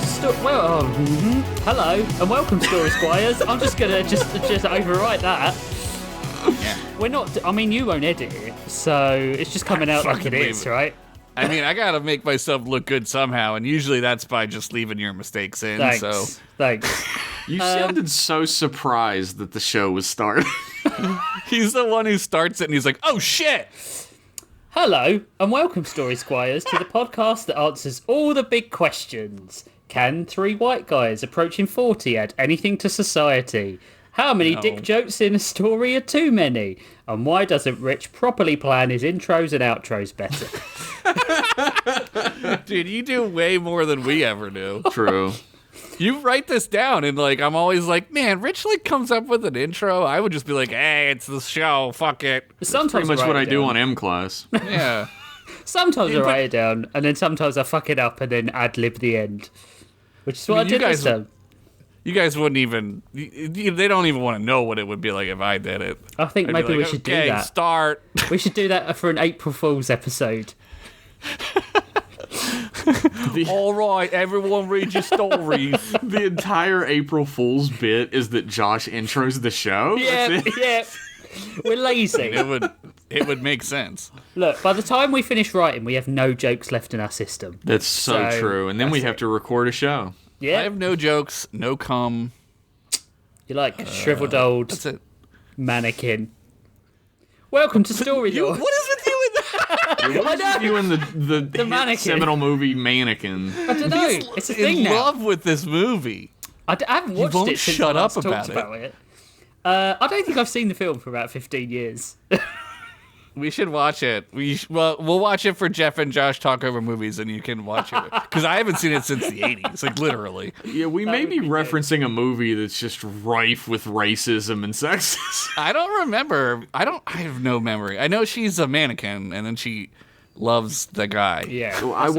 Hello and welcome, Story Squires. I'm just gonna just overwrite that. Yeah. We're not. I mean, you won't edit it, so it's just coming out like it is, right? I mean, I gotta make myself look good somehow, and usually that's by just leaving your mistakes in. Thanks. You sounded so surprised that the show was starting. He's the one who starts it, and he's like, "Oh shit!" Hello and welcome, Story Squires, to the podcast that answers all the big questions. Can three white guys approaching 40 add anything to society? How many dick jokes in a story are too many? And why doesn't Rich properly plan his intros and outros better? Dude, you do way more than we ever do. True. You write this down, and I'm always like, man, Rich comes up with an intro. I would just be like, hey, it's the show, fuck it. Sometimes Pretty much what I do on M class. Yeah. Sometimes I write it down, and then sometimes I fuck it up and then ad-lib the end. Which is what I did this time. You guys wouldn't even... They don't even want to know what it would be like if I did it. I think maybe we should do that. Start. We should do that for an April Fool's episode. All right, everyone read your stories. The entire April Fool's bit is that Josh intros the show? Yeah. We're lazy. It would make sense. Look, by the time we finish writing, we have no jokes left in our system. That's so true. And then we have to record a show. Yeah. I have no jokes, no cum. You're like shriveled old That's it. mannequin. Welcome to Story Lore. What is with you in that? What is you in the hit mannequin. seminal movie Mannequin? I don't know. It's a thing in now. love with this movie. I haven't watched won't it since shut I up last talked about about it. I don't think I've seen the film for about 15 years. We should watch it. We'll watch it for Jeff and Josh talk over movies, and you can watch it because I haven't seen it since the 80s, like literally. Yeah, we may be referencing a movie that's just rife with racism and sexism. I don't remember. I have no memory. I know she's a mannequin, and then she loves the guy. Yeah. So I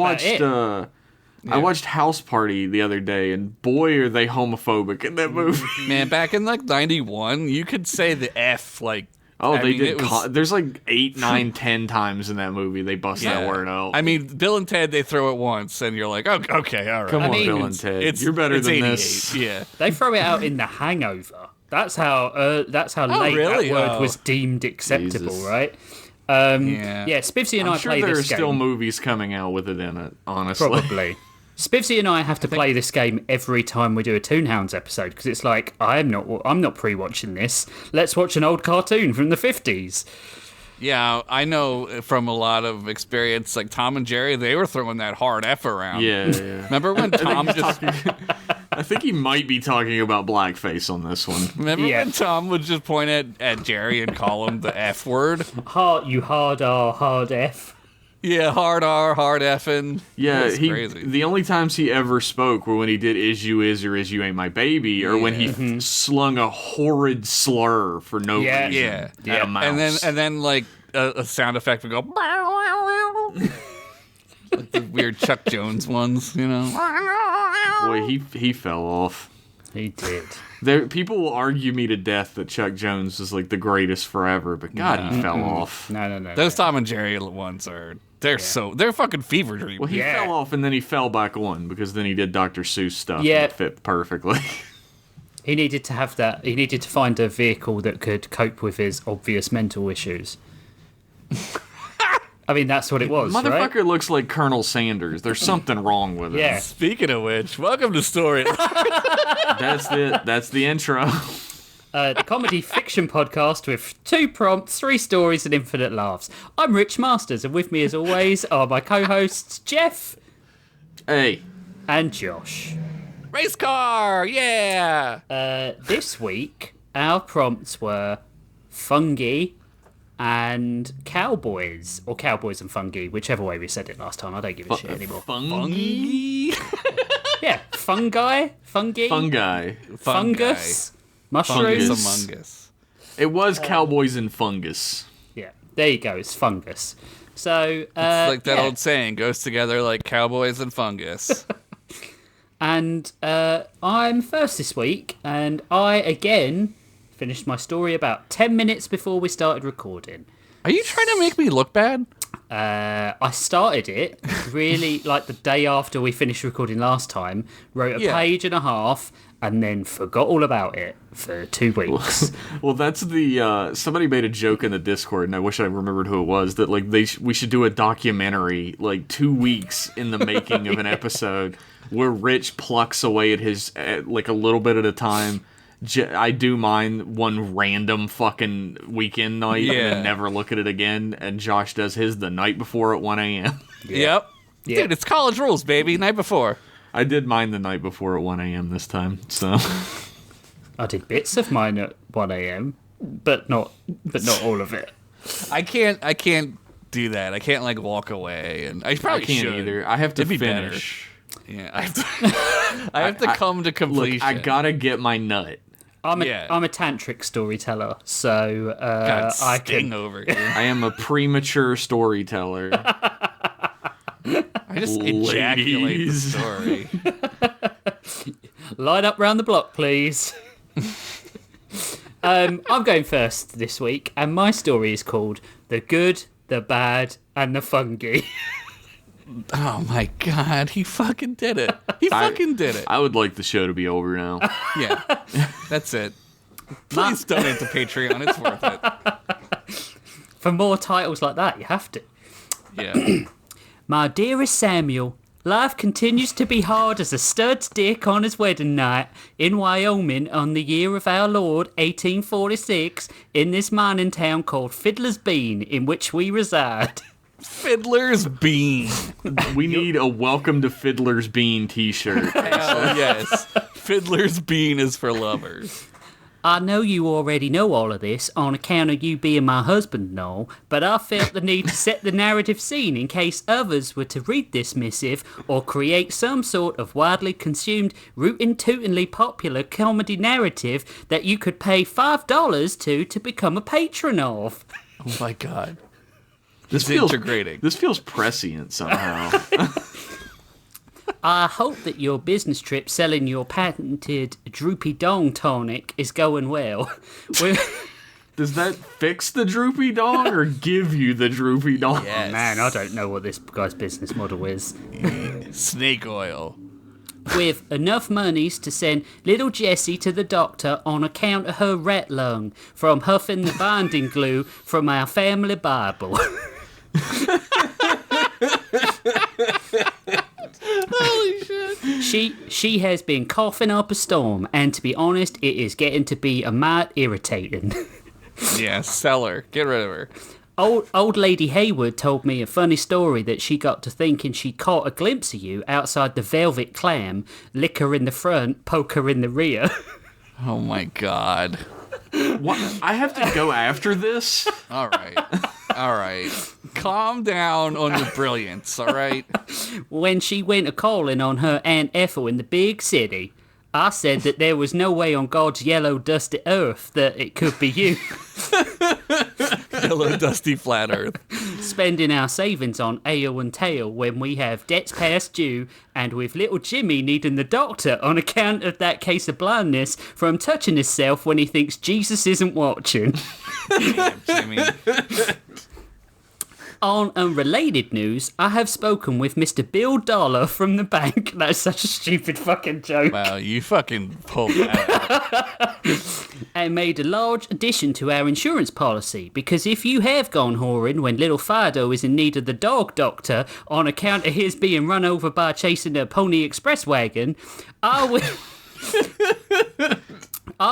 watched House Party the other day, and boy, are they homophobic in that movie. Man, back in 91, you could say the F Oh, I they mean, did. There's 8, 9, 10 times in that movie they bust that word out. I mean, Bill and Ted, they throw it once, and you're like, oh, okay, all right. Come on, mean, Bill and Ted. You're better than 88. this. Yeah. They throw it out in The Hangover. That's how late really? that word was deemed acceptable, Jesus. right? Yeah. Spivsy and I I'm sure play there are this game. still movies coming out with it in it, honestly. Probably. Spivsy and I have to play this game every time we do a Toonhounds episode because it's like I'm not pre-watching this. Let's watch an old cartoon from the 50s. Yeah, I know from a lot of experience, like Tom and Jerry, they were throwing that hard F around. Yeah. Remember when Tom just... I think he might be talking about blackface on this one. Remember when Tom would just point at Jerry and call him the F word? You hard R, hard F. Yeah, hard R, hard effing. Yeah, That's crazy. The only times he ever spoke were when he did "Is You Is" or "Is You Ain't My Baby," or when he slung a horrid slur for no reason at a mouse. And then like a sound effect would go. Like the weird Chuck Jones ones, you know. Boy, he fell off. He did. People will argue me to death that Chuck Jones is like the greatest forever, but God, he fell off. No. Those Tom and Jerry ones they're fucking fever dreams. Well, he fell off and then he fell back on because then he did Dr. Seuss stuff and it fit perfectly. He needed to have that. He needed to find a vehicle that could cope with his obvious mental issues. I mean, that's what it was, Motherfucker right? looks like Colonel Sanders. There's something wrong with it. Yeah. Speaking of which, welcome to Story. That's the intro. The comedy fiction podcast with 2 prompts, 3 stories, and infinite laughs. I'm Rich Masters, and with me, as always, are my co-hosts Jeff, Hey, and Josh. Race car, yeah. This week, our prompts were fungi and cowboys, or cowboys and fungi, whichever way we said it last time. I don't give a shit anymore. fungi? Yeah, fungi, Fungi. fungus, mushrooms. Fungus. Among Us. It was Cowboys and Fungus. Yeah, there you go. It's fungus. So It's like that old saying, goes together like cowboys and fungus. And I'm first this week, and I again finished my story about 10 minutes before we started recording. Are you trying to make me look bad? I started it really like the day after we finished recording last time, wrote a page and a half, and then forgot all about it for 2 weeks. Well, that's the somebody made a joke in the Discord, and I wish I remembered who it was, that like we should do a documentary like 2 weeks in the making of an episode where Rich plucks away at his like a little bit at a time. I do mine one random fucking weekend night and then never look at it again, and Josh does his the night before at 1 a.m. Yep. Dude, it's college rules, baby. Night before. I did mine the night before at 1 a.m. this time, so... I did bits of mine at 1 a.m., but not all of it. I can't do that. I can't, like, walk away, and I probably can't should. either. I have to It'd be finish. Better. Yeah, I have to come to completion. Look, I gotta get my nut. I'm a tantric storyteller, so I can over here. I am a premature storyteller. I just ejaculate the story. Line up round the block, please. I'm going first this week, and my story is called "The Good, the Bad, and the Fungi." Oh my god, he fucking did it. He fucking did it. I would like the show to be over now. Yeah, that's it. Please donate to Patreon. It's worth it. For more titles like that, you have to. Yeah. My dearest Samuel, life continues to be hard as a stud's dick on his wedding night in Wyoming on the year of our Lord, 1846, in this mining town called Fiddler's Bean, in which we reside. Fiddler's Bean. We need a Welcome to Fiddler's Bean t-shirt. Hell yes. Fiddler's Bean is for lovers. I know you already know all of this on account of you being my husband and all, but I felt the need to set the narrative scene in case others were to read this missive or create some sort of widely consumed, rootin'-tootin'ly popular comedy narrative that you could pay $5 to become a patron of. Oh my god. This feels integrating. This feels prescient somehow. I hope that your business trip selling your patented Droopy Dong tonic is going well. Does that fix the droopy dong or give you the droopy dong? Yes. Oh, man, I don't know what this guy's business model is. Snake oil. With enough monies to send little Jessie to the doctor on account of her rat lung from huffing the binding glue from our family Bible. Holy shit. She has been coughing up a storm, and to be honest, it is getting to be a mite irritating. Yeah, sell her. Get rid of her. Old Lady Hayward told me a funny story that she got to thinking she caught a glimpse of you outside the Velvet Clam, lick her in the front, poke her in the rear. Oh my god. What? I have to go after this? All right. Calm down on your brilliance, all right? When she went a-calling on her Aunt Ethel in the big city, I said that there was no way on God's yellow, dusty earth that it could be you. Yellow, dusty, flat earth. Spending our savings on ale and tail when we have debts past due, and with little Jimmy needing the doctor on account of that case of blindness from touching himself when he thinks Jesus isn't watching. Damn, Jimmy. On unrelated news, I have spoken with Mr. Bill Dollar from the bank. That's such a stupid fucking joke. Wow, you fucking pulled that out. And made a large addition to our insurance policy, because if you have gone whoring when little Fido is in need of the dog doctor on account of his being run over by chasing a Pony Express wagon, I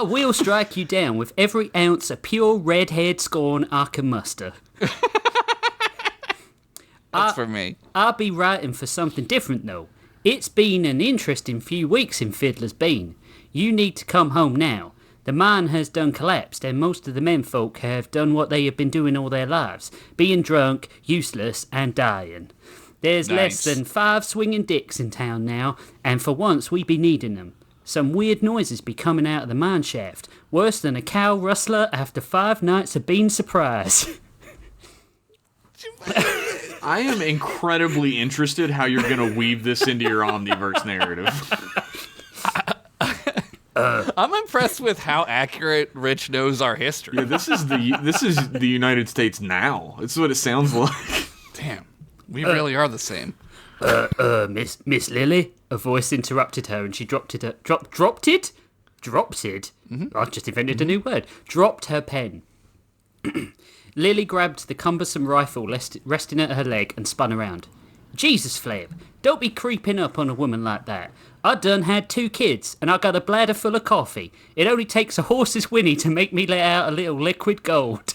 will strike you down with every ounce of pure red-haired scorn I can muster. That's for me. I'll be writing for something different, though. It's been an interesting few weeks in Fiddler's Bean. You need to come home now. The mine has done collapsed, and most of the menfolk have done what they have been doing all their lives, being drunk, useless, and dying. There's less than 5 swinging dicks in town now, and for once we be needing them. Some weird noises be coming out of the mine shaft, worse than a cow rustler after 5 nights of being surprised. I am incredibly interested how you're going to weave this into your Omniverse narrative. I'm impressed with how accurate Rich knows our history. Yeah, this is the United States now. This is what it sounds like. We really are the same. Miss Lily, a voice interrupted her, and she dropped it. I just invented a new word. Dropped her pen. Lily grabbed the cumbersome rifle resting at her leg and spun around. Jesus, Fleb, don't be creeping up on a woman like that. I done had 2 kids, and I got a bladder full of coffee. It only takes a horse's whinny to make me let out a little liquid gold.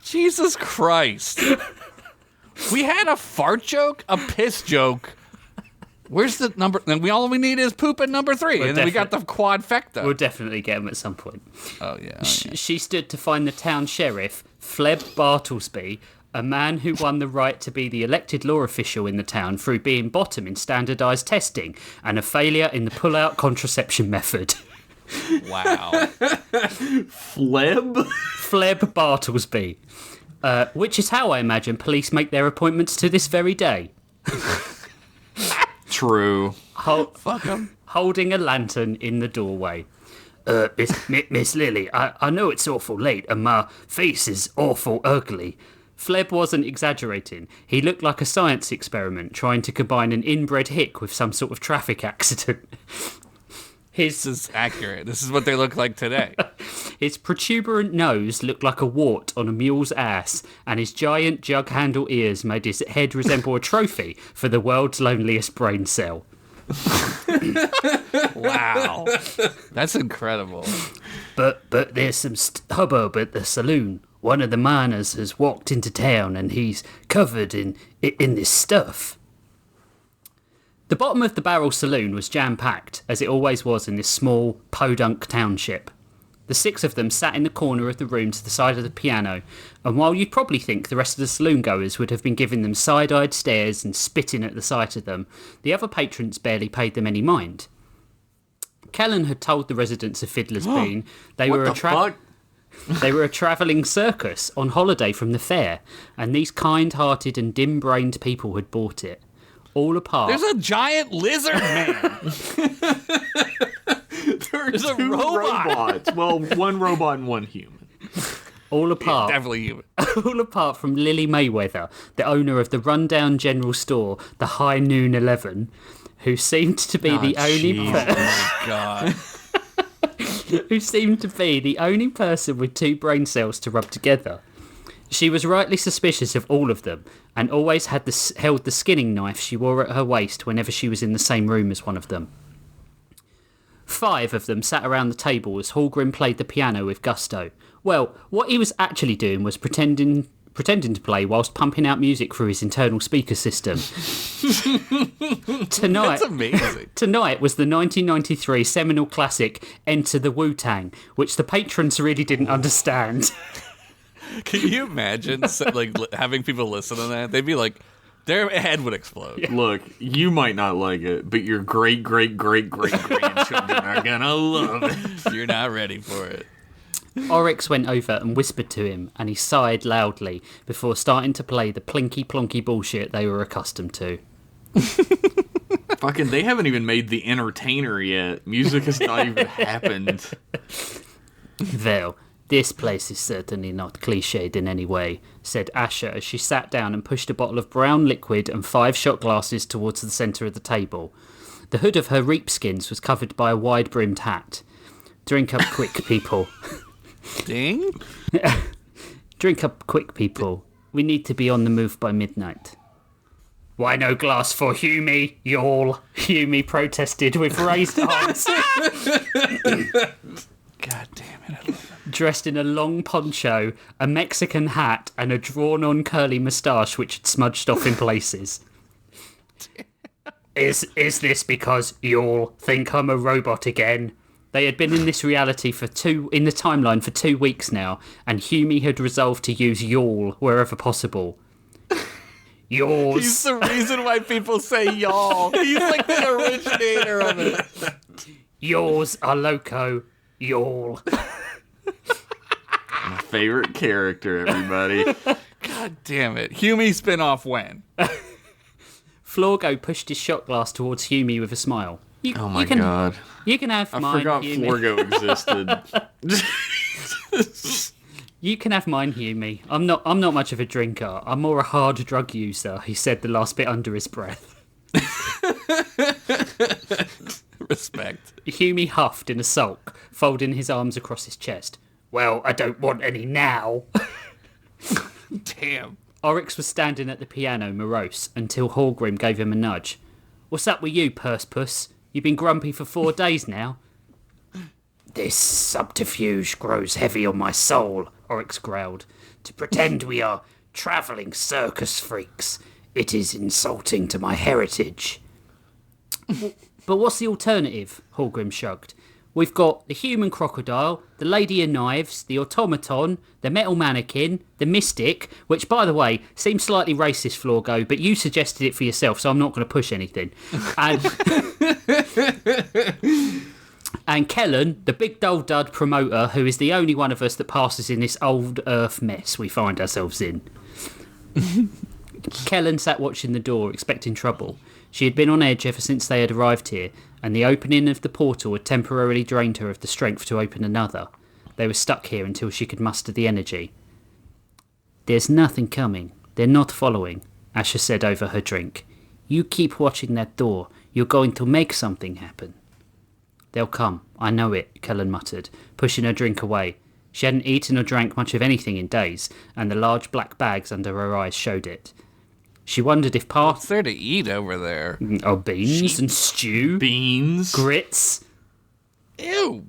Jesus Christ. We had a fart joke, a piss joke. Where's the number? And all we need is poop at number 3, and then we got the quadfecta. We'll definitely get him at some point. Oh, yeah. She stood to find the town sheriff, Fleb Bartlesby, a man who won the right to be the elected law official in the town through being bottom in standardised testing and a failure in the pull-out contraception method. Wow. Fleb Bartlesby. Which is how I imagine police make their appointments to this very day. True. Fuck 'em. Holding a lantern in the doorway. Miss Lily, I know it's awful late and my face is awful ugly. Fleb wasn't exaggerating. He looked like a science experiment trying to combine an inbred hick with some sort of traffic accident. This is accurate. This is what they look like today. His protuberant nose looked like a wart on a mule's ass, and his giant jug-handle ears made his head resemble a trophy for the world's loneliest brain cell. Wow. That's incredible. But there's some hubbub at the saloon. One of the miners has walked into town, and he's covered in this stuff. The bottom of the barrel saloon was jam-packed, as it always was in this small, podunk township. The 6 of them sat in the corner of the room to the side of the piano, and while you'd probably think the rest of the saloon-goers would have been giving them side-eyed stares and spitting at the sight of them, the other patrons barely paid them any mind. Kellen had told the residents of Fiddler's Bean they were a travelling circus on holiday from the fair, and these kind-hearted and dim-brained people had bought it. All apart. There's a giant lizard man. There's 2 robots. Well, 1 robot and 1 human. All apart. Yeah, definitely human. All apart from Lily Mayweather, the owner of the rundown general store, the High Noon 11, who seemed to be the only person. Oh my God. Who seemed to be the only person with 2 brain cells to rub together. She was rightly suspicious of all of them, and always held the skinning knife she wore at her waist whenever she was in the same room as one of them. 5 of them sat around the table as Hallgrim played the piano with gusto. Well, what he was actually doing was pretending to play whilst pumping out music through his internal speaker system. That's amazing. Tonight was the 1993 seminal classic Enter the Wu-Tang, which the patrons really didn't understand. Can you imagine having people listen to that? They'd be like, their head would explode. Yeah. Look, you might not like it, but your great-great-great-great-grandchildren are gonna love it. You're not ready for it. Oryx went over and whispered to him, and he sighed loudly before starting to play the plinky-plonky bullshit they were accustomed to. Fucking, they haven't even made The Entertainer yet. Music has not even happened. Well, this place is certainly not cliched in any way, said Asher as she sat down and pushed a bottle of brown liquid and 5 shot glasses towards the centre of the table. The hood of her reapskins was covered by a wide-brimmed hat. Drink up quick, people. Ding? Drink up quick, people. We need to be on the move by midnight. Why no glass for Humie, y'all? Humie protested with raised arms. God damn it, I love it. Dressed in a long poncho, a Mexican hat, and a drawn-on curly moustache which had smudged off in places. Is this because y'all think I'm a robot again? They had been in this reality in the timeline for 2 weeks now, and Humie had resolved to use y'all wherever possible. Yours. He's the reason why people say y'all. He's like the originator of it. Yours are loco, y'all. My favorite character, everybody. God damn it. Humie spinoff when? Florgo pushed his shot glass towards Humie with a smile. Oh my God. You can have mine, I forgot Humie. Florgo existed. You can have mine, Humi. I'm not much of a drinker. I'm more a hard drug user, he said the last bit under his breath. Respect. Humi huffed in a sulk, folding his arms across his chest. Well, I don't want any now. Damn. Oryx was standing at the piano, morose, until Hallgrim gave him a nudge. What's up with you, Puss? You've been grumpy for 4 days now. This subterfuge grows heavy on my soul, Oryx growled. To pretend we are travelling circus freaks. It is insulting to my heritage. But what's the alternative? Hallgrim shrugged. We've got the human crocodile, the lady of knives, the automaton, the metal mannequin, the mystic, which, by the way, seems slightly racist, Florgo, but you suggested it for yourself, so I'm not going to push anything. And Kellen, the big dull dud promoter, who is the only one of us that passes in this old earth mess we find ourselves in. Kellen sat watching the door, expecting trouble. She had been on edge ever since they had arrived here, and the opening of the portal had temporarily drained her of the strength to open another. They were stuck here until she could muster the energy. There's nothing coming. They're not following, Asher said over her drink. You keep watching that door. You're going to make something happen. They'll come. I know it, Kellen muttered, pushing her drink away. She hadn't eaten or drank much of anything in days, and the large black bags under her eyes showed it. She wondered if What's there to eat over there? Oh, beans and stew. Beans. Grits. Ew.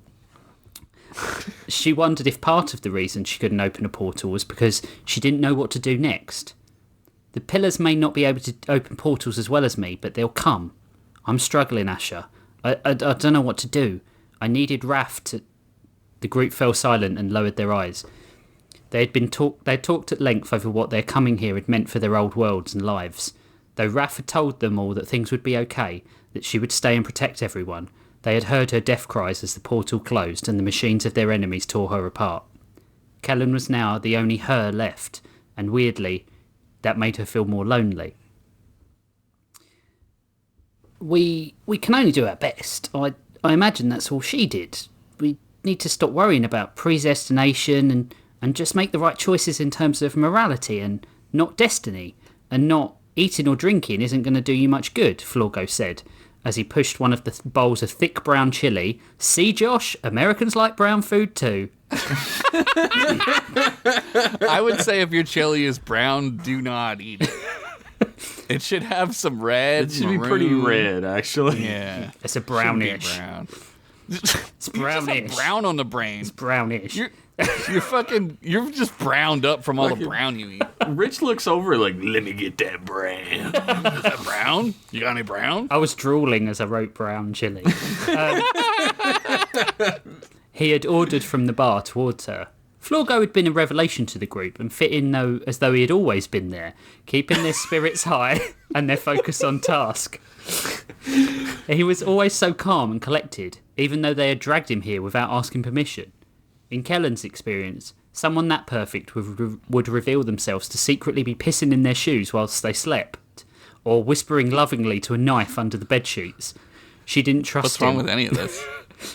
She wondered if part of the reason she couldn't open a portal was because she didn't know what to do next. The pillars may not be able to open portals as well as me, but they'll come. I'm struggling, Asher. I don't know what to do. I needed Raph to... The group fell silent and lowered their eyes. They had talked at length over what their coming here had meant for their old worlds and lives. Though Raph had told them all that things would be okay, that she would stay and protect everyone, they had heard her death cries as the portal closed and the machines of their enemies tore her apart. Kellen was now the only her left, and weirdly, that made her feel more lonely. We can only do our best. I imagine that's all she did. We need to stop worrying about predestination and just make the right choices in terms of morality and not destiny. And not eating or drinking isn't going to do you much good, Florgo said, as he pushed one of the bowls of thick brown chili. See, Josh, Americans like brown food too. I would say if your chili is brown, do not eat it. It should have some red. It should be pretty red, actually. Yeah. It's a brownish. Brown. It's brownish. You just have brown on the brain. It's brownish. You're just browned up from all the brown you eat. Rich looks over like, let me get that brown. Is that brown? You got any brown? I was drooling as I wrote brown chili. He had ordered from the bar towards her. Florgo had been a revelation to the group and fit in as though he had always been there, keeping their spirits high and their focus on task. He was always so calm and collected, even though they had dragged him here without asking permission. In Kellen's experience, someone that perfect would reveal themselves to secretly be pissing in their shoes whilst they slept, or whispering lovingly to a knife under the bedsheets. She didn't trust him. What's wrong with any of this?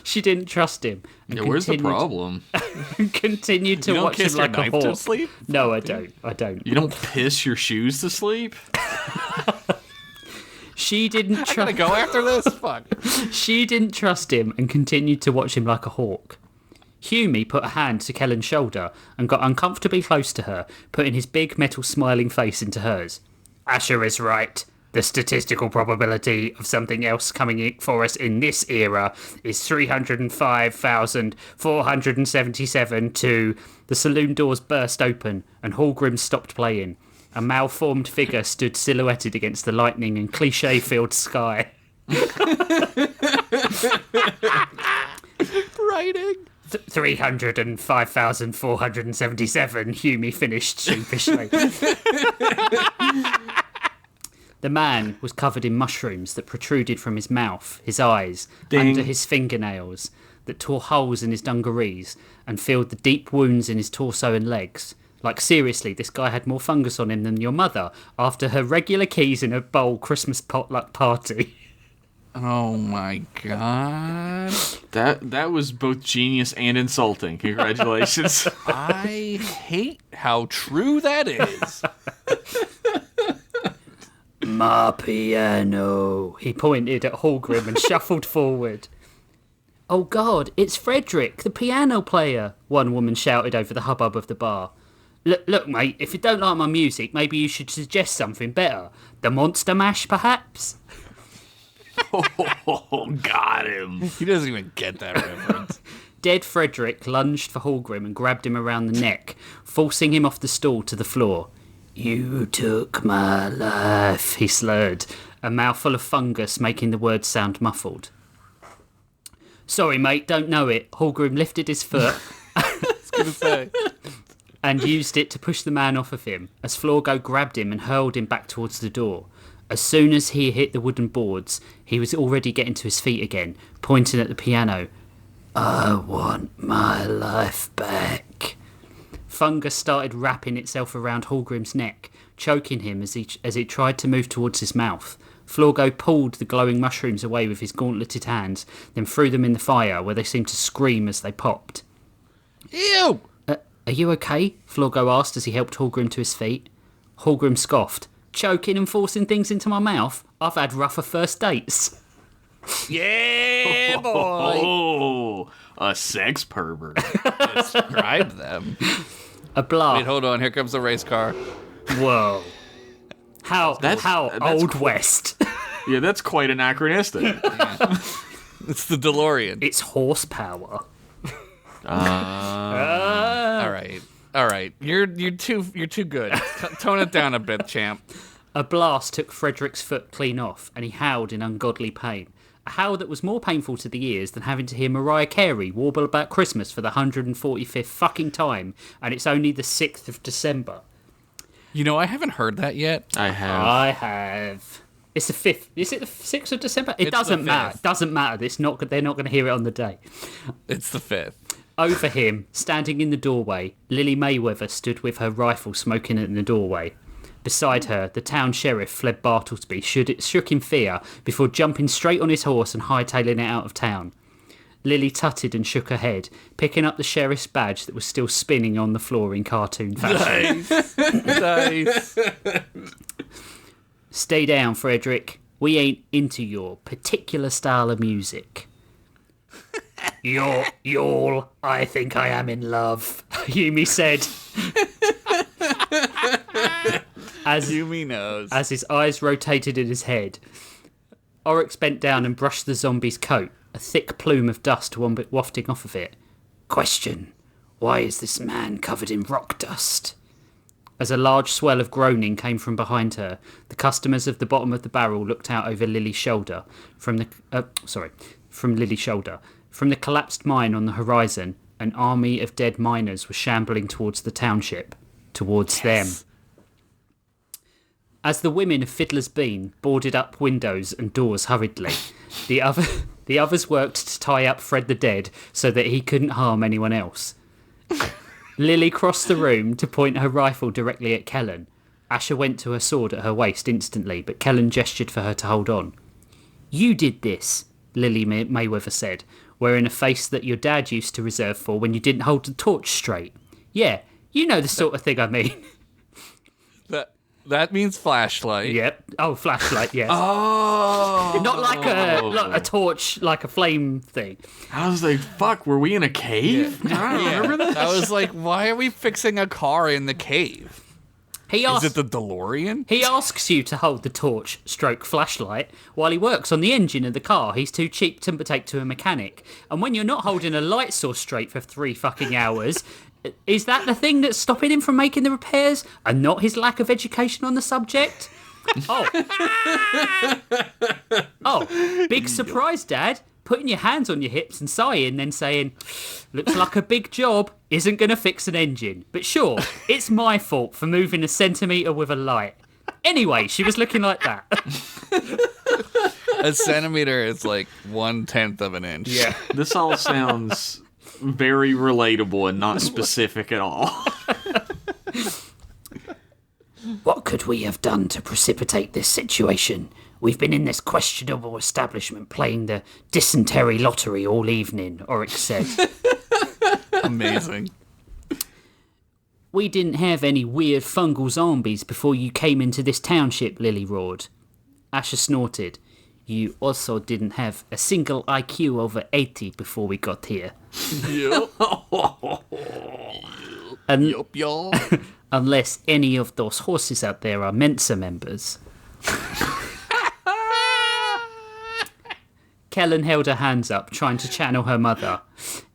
She didn't trust him. Yeah, where's the problem? Continued to You don't watch him kiss your like a knife to hawk. sleep? No, I don't. You don't piss your shoes to sleep? She didn't I trust. gotta go after this? Fuck. She didn't trust him and continued to watch him like a hawk. Humi put a hand to Kellen's shoulder and got uncomfortably close to her, putting his big metal smiling face into hers. Asher is right. The statistical probability of something else coming for us in this era is 305,477 to... The saloon doors burst open and Hallgrim stopped playing. A malformed figure stood silhouetted against the lightning and cliché-filled sky. Writing. 305,477, Humi finished sheepishly. The man was covered in mushrooms that protruded from his mouth, his eyes, under his fingernails, that tore holes in his dungarees and filled the deep wounds in his torso and legs. Like, seriously, this guy had more fungus on him than your mother after her regular keys in a bowl Christmas potluck party. Oh my god. That was both genius and insulting. Congratulations. I hate how true that is. My piano. He pointed at Hallgrim and shuffled forward. Oh God, it's Frederick, the piano player, one woman shouted over the hubbub of the bar. Look, mate, if you don't like my music, maybe you should suggest something better. The Monster Mash, perhaps? Oh, got him. He doesn't even get that reference. Dead Frederick lunged for Hallgrim and grabbed him around the neck, forcing him off the stool to the floor. You took my life, he slurred, a mouthful of fungus making the words sound muffled. Sorry, mate, don't know it. Hallgrim lifted his foot and used it to push the man off of him, as Florgo grabbed him and hurled him back towards the door. As soon as he hit the wooden boards, he was already getting to his feet again, pointing at the piano. I want my life back. Fungus started wrapping itself around Hallgrim's neck, choking him as it tried to move towards his mouth. Florgo pulled the glowing mushrooms away with his gauntleted hands, then threw them in the fire, where they seemed to scream as they popped. Ew! Are you okay? Florgo asked as he helped Hallgrim to his feet. Hallgrim scoffed. Choking and forcing things into my mouth? I've had rougher first dates. Yeah, boy! Oh, a sex pervert. Describe them. A blast. Wait, hold on. Here comes the race car. Whoa. How Old West. Yeah, that's quite anachronistic. It's the DeLorean. It's horsepower. All right. You're too good. Tone it down a bit, champ. A blast took Frederick's foot clean off, and he howled in ungodly pain. A howl that was more painful to the ears than having to hear Mariah Carey warble about Christmas for the 145th fucking time, and it's only the 6th of December. You know, I haven't heard that yet. I have. It's the 5th. Is it the 6th of December? It It's doesn't the matter. 5th. It doesn't matter. They're not going to hear it on the day. It's the 5th. Over him, standing in the doorway, Lily Mayweather stood with her rifle smoking in the doorway. Beside her, the town sheriff, Fled Bartlesby, shook in fear before jumping straight on his horse and hightailing it out of town. Lily tutted and shook her head, picking up the sheriff's badge that was still spinning on the floor in cartoon fashion. Nice. Stay down, Frederick. We ain't into your particular style of music. Y'all, I think I am in love, Yumi said. Yumi knows. As his eyes rotated in his head, Oryx bent down and brushed the zombie's coat, a thick plume of dust wafting off of it. Question: why is this man covered in rock dust? As a large swell of groaning came from behind her, the customers of the bottom of the barrel looked out over Lily's shoulder. From Lily's shoulder. From the collapsed mine on the horizon, an army of dead miners was shambling towards the township. Towards them. As the women of Fiddler's Bean boarded up windows and doors hurriedly, the others worked to tie up Fred the Dead so that he couldn't harm anyone else. Lily crossed the room to point her rifle directly at Kellen. Asher went to her sword at her waist instantly, but Kellen gestured for her to hold on. You did this, Lily Mayweather said, wearing a face that your dad used to reserve for when you didn't hold the torch straight. Yeah, you know the sort of thing I mean. That means flashlight. Yep. Oh, flashlight, yes. Oh. Not like a torch, like a flame thing. I was like, fuck, were we in a cave? I don't remember this. I was like, why are we fixing a car in the cave? Is it the DeLorean? He asks you to hold the torch stroke flashlight while he works on the engine of the car. He's too cheap to take to a mechanic. And when you're not holding a light source straight for 3 fucking hours, is that the thing that's stopping him from making the repairs and not his lack of education on the subject? Oh, big surprise, Dad. Putting your hands on your hips and sighing, then saying, looks like a big job, isn't going to fix an engine. But sure, it's my fault for moving a centimetre with a light. Anyway, she was looking like that. A centimetre is like 1/10 of an inch. Yeah. This all sounds very relatable and not specific at all. What could we have done to precipitate this situation? We've been in this questionable establishment playing the dysentery lottery all evening, Oryx said. Amazing. We didn't have any weird fungal zombies before you came into this township, Lily roared. Asher snorted. You also didn't have a single IQ over 80 before we got here. Yup. Yup, y'all. Unless any of those horses out there are Mensa members. Kellen held her hands up, trying to channel her mother.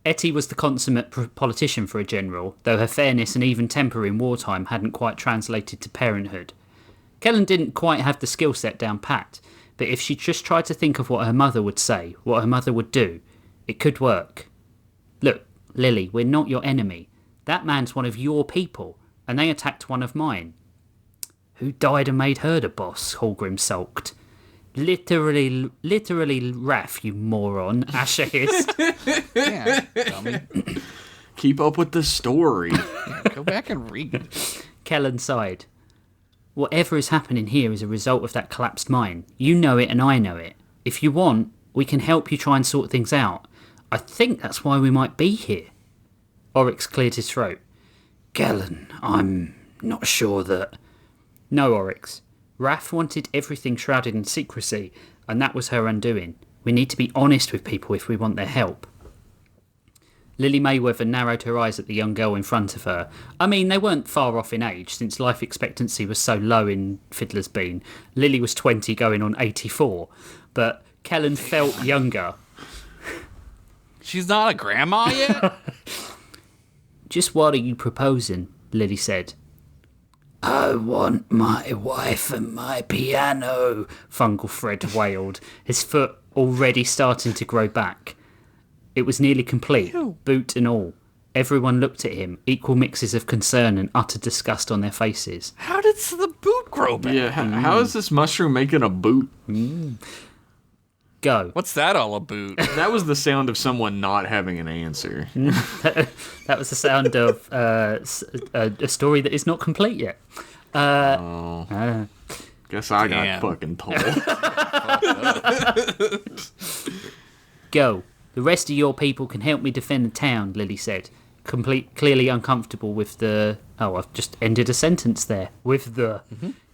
Etty was the consummate politician for a general, though her fairness and even temper in wartime hadn't quite translated to parenthood. Kellen didn't quite have the skill set down pat, but if she just tried to think of what her mother would say, what her mother would do, it could work. Look, Lily, we're not your enemy. That man's one of your people, and they attacked one of mine. Who died and made her the boss? Hallgrim sulked. Literally, Raph, you moron, Asher hissed. Yeah, dummy. Keep up with the story. Yeah, go back and read. Kellen sighed. Whatever is happening here is a result of that collapsed mine. You know it and I know it. If you want, we can help you try and sort things out. I think that's why we might be here. Oryx cleared his throat. Kellen, I'm not sure that... No, Oryx. Raph wanted everything shrouded in secrecy, and that was her undoing. We need to be honest with people if we want their help. Lily Mayweather narrowed her eyes at the young girl in front of her. I mean, they weren't far off in age, since life expectancy was so low in Fiddler's Bean. Lily was 20 going on 84, but Kellen felt younger. She's not a grandma yet? Just what are you proposing? Lily said. I want my wife and my piano, Fungal Fred wailed, his foot already starting to grow back. It was nearly complete, boot and all. Everyone looked at him, equal mixes of concern and utter disgust on their faces. How did the boot grow back? Yeah, how is this mushroom making a boot? Go. What's that all about? That was the sound of someone not having an answer. That was the sound of a story that is not complete yet. Guess I got Damn. fucking told. Go. The rest of your people can help me defend the town, Lily said, clearly uncomfortable with the... Oh, I've just ended a sentence there. With the...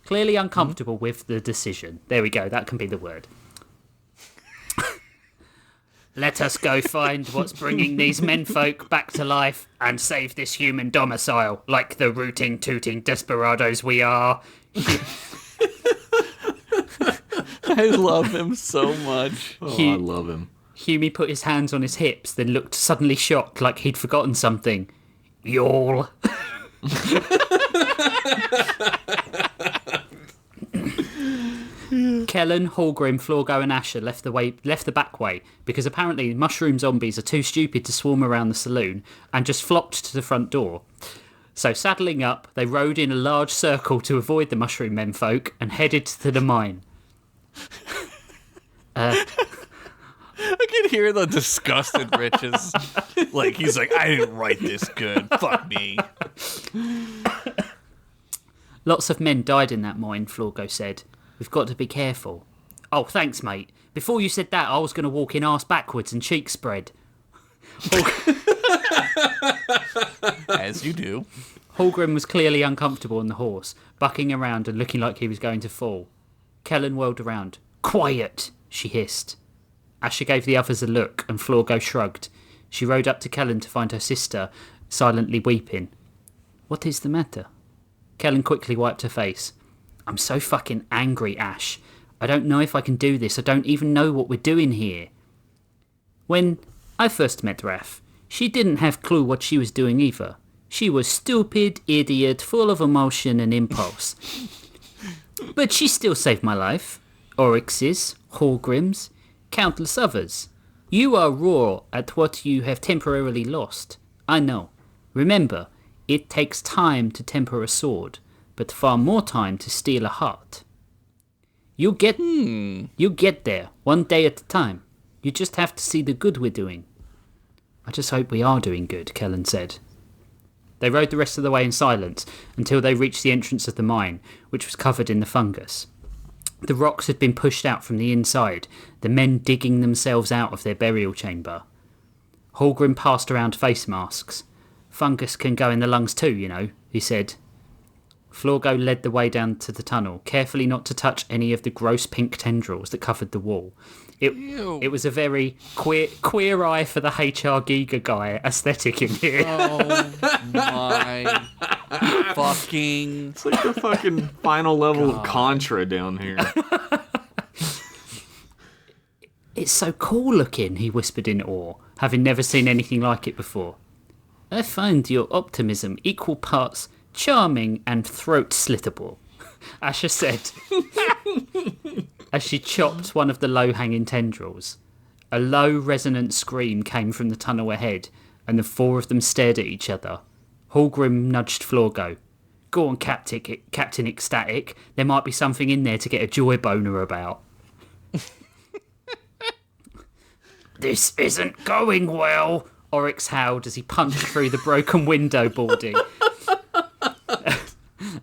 Clearly uncomfortable with the decision. There we go, that can be the word. Let us go find what's bringing these menfolk back to life and save this human domicile, like the rooting, tooting desperados we are. I love him so much. Oh, I love him. Hughie put his hands on his hips, then looked suddenly shocked like he'd forgotten something. Y'all. Kellen, Hallgrim, Florgo and Asher left the back way because apparently mushroom zombies are too stupid to swarm around the saloon and just flocked to the front door. So saddling up, they rode in a large circle to avoid the mushroom menfolk and headed to the mine. I can hear the disgusted Riches. Like, he's like, I didn't write this good. Fuck me. Lots of men died in that mine, Florgo said. We've got to be careful. Oh, thanks, mate. Before you said that, I was going to walk in arse backwards and cheek spread. As you do. Hallgrim was clearly uncomfortable on the horse, bucking around and looking like he was going to fall. Kellen whirled around. Quiet, she hissed. Asher gave the others a look, and Florgo shrugged. She rode up to Kellen to find her sister, silently weeping. What is the matter? Kellen quickly wiped her face. I'm so fucking angry, Ash. I don't know if I can do this. I don't even know what we're doing here. When I first met Raph, she didn't have clue what she was doing either. She was stupid, idiot, full of emotion and impulse. But she still saved my life. Oryx's, Hallgrim's, countless others. You are raw at what you have temporarily lost. I know. Remember, it takes time to temper a sword, but far more time to steal a heart. You get there, one day at a time. You just have to see the good we're doing. I just hope we are doing good, Kellen said. They rode the rest of the way in silence until they reached the entrance of the mine, which was covered in the fungus. The rocks had been pushed out from the inside, the men digging themselves out of their burial chamber. Hallgrim passed around face masks. Fungus can go in the lungs too, you know, he said. Florgo led the way down to the tunnel, carefully not to touch any of the gross pink tendrils that covered the wall. It was a very queer eye for the HR Giga guy aesthetic in here. Oh my fucking... It's like the fucking final level of Contra down here. It's so cool looking, he whispered in awe, having never seen anything like it before. I find your optimism equal parts charming and throat-slittable, Asher said, as she chopped one of the low-hanging tendrils. A low, resonant scream came from the tunnel ahead, and the four of them stared at each other. Hallgrim nudged Florgo. Go on, Captain Ecstatic. There might be something in there to get a joy boner about. This isn't going well, Oryx howled as he punched through the broken window boarding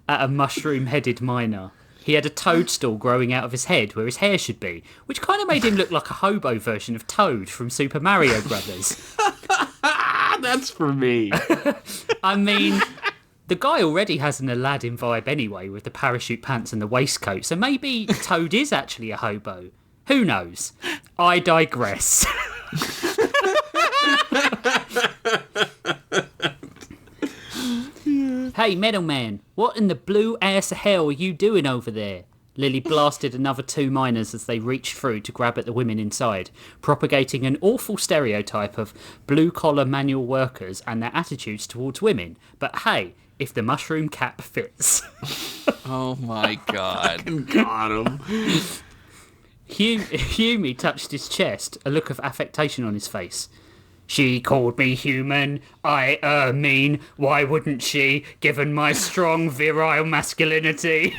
at a mushroom-headed miner. He had a toadstool growing out of his head where his hair should be, which kind of made him look like a hobo version of Toad from Super Mario Brothers. That's for me. I mean, the guy already has an Aladdin vibe anyway with the parachute pants and the waistcoat, so maybe Toad is actually a hobo. Who knows? I digress. Hey, Metal Man, what in the blue ass hell are you doing over there? Lily blasted another two miners as they reached through to grab at the women inside, propagating an awful stereotype of blue-collar manual workers and their attitudes towards women. But hey, if the mushroom cap fits. Oh my god. Got him. Humi touched his chest, a look of affectation on his face. She called me human. I mean, why wouldn't she, given my strong virile masculinity?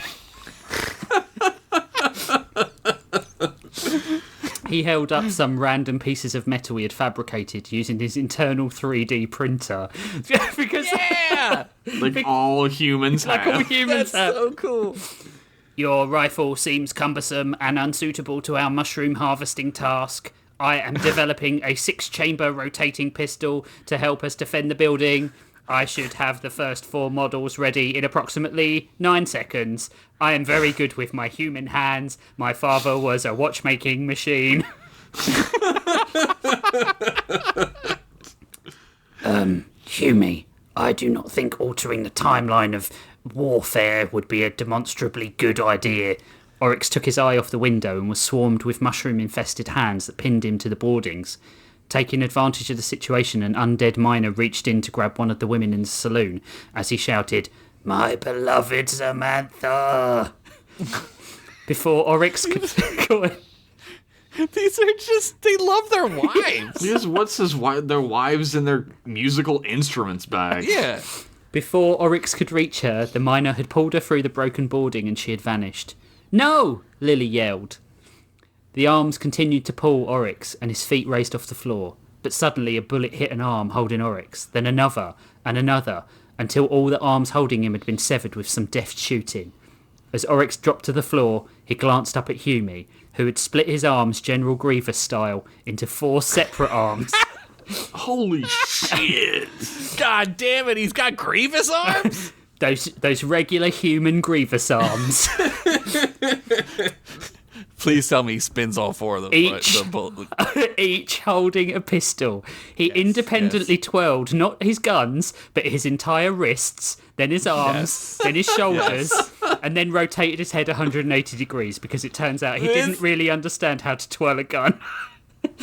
He held up some random pieces of metal he had fabricated using his internal 3D printer. Because Like all humans have. all humans have. So cool. Your rifle seems cumbersome and unsuitable to our mushroom harvesting task. I am developing a 6-chamber rotating pistol to help us defend the building. I should have the first 4 models ready in approximately 9 seconds. I am very good with my human hands. My father was a watchmaking machine. Humi, I do not think altering the timeline of warfare would be a demonstrably good idea. Oryx took his eye off the window and was swarmed with mushroom-infested hands that pinned him to the boardings. Taking advantage of the situation, an undead miner reached in to grab one of the women in the saloon as he shouted, "My beloved Samantha!" Before Oryx could go in. These are just, they love their wives. Because what's their wives and their musical instruments bag? Yeah. Before Oryx could reach her, the miner had pulled her through the broken boarding and she had vanished. "No!" Lily yelled. The arms continued to pull Oryx, and his feet raised off the floor. But suddenly a bullet hit an arm holding Oryx, then another, and another, until all the arms holding him had been severed with some deft shooting. As Oryx dropped to the floor, he glanced up at Humi, who had split his arms General Grievous style into 4 separate arms. Holy shit! God damn it, he's got Grievous arms? Those regular human Grievous arms. Please tell me he spins all 4 of them. Each holding a pistol. He independently twirled not his guns, but his entire wrists, then his arms, then his shoulders, and then rotated his head 180 degrees because it turns out he didn't really understand how to twirl a gun.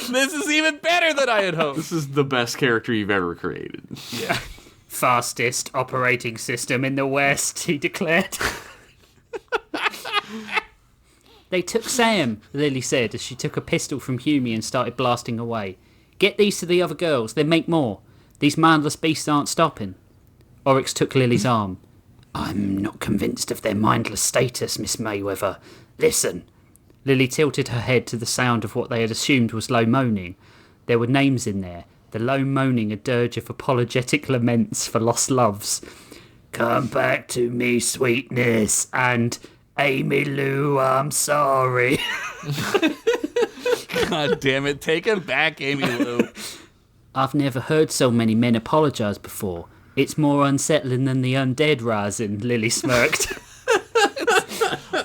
This is even better than I had hoped. This is the best character you've ever created. Yeah. Fastest operating system in the West, he declared. They took Sam, Lily said as she took a pistol from Humi and started blasting away. Get these to the other girls, then make more. These mindless beasts aren't stopping. Oryx took Lily's arm. I'm not convinced of their mindless status, Miss Mayweather. Listen. Lily tilted her head to the sound of what they had assumed was low moaning. There were names in there, the low moaning a dirge of apologetic laments for lost loves. Come back to me, sweetness, and Amy Lou, I'm sorry. God damn it. Take it back, Amy Lou. I've never heard so many men apologise before. It's more unsettling than the undead rising, Lily smirked.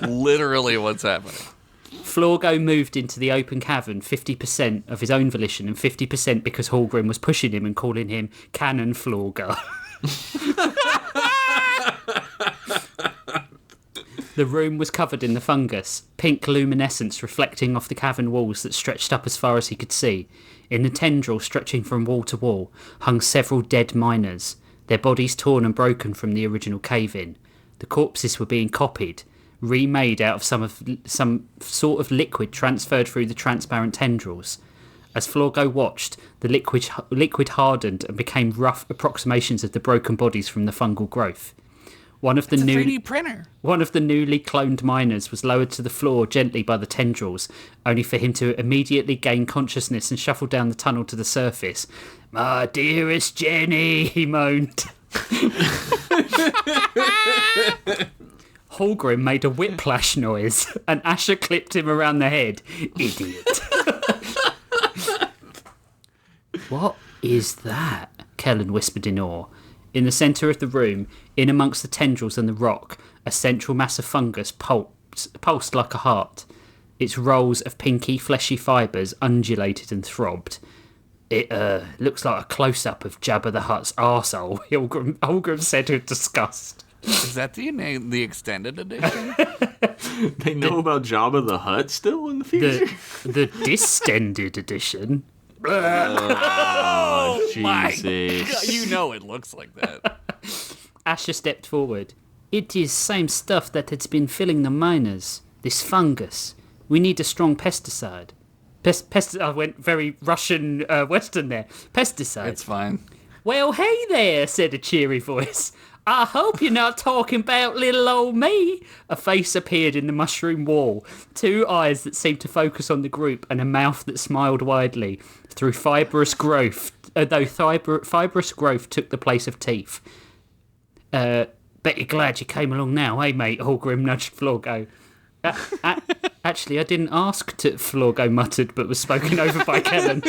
Literally what's happening. Florgo moved into the open cavern 50% of his own volition and 50% because Hallgrim was pushing him and calling him Cannon Florgo. The room was covered in the fungus, pink luminescence reflecting off the cavern walls that stretched up as far as he could see. In the tendril stretching from wall to wall hung several dead miners, their bodies torn and broken from the original cave-in. The corpses were being copied, remade out of some sort of liquid transferred through the transparent tendrils. As Florgo watched, the liquid hardened and became rough approximations of the broken bodies from the fungal growth. One of the 3D printer. One of the newly cloned miners was lowered to the floor gently by the tendrils, only for him to immediately gain consciousness and shuffle down the tunnel to the surface. "My dearest Jenny," he moaned. Hallgrim made a whiplash noise, and Asher clipped him around the head. "Idiot." "What is that?" Kellen whispered in awe. In the centre of the room, in amongst the tendrils and the rock, a central mass of fungus pulsed like a heart. Its rolls of pinky, fleshy fibres undulated and throbbed. "It looks like a close-up of Jabba the Hutt's arsehole," Hallgrim said with disgust. Is that the extended edition? They know about Jabba the Hutt still in the future? The distended edition. Oh, Jesus. My God, you know it looks like that. Asher stepped forward. "It is same stuff that has been filling the miners. This fungus. We need a strong pesticide." I went very Russian Western there. Pesticide. It's fine. "Well, hey there," said a cheery voice. "I hope you're not talking about little old me." A face appeared in the mushroom wall, 2 eyes that seemed to focus on the group, and a mouth that smiled widely through fibrous growth, though fibrous growth took the place of teeth. Bet you're glad you came along now, eh, mate?" Hallgrim nudged Florgo. Actually, I didn't ask to," Florgo muttered, but was spoken over by Kellen.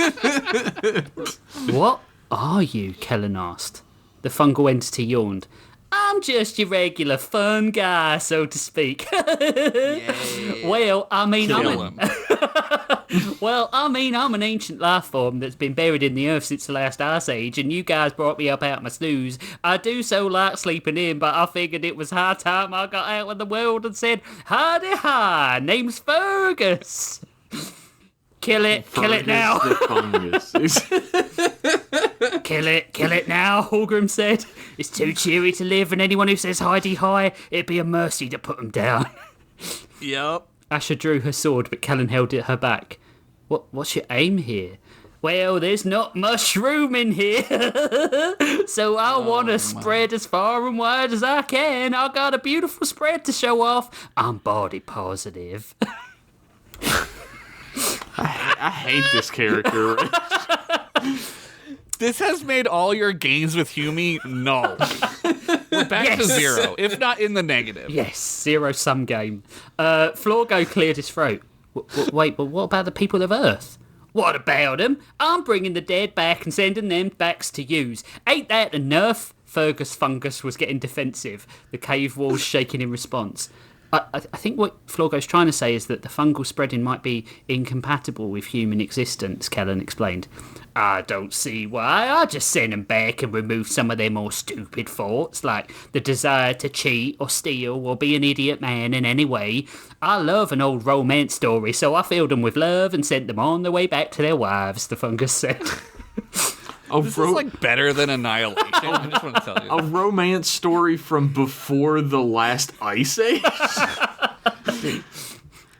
"What are you?" Kellen asked. The fungal entity yawned. "I'm just your regular fun guy, so to speak." Well, I mean, I'm an ancient life form that's been buried in the earth since the last ice age, and you guys brought me up out of my snooze. I do so like sleeping in, but I figured it was high time I got out in the world and said, "Howdy hi, name's Fungus." Kill it now. Kill it now, Hallgrim said. "It's too cheery to live, and anyone who says hidey hi, it'd be a mercy to put them down." Yep. Asher drew her sword, but Kellen held it her back. What's your aim here?" "Well, there's not much room in here, so I want to spread as far and wide as I can. I got a beautiful spread to show off. I'm body positive." I hate this character. This has made all your gains with Hume null. We're back to 0, if not in the negative. Yes, 0-sum game. Florgo cleared his throat. Wait, but what about the people of Earth? "What about them? I'm bringing the dead back and sending them backs to use. Ain't that enough?" Fungus was getting defensive, the cave walls shaking in response. I think what Florgo's trying to say is that the fungal spreading might be incompatible with human existence, Kellen explained. "I don't see why. I just send them back and remove some of their more stupid thoughts, like the desire to cheat or steal or be an idiot man in any way. I love an old romance story, so I filled them with love and sent them on their way back to their wives," the fungus said. This is like better than Annihilation. I just want to tell you. A romance story from before the last ice age?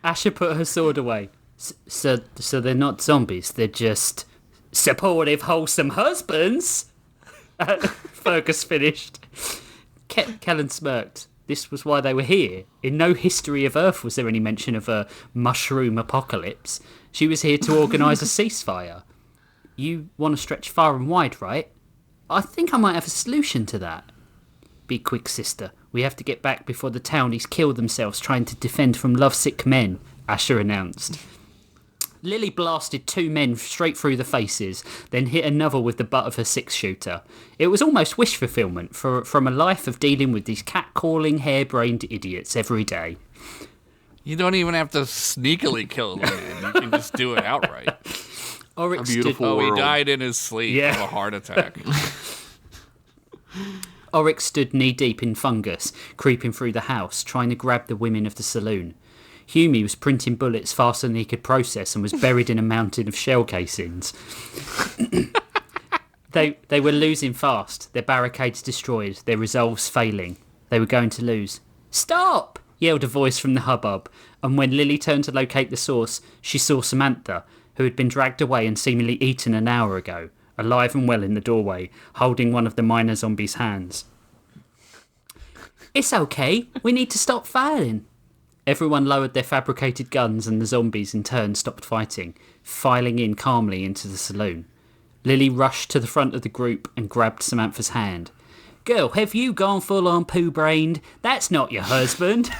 Asher put her sword away. So they're not zombies, they're just supportive, wholesome husbands?" Fergus finished. Kellen smirked. This was why they were here. In no history of Earth was there any mention of a mushroom apocalypse. She was here to organise a ceasefire. "You want to stretch far and wide, right? I think I might have a solution to that. Be quick, sister. We have to get back before the townies kill themselves trying to defend from lovesick men, Asher announced. Lily blasted 2 men straight through the faces, then hit another with the butt of her 6-shooter. It was almost wish fulfillment from a life of dealing with these cat-calling, harebrained idiots every day. You don't even have to sneakily kill a man. You can just do it outright. Oryx A beautiful world. He died in his sleep of a heart attack. Oryx stood knee-deep in fungus, creeping through the house, trying to grab the women of the saloon. Hume was printing bullets faster than he could process and was buried in a mountain of shell casings. They were losing fast, their barricades destroyed, their resolves failing. They were going to lose. "Stop!" yelled a voice from the hubbub, and when Lily turned to locate the source, she saw Samantha, who had been dragged away and seemingly eaten an hour ago, alive and well in the doorway, holding one of the minor zombies' hands. "It's okay, we need to stop fighting." Everyone lowered their fabricated guns and the zombies in turn stopped fighting, filing in calmly into the saloon. Lily rushed to the front of the group and grabbed Samantha's hand. "Girl, have you gone full on poo-brained? That's not your husband."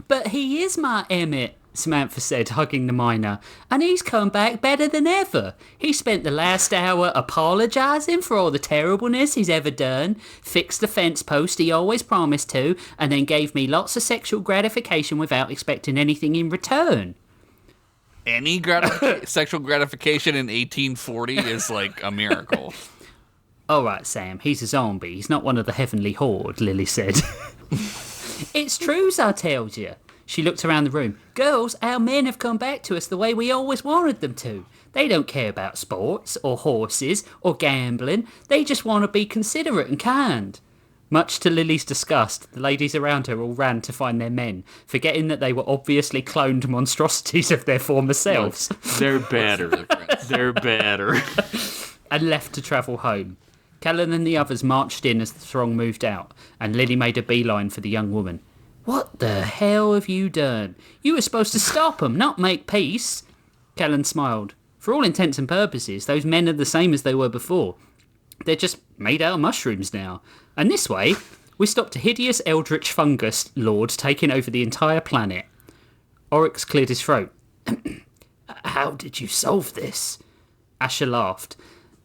"But he is my Emmett," Samantha said, hugging the miner, "and he's come back better than ever. He spent the last hour apologising for all the terribleness he's ever done, fixed the fence post he always promised to, and then gave me lots of sexual gratification without expecting anything in return." Any sexual gratification in 1840 is like a miracle. "All right, Sam, he's a zombie. He's not one of the heavenly horde," Lily said. "It's true, I told you." She looked around the room. "Girls, our men have come back to us the way we always wanted them to. They don't care about sports, or horses, or gambling. They just want to be considerate and kind." Much to Lily's disgust, the ladies around her all ran to find their men, forgetting that they were obviously cloned monstrosities of their former selves. They're better. They're better. And left to travel home. Callan and the others marched in as the throng moved out, and Lily made a beeline for the young woman. "What the hell have you done? You were supposed to stop 'em, not make peace." Callan smiled. "For all intents and purposes, those men are the same as they were before. They're just made out of mushrooms now. And this way, we stopped a hideous eldritch fungus lord taking over the entire planet." Oryx cleared his throat. "How did you solve this?" Asher laughed.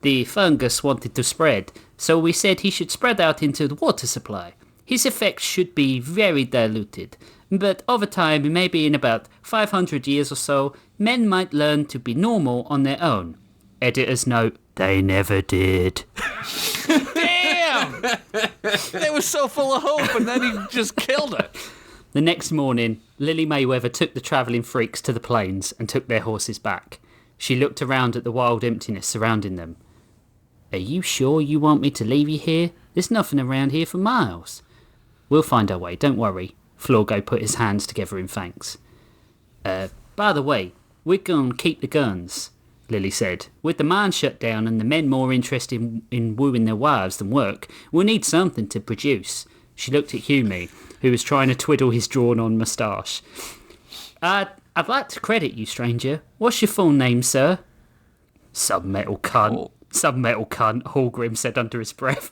"The fungus wanted to spread, so we said he should spread out into the water supply. His effects should be very diluted, but over time, maybe in about 500 years or so, men might learn to be normal on their own." Editor's note, they never did. Damn! They were so full of hope, and then he just killed it. The next morning, Lily Mayweather took the travelling freaks to the plains and took their horses back. She looked around at the wild emptiness surrounding them. "Are you sure you want me to leave you here? There's nothing around here for miles." "We'll find our way, don't worry." Florgo put his hands together in thanks. By the way, we're going to keep the guns," Lily said. "With the mine shut down and the men more interested in wooing their wives than work, we'll need something to produce." She looked at Hume, who was trying to twiddle his drawn-on moustache. I'd like to credit you, stranger. What's your full name, sir?" Submetal cunt, Hallgrim said under his breath.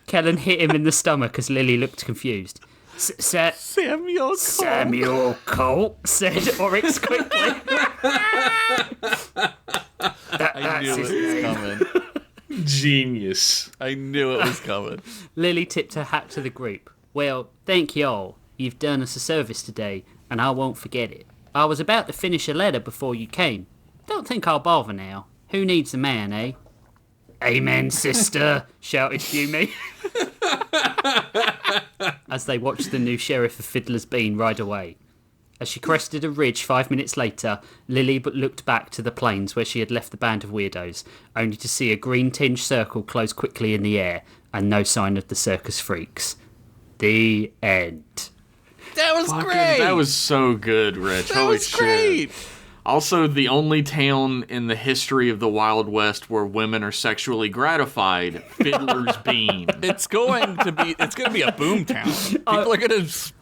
Kellen hit him in the stomach as Lily looked confused. Samuel Cole. "Samuel Cole," said Oryx quickly. I knew it was coming. Genius. I knew it was coming. Lily tipped her hat to the group. "Well, thank y'all. You've done us a service today, and I won't forget it. I was about to finish a letter before you came. Don't think I'll bother now. Who needs a man, eh?" "Amen, sister," shouted Hume. As they watched the new sheriff of Fiddler's Bean ride away. As she crested a ridge 5 minutes later, Lily looked back to the plains where she had left the band of weirdos, only to see a green-tinged circle close quickly in the air, and no sign of the circus freaks. The end. That was great! That was so good, Rich. That Holy was shit. great! Also, the only town in the history of the Wild West where women are sexually gratified, Fiddler's Bean. It's going to be a boom town. People are going to...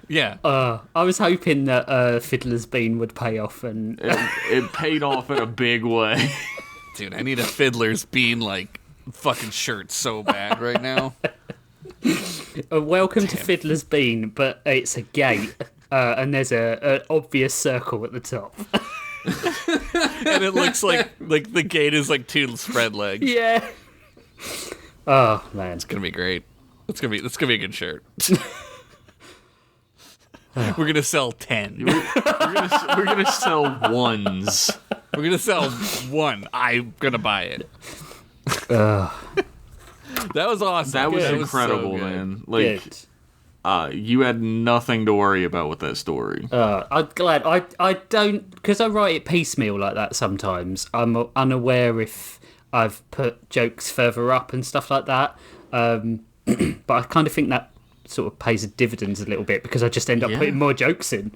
Yeah. I was hoping that Fiddler's Bean would pay off, and It paid off in a big way. Dude, I need a Fiddler's Bean, like, fucking shirt so bad right now. Welcome to Fiddler's Bean, but it's a gate, and there's an obvious circle at the top. And it looks like the gate is like 2 spread legs. Yeah. Oh man, It's gonna be great. It's gonna be a good shirt. We're gonna sell 10. We're gonna sell ones. We're gonna sell 1. I'm gonna buy it. That was awesome. That was Good. incredible, so good. man. Like, good. you had nothing to worry about with that story. I'm glad. I don't, because I write it piecemeal like that sometimes. I'm unaware if I've put jokes further up and stuff like that. But I kind of think that sort of pays dividends a little bit because I just end up putting more jokes in.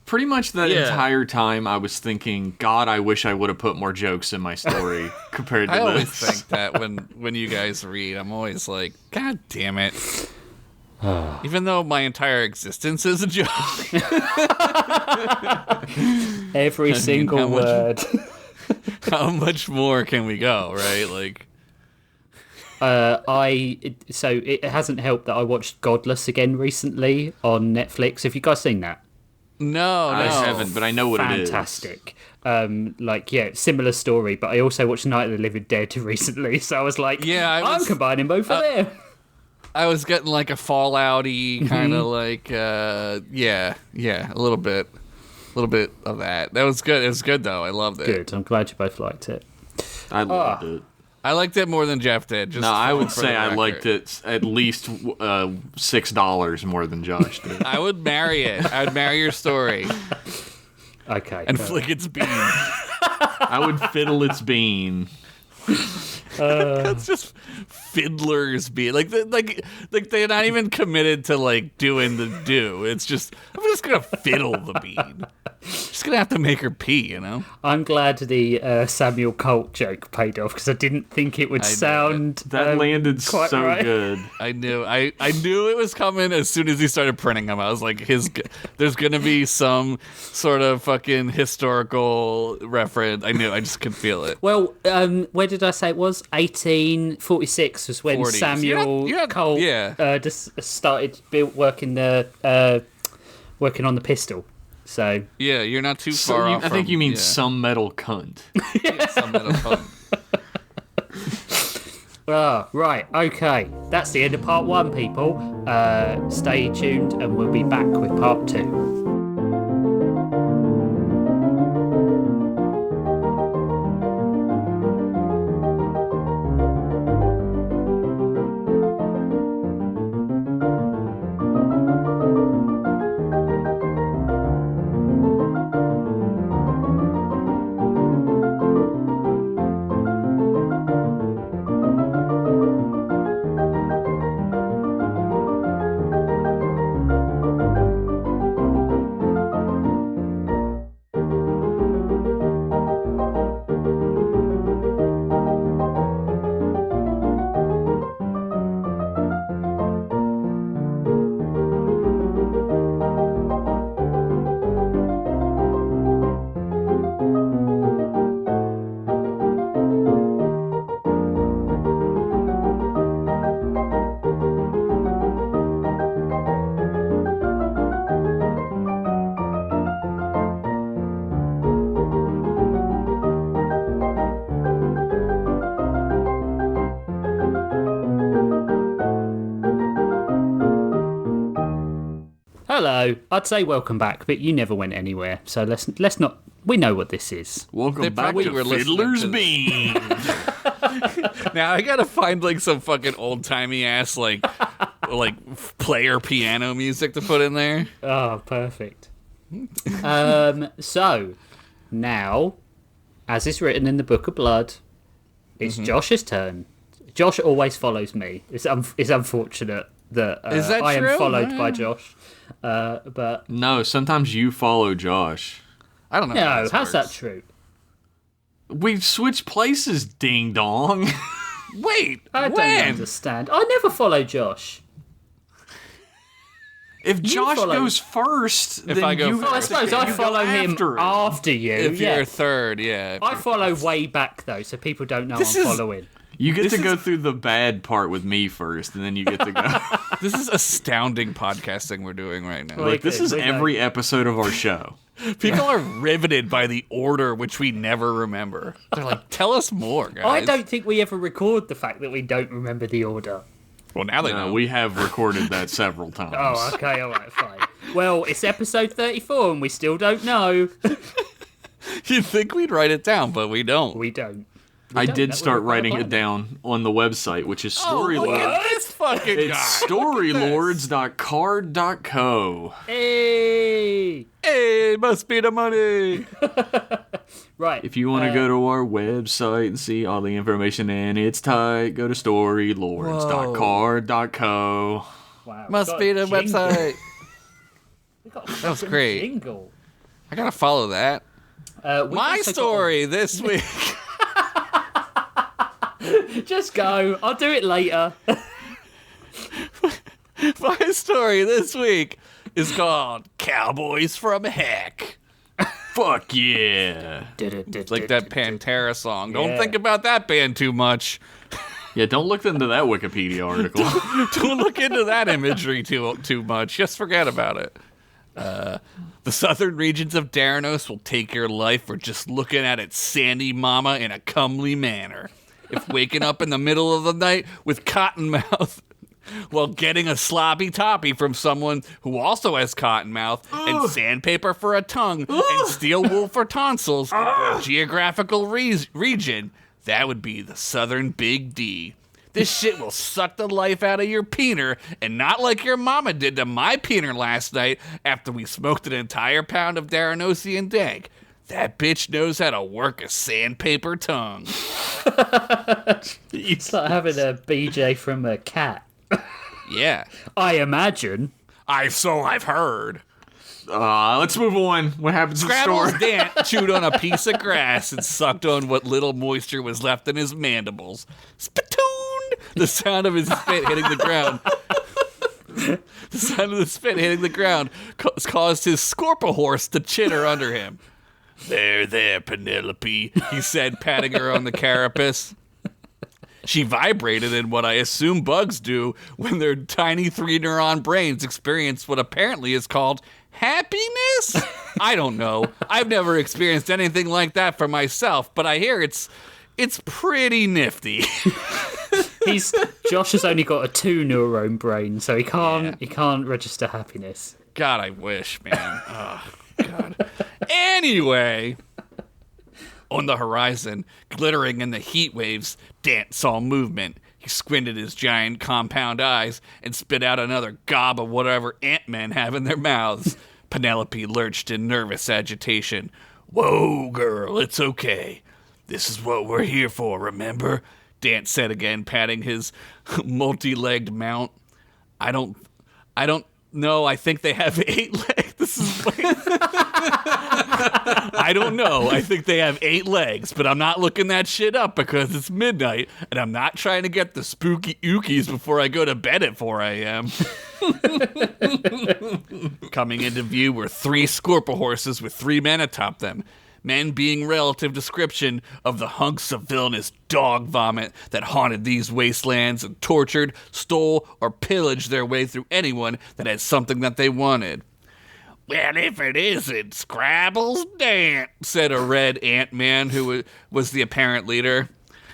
Pretty much that entire time I was thinking, God, I wish I would have put more jokes in my story compared to I this. always think that when you guys read, I'm always like, God damn it. Even though my entire existence is a joke. Every single word. How much more can we go, right? Like, So it hasn't helped that I watched Godless again recently on Netflix. Have you guys seen that? no. I haven't, but I know what it is. Fantastic. Similar story, but I also watched Night of the Living Dead recently, so I was like, I'm combining both of them. I was getting like a Fallout-y kind of like, a little bit of that. That was good. It was good though. I loved it. Good. I'm glad you both liked it. I loved it. I liked it more than Jeff did. Just No, I would for say the I record. liked it at least $6 more than Josh did. I would marry it. I would marry your story Okay. and flick its bean. I would fiddle its bean. That's just fiddlers bean. Like they're not even committed to like doing the do. It's just I'm just gonna fiddle the bean. Just gonna have to make her pee, you know. I'm glad the Samuel Colt joke paid off because I didn't think it would sound That landed quite so right. good. I knew it was coming as soon as he started printing them. I was like, there's gonna be some sort of fucking historical reference. I just could feel it. Well, where did I say it was? 1846 was when 40s. Samuel Colt just started working working on the pistol. So Yeah, you're not too So far you- off. I think from- you mean yeah. some metal cunt. Some metal punk. right, okay. That's the end of part 1, people. Stay tuned and we'll be back with part 2. Hello. I'd say welcome back, but you never went anywhere. So let's not. We know what this is. Welcome They back probably to were listening Fiddler's to- Bean. Now I gotta find like some fucking old timey ass like player piano music to put in there. Oh, perfect. So now, as is written in the Book of Blood, it's Josh's turn. Josh always follows me. It's unfortunate that, Is that I true? am followed by Josh. But No, sometimes you follow Josh. I don't know. no, how this how's that works. true? We've switched places, ding dong. Wait, I don't when? understand. I never follow Josh. If Josh follow- goes first, then I go you. first. Well, I suppose I you go follow him after it. after you. If yeah. you're third, yeah. I follow way back though, so people don't know This I'm is- following. You get to go through the bad part with me first, and then you get to go. This is astounding podcasting we're doing right now. Like, this is every episode of our show. People are riveted by the order which we never remember. They're like, tell us more, guys. I don't think we ever record the fact that we don't remember the order. Well, now they know. We have recorded that several times. Oh, okay, all right, fine. Well, it's episode 34, and we still don't know. You'd think we'd write it down, but we don't. We don't. I did start writing it down on the website, which is Storylords. Look at this fucking guy. It's storylords.card.co. Hey! Hey, must be the money. Right. If you want to go to our website and see all the information and it's tight, go to storylords.card.co. Wow, Must be the website. That was great. Jingle. I gotta follow that. My also story this week. Just go. I'll do it later. My story this week is called Cowboys from Heck. Fuck yeah. It's like that Pantera song. Don't think about that band too much. Yeah, don't look into that Wikipedia article. Don't look into that imagery too much. Just forget about it. The southern regions of Daranos will take your life for just looking at its sandy mama in a comely manner. If waking up in the middle of the night with cotton mouth while getting a sloppy toppy from someone who also has cotton mouth and sandpaper for a tongue and steel wool for tonsils for a geographical region, that would be the southern Big D. This shit will suck the life out of your peener, and not like your mama did to my peener last night after we smoked an entire pound of Daranosian dank. That bitch knows how to work a sandpaper tongue. It's like having a BJ from a cat. Yeah. I imagine. I've heard. Let's move on. What happens in the Scrabble's story? Dant chewed on a piece of grass and sucked on what little moisture was left in his mandibles. Spittoon! The sound of his spit hitting the ground. The sound of the spit hitting the ground caused his Scorpa horse to chitter under him. There, Penelope, he said, patting her on the carapace. She vibrated in what I assume bugs do when their tiny 3-neuron brains experience what apparently is called happiness? I don't know. I've never experienced anything like that for myself, but I hear it's pretty nifty. Josh has only got a 2-neuron brain, so he can't register happiness. God, I wish, man. Oh, God. Anyway, on the horizon, glittering in the heat waves, Dant saw movement. He squinted his giant compound eyes and spit out another gob of whatever ant-men have in their mouths. Penelope lurched in nervous agitation. Whoa, girl, it's okay. This is what we're here for, remember? Dant said again, patting his multi-legged mount. I don't know. I think they have 8 legs. This is I don't know. I think they have 8 legs, but I'm not looking that shit up because it's midnight, and I'm not trying to get the spooky ookies before I go to bed at 4 a.m. Coming into view were 3 Scorpa horses with 3 men atop them. Men being relative description of the hunks of villainous dog vomit that haunted these wastelands and tortured, stole, or pillaged their way through anyone that had something that they wanted. Well, if it isn't Scrabble's Dant, said a red ant-man who was the apparent leader.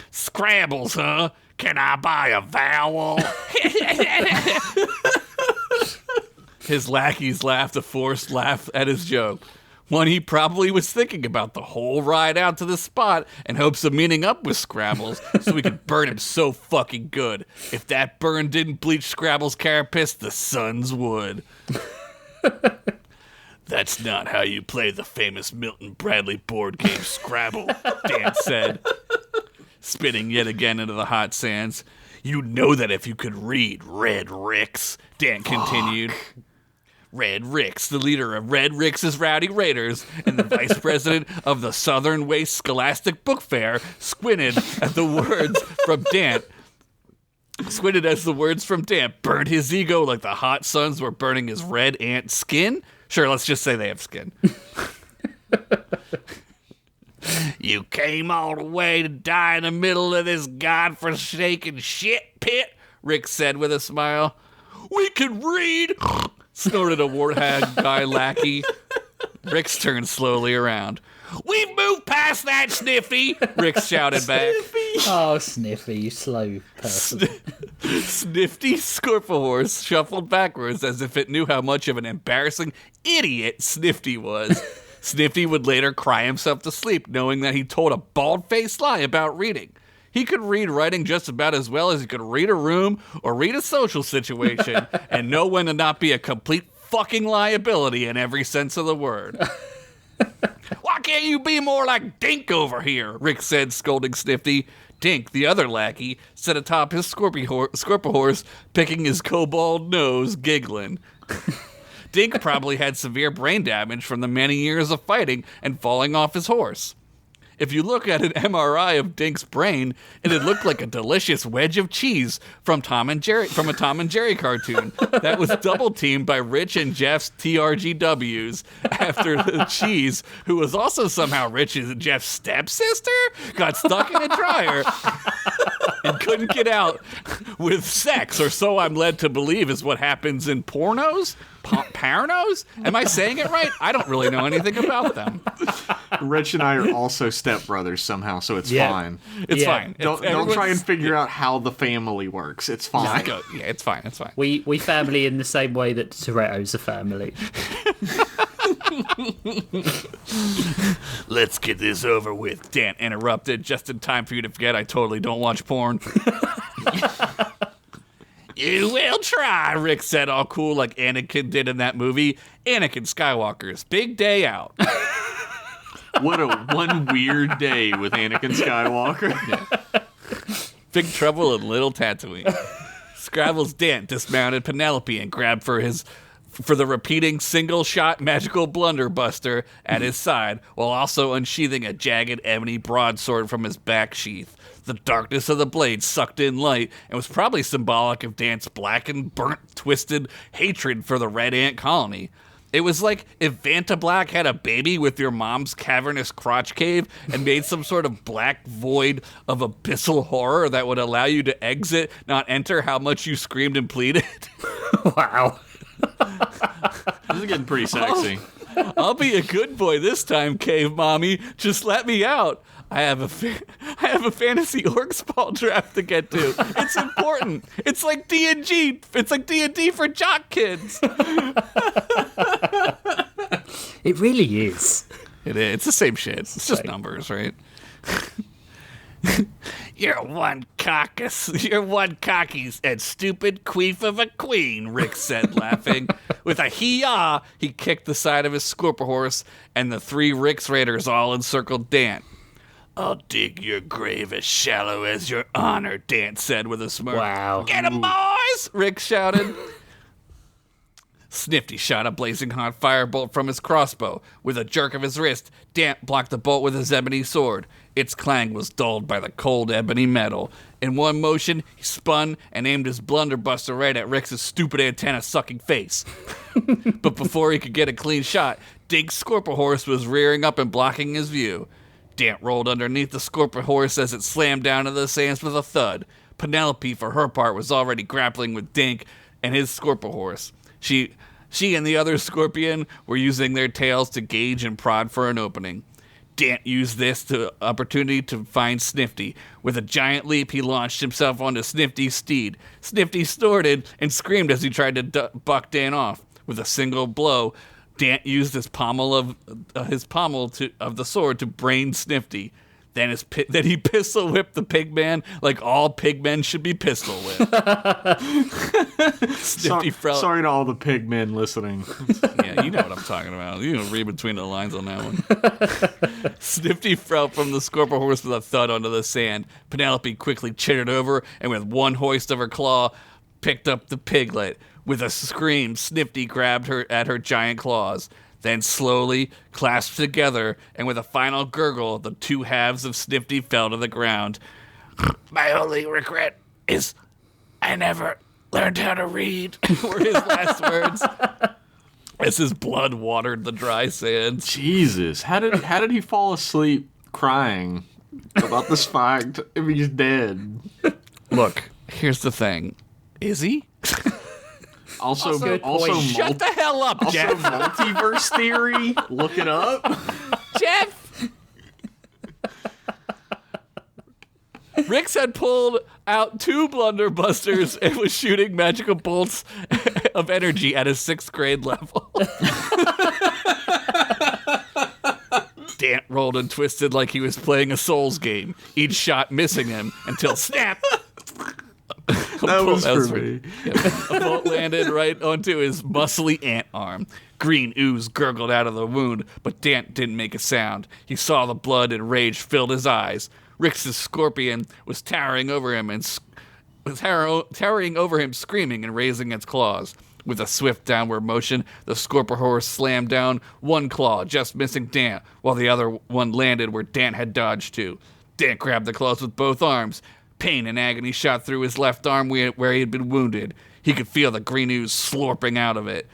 Scrabbles, huh? Can I buy a vowel? His lackeys laughed a forced laugh at his joke. One he probably was thinking about the whole ride out to the spot in hopes of meeting up with Scrabbles so we could burn him so fucking good. If that burn didn't bleach Scrabble's carapace, the suns would. That's not how you play the famous Milton Bradley board game Scrabble, Dan said, spitting yet again into the hot sands. You know that if you could read Red Ricks, Dan continued. Red Ricks, the leader of Red Ricks' Rowdy Raiders and the vice president of the Southern Waste Scholastic Book Fair, squinted at the words from Dant. Squinted as the words from Dant burned his ego like the hot suns were burning his red ant skin. Sure, let's just say they have skin. You came all the way to die in the middle of this godforsaken shit pit, Rick said with a smile. We can read, snorted a warthog guy lackey. Rick's turned slowly around. We've moved past that, Sniffy, Rick shouted back. Oh, Sniffy, you slow person. Snifty Scorpahorse shuffled backwards as if it knew how much of an embarrassing idiot Snifty was. Snifty would later cry himself to sleep, knowing that he told a bald-faced lie about reading. He could read writing just about as well as he could read a room or read a social situation and know when to not be a complete fucking liability in every sense of the word. Why can't you be more like Dink over here? Rick said, scolding Snifty. Dink, the other lackey, sat atop his Scorpahorse, picking his kobold nose, giggling. Dink probably had severe brain damage from the many years of fighting and falling off his horse. If you look at an MRI of Dink's brain, it'd look like a delicious wedge of cheese from a Tom and Jerry cartoon that was double teamed by Rich and Jeff's TRGWs after the cheese, who was also somehow Rich and Jeff's stepsister, got stuck in a dryer and couldn't get out with sex, or so I'm led to believe is what happens in pornos? Pornos? Am I saying it right? I don't really know anything about them. Rich and I are also stepbrothers somehow, so it's fine. It's fine. Don't try and figure out how the family works. It's fine. Yeah, it's fine. It's fine. We family in the same way that Toretto's a family. Let's get this over with, Dan interrupted, just in time for you to forget I totally don't watch porn. You will try, Rick said, all cool like Anakin did in that movie, Anakin Skywalker's Big Day Out. What a one weird day with Anakin Skywalker. Yeah. Big Trouble in Little Tatooine. Scrabble's Dant dismounted Penelope and grabbed for the repeating single-shot magical blunderbuster at his side, while also unsheathing a jagged ebony broadsword from his back sheath. The darkness of the blade sucked in light and was probably symbolic of Dant's blackened, burnt, twisted hatred for the Red Ant colony. It was like if Vanta Black had a baby with your mom's cavernous crotch cave and made some sort of black void of abyssal horror that would allow you to exit, not enter how much you screamed and pleaded. Wow. This is getting pretty sexy. I'll be a good boy this time, Cave Mommy. Just let me out. I have a fantasy Orcs ball draft to get to. It's important. It's like D&G. It's like D&D for jock kids. It really is. It is. It's the same shit. It's just numbers, right? You're one cocky and stupid queef of a queen, Rick said, laughing. With a hee-yaw, he kicked the side of his Scorpahorse, and the three Rick's Raiders all encircled Dant. I'll dig your grave as shallow as your honor, Dant said with a smirk. Wow. Get 'em, boys! Rick shouted. Snifty shot a blazing hot firebolt from his crossbow. With a jerk of his wrist, Dant blocked the bolt with his ebony sword. Its clang was dulled by the cold ebony metal. In one motion, he spun and aimed his blunderbuster right at Rick's stupid antenna-sucking face. But before he could get a clean shot, Dink's Scorpahorse was rearing up and blocking his view. Dant rolled underneath the Scorpahorse as it slammed down to the sands with a thud. Penelope, for her part, was already grappling with Dink and his Scorpahorse. She and the other Scorpion were using their tails to gauge and prod for an opening. Dant used this opportunity to find Snifty. With a giant leap, he launched himself onto Snifty's steed. Snifty snorted and screamed as he tried to buck Dant off. With a single blow, Dant used his pommel of the sword to brain Snifty. Then he pistol whipped the pigman like all pigmen should be pistol whipped. Snifty fell. Sorry to all the pigmen listening. Yeah, you know what I'm talking about. You can read between the lines on that one. Snifty fell from the Scorpahorse with a thud onto the sand. Penelope quickly chittered over and with one hoist of her claw picked up the piglet. With a scream, Snifty grabbed her at her giant claws. Then slowly clasped together, and with a final gurgle, the two halves of Snifty fell to the ground. My only regret is I never learned how to read, were his last words, as his blood watered the dry sands. Jesus, how did he fall asleep crying about this fact if he's dead. Look, here's the thing. Is he? Also, shut the hell up, also Jeff. multiverse theory. Look it up. Jeff! Rix had pulled out 2 blunderbusters and was shooting magical bolts of energy at his 6th grade level. Dant rolled and twisted like he was playing a Souls game, each shot missing him until snap! That was for me. A bolt landed right onto his muscly ant arm. Green ooze gurgled out of the wound, but Dant didn't make a sound. He saw the blood and rage filled his eyes. Rix's scorpion was towering over him screaming and raising its claws. With a swift downward motion, the Scorpior slammed down one claw, just missing Dant, while the other one landed where Dant had dodged to. Dant grabbed the claws with both arms. Pain and agony shot through his left arm where he had been wounded. He could feel the green ooze slurping out of it.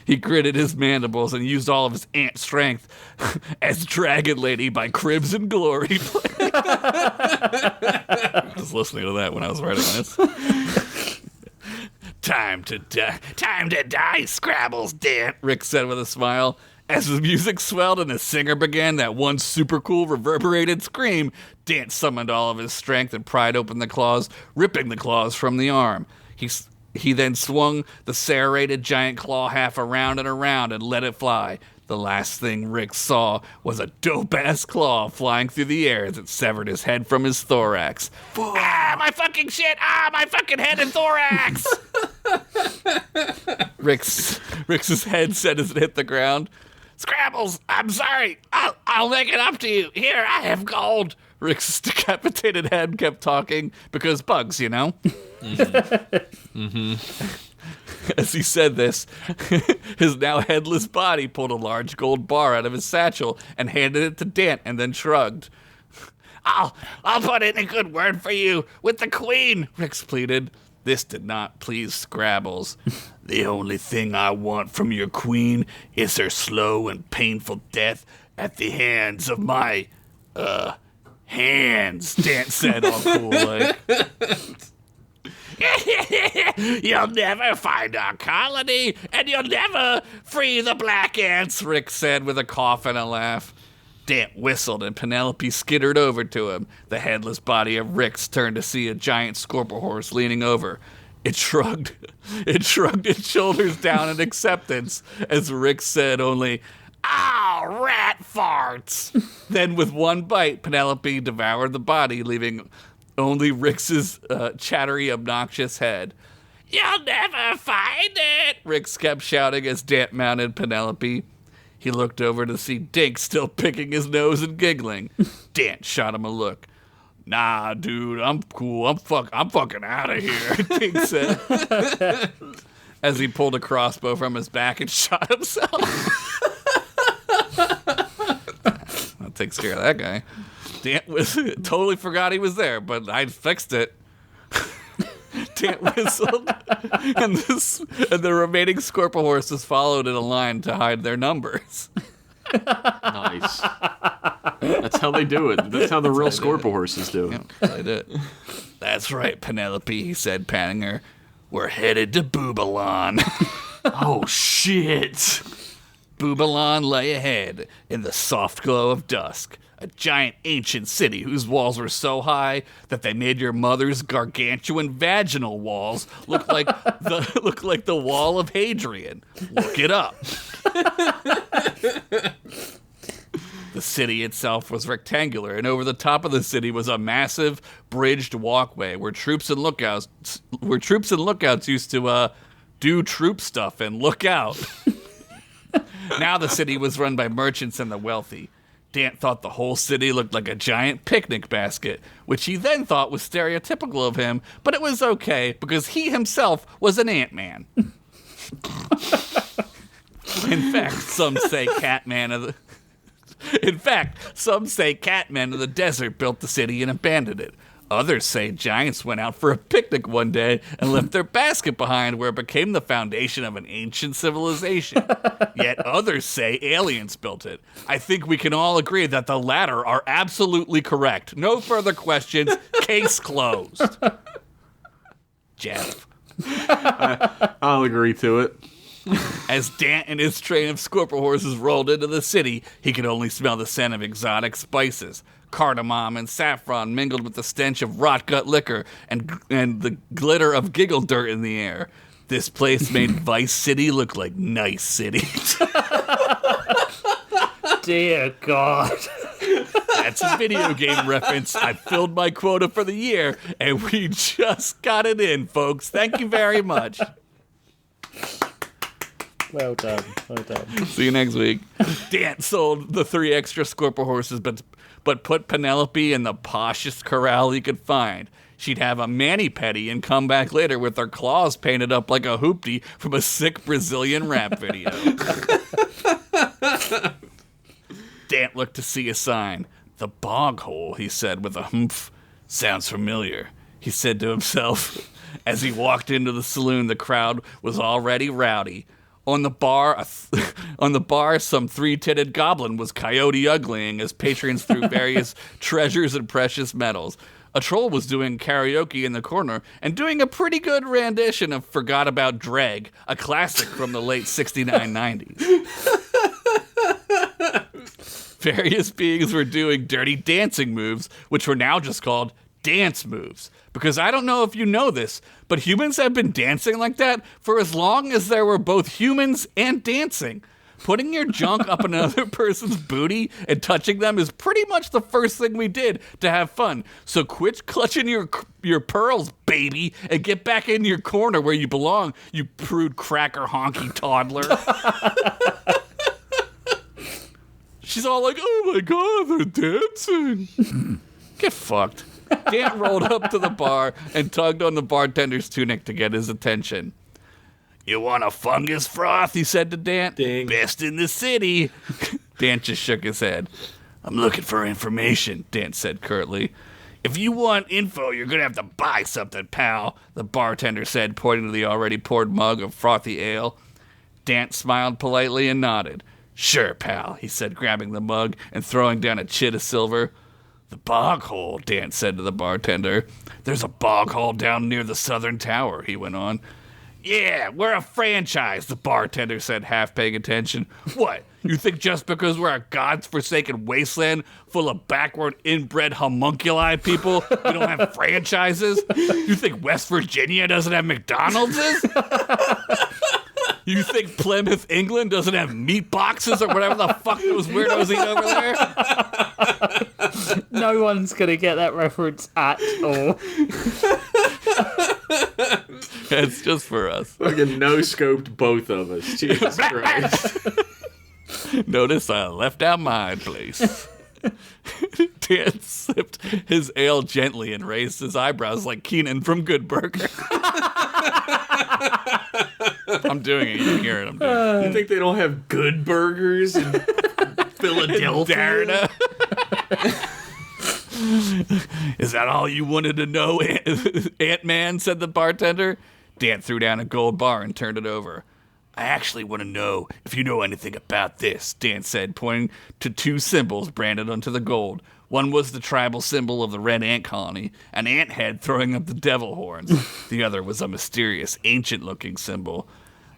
He gritted his mandibles and used all of his ant strength as Dragon Lady by Cribs and Glory played. I was listening to that when I was writing this. Time to die, Scrabbles, Dant, Rick said with a smile. As the music swelled and the singer began that one super cool reverberated scream, Dant summoned all of his strength and pried open the claws, ripping the claws from the arm. He then swung the serrated giant claw half around and around and let it fly. The last thing Rick saw was a dope-ass claw flying through the air as it severed his head from his thorax. Ah, my fucking shit! Ah, my fucking head and thorax! Rick's head said as it hit the ground. Scrabbles, I'm sorry. I'll make it up to you. Here, I have gold. Rick's decapitated head kept talking because bugs, you know? As he said this, his now headless body pulled a large gold bar out of his satchel and handed it to Dant and then shrugged. I'll put in a good word for you with the Queen, Rick pleaded. This did not please Scrabbles. The only thing I want from your queen is her slow and painful death at the hands of my, hands, Dant said all cool like. You'll never find our colony, and you'll never free the black ants, Rick said with a cough and a laugh. Dant whistled and Penelope skittered over to him. The headless body of Rick's turned to see a giant Scorpior horse leaning over. It shrugged its shoulders down in acceptance as Rick said only, "Ow, rat farts!" Then with one bite, Penelope devoured the body, leaving only Rick's chattery, obnoxious head. You'll never find it, Rick kept shouting as Dant mounted Penelope. He looked over to see Dink still picking his nose and giggling. Dant shot him a look. Nah, dude, I'm cool. I'm fucking out of here, Dink said. As he pulled a crossbow from his back and shot himself. That takes care of that guy. Dant totally forgot he was there, but I fixed it. Dant whistled, and the remaining Scorpior horses followed in a line to hide their numbers. Nice. That's how they do it. That's how the real Scorpior horses do it. Yeah, they did. That's right, Penelope, he said, patting her. We're headed to Boobalon. Oh, shit. Boobalon lay ahead in the soft glow of dusk. A giant ancient city whose walls were so high that they made your mother's gargantuan vaginal walls look like the wall of Hadrian. Look it up. The city itself was rectangular, and over the top of the city was a massive bridged walkway where troops and lookouts used to do troop stuff and look out. Now the city was run by merchants and the wealthy. Dant thought the whole city looked like a giant picnic basket, which he then thought was stereotypical of him, but it was okay because he himself was an Ant-Man. In fact, some say Catman of the desert built the city and abandoned it. Others say giants went out for a picnic one day and left their basket behind where it became the foundation of an ancient civilization. Yet others say aliens built it. I think we can all agree that the latter are absolutely correct. No further questions. Case closed. Jeff. I'll agree to it. As Dant and his train of scorpion horses rolled into the city, he could only smell the scent of exotic spices. Cardamom and saffron mingled with the stench of rot-gut liquor and the glitter of giggle dirt in the air. This place made Vice City look like Nice City. Dear God. That's a video game reference. I filled my quota for the year, and we just got it in, folks. Thank you very much. Well done. Well done. See you next week. Dant sold the 3 extra Scorpio horses, but put Penelope in the poshest corral he could find. She'd have a mani-pedi and come back later with her claws painted up like a hoopty from a sick Brazilian rap video. Dant looked to see a sign. The bog hole, he said with a humph. Sounds familiar, he said to himself. As he walked into the saloon, the crowd was already rowdy. On the bar, some 3-titted goblin was coyote uglying as patrons threw various treasures and precious metals. A troll was doing karaoke in the corner and doing a pretty good rendition of Forgot About Dreg, a classic from the late 69-90s. Various beings were doing dirty dancing moves, which were now just called dance moves. Because I don't know if you know this, but humans have been dancing like that for as long as there were both humans and dancing. Putting your junk up another person's booty and touching them is pretty much the first thing we did to have fun. So quit clutching your pearls, baby, and get back in your corner where you belong, you prude cracker honky toddler. She's all like, oh my God, they're dancing. Get fucked. Dant rolled up to the bar and tugged on the bartender's tunic to get his attention. You want a fungus froth? He said to Dant. Ding. Best in the city. Dant just shook his head. I'm looking for information, Dant said curtly. If you want info, you're going to have to buy something, pal, the bartender said, pointing to the already poured mug of frothy ale. Dant smiled politely and nodded. Sure, pal, he said, grabbing the mug and throwing down a chit of silver. The bog hole, Dant said to the bartender. There's a bog hole down near the southern tower, he went on. Yeah, we're a franchise, the bartender said, half paying attention. What, you think just because we're a god's-forsaken wasteland full of backward inbred homunculi people, we don't have franchises? You think West Virginia doesn't have McDonald's? You think Plymouth, England doesn't have meat boxes or whatever the fuck those weirdos eat over there? No one's going to get that reference at all. It's just for us. Fucking no-scoped both of us. Jesus Christ. Notice I left out my place. Dan sipped his ale gently and raised his eyebrows like Keenan from Good Burger. I'm doing it. You can hear it. I'm doing it. You think they don't have good burgers in Philadelphia? Is that all you wanted to know, Ant-Man? Said the bartender. Dan threw down a gold bar and turned it over. I actually want to know if you know anything about this, Dan said, pointing to 2 symbols branded onto the gold. One was the tribal symbol of the red ant colony, an ant head throwing up the devil horns. The other was a mysterious, ancient-looking symbol.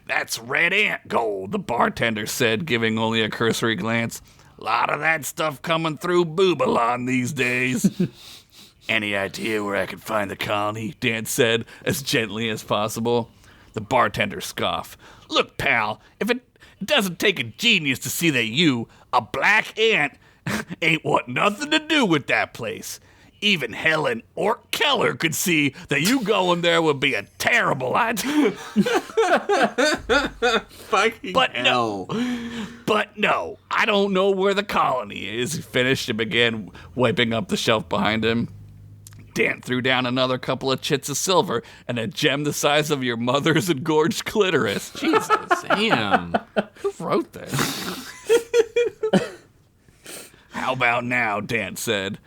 That's red ant gold, the bartender said, giving only a cursory glance. Lot of that stuff coming through Boobalon these days. Any idea where I could find the colony? Dan said, as gently as possible. The bartender scoffed. Look, pal, if it doesn't take a genius to see that you, a black ant, ain't want nothing to do with that place. Even Helen Urkel could see that you going there would be a terrible idea. Fucking hell. But no, I don't know where the colony is. He finished and began wiping up the shelf behind him. Dan threw down another couple of chits of silver and a gem the size of your mother's engorged clitoris. Jesus. Damn. Who wrote this? How about now, Dan said.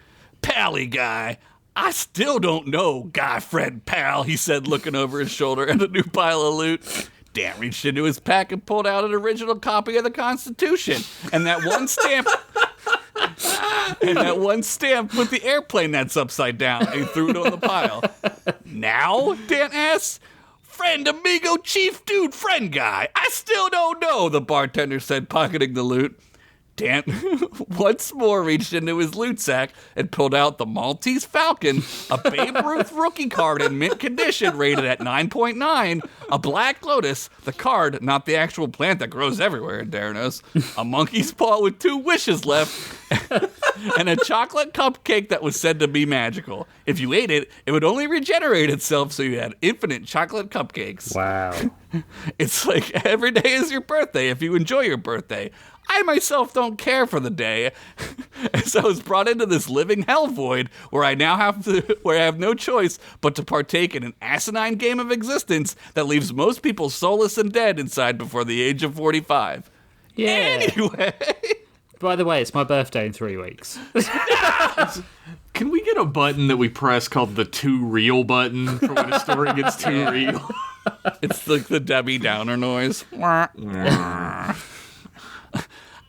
Pally guy, I still don't know, guy friend pal, he said, looking over his shoulder at a new pile of loot. Dan reached into his pack and pulled out an original copy of the Constitution. And that one stamp... with the airplane that's upside down. And he threw it on the pile. Now? Dan asked. Friend, amigo, chief, dude, friend guy. I still don't know, the bartender said, pocketing the loot. Dan once more reached into his loot sack and pulled out the Maltese Falcon, a Babe Ruth rookie card in mint condition rated at 9.9, a Black Lotus, the card, not the actual plant that grows everywhere in Daranos, a monkey's paw with 2 wishes left, and a chocolate cupcake that was said to be magical. If you ate it, it would only regenerate itself, so you had infinite chocolate cupcakes. Wow. It's like every day is your birthday if you enjoy your birthday. I myself don't care for the day, as I was brought into this living hell void where I have no choice but to partake in an asinine game of existence that leaves most people soulless and dead inside before the age of 45. Yeah. Anyway. By the way, it's my birthday in 3 weeks. Can we get a button that we press called the too real button for when a story gets too real? It's like the Debbie Downer noise.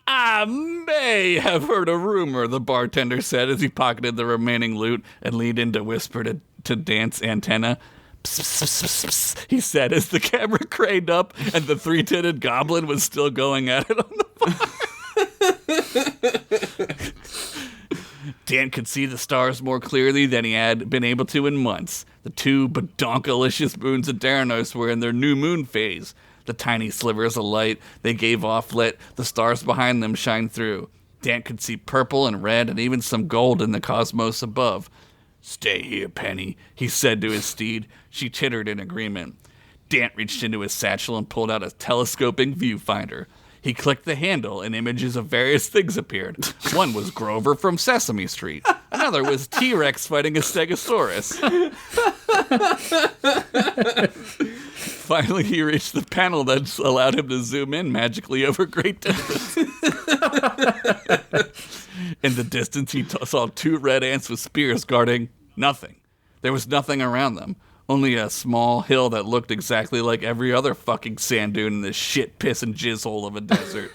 I may have heard a rumor, the bartender said as he pocketed the remaining loot and leaned in to whisper to Dan's antenna. Psst, psst, psst, psst, he said as the camera craned up and the 3-tinted goblin was still going at it on the fire. Dan could see the stars more clearly than he had been able to in months. The 2 badonkalicious moons of Daranos were in their new moon phase. The tiny slivers of light they gave off let the stars behind them shine through. Dan could see purple and red and even some gold in the cosmos above. Stay here, Penny, he said to his steed. She tittered in agreement. Dan reached into his satchel and pulled out a telescoping viewfinder. He clicked the handle and images of various things appeared. One was Grover from Sesame Street. Another was T-Rex fighting a Stegosaurus. Finally, he reached the panel that allowed him to zoom in magically over great distance. In the distance, he saw 2 red ants with spears guarding nothing. There was nothing around them. Only a small hill that looked exactly like every other fucking sand dune in this shit, piss, and jizz hole of a desert.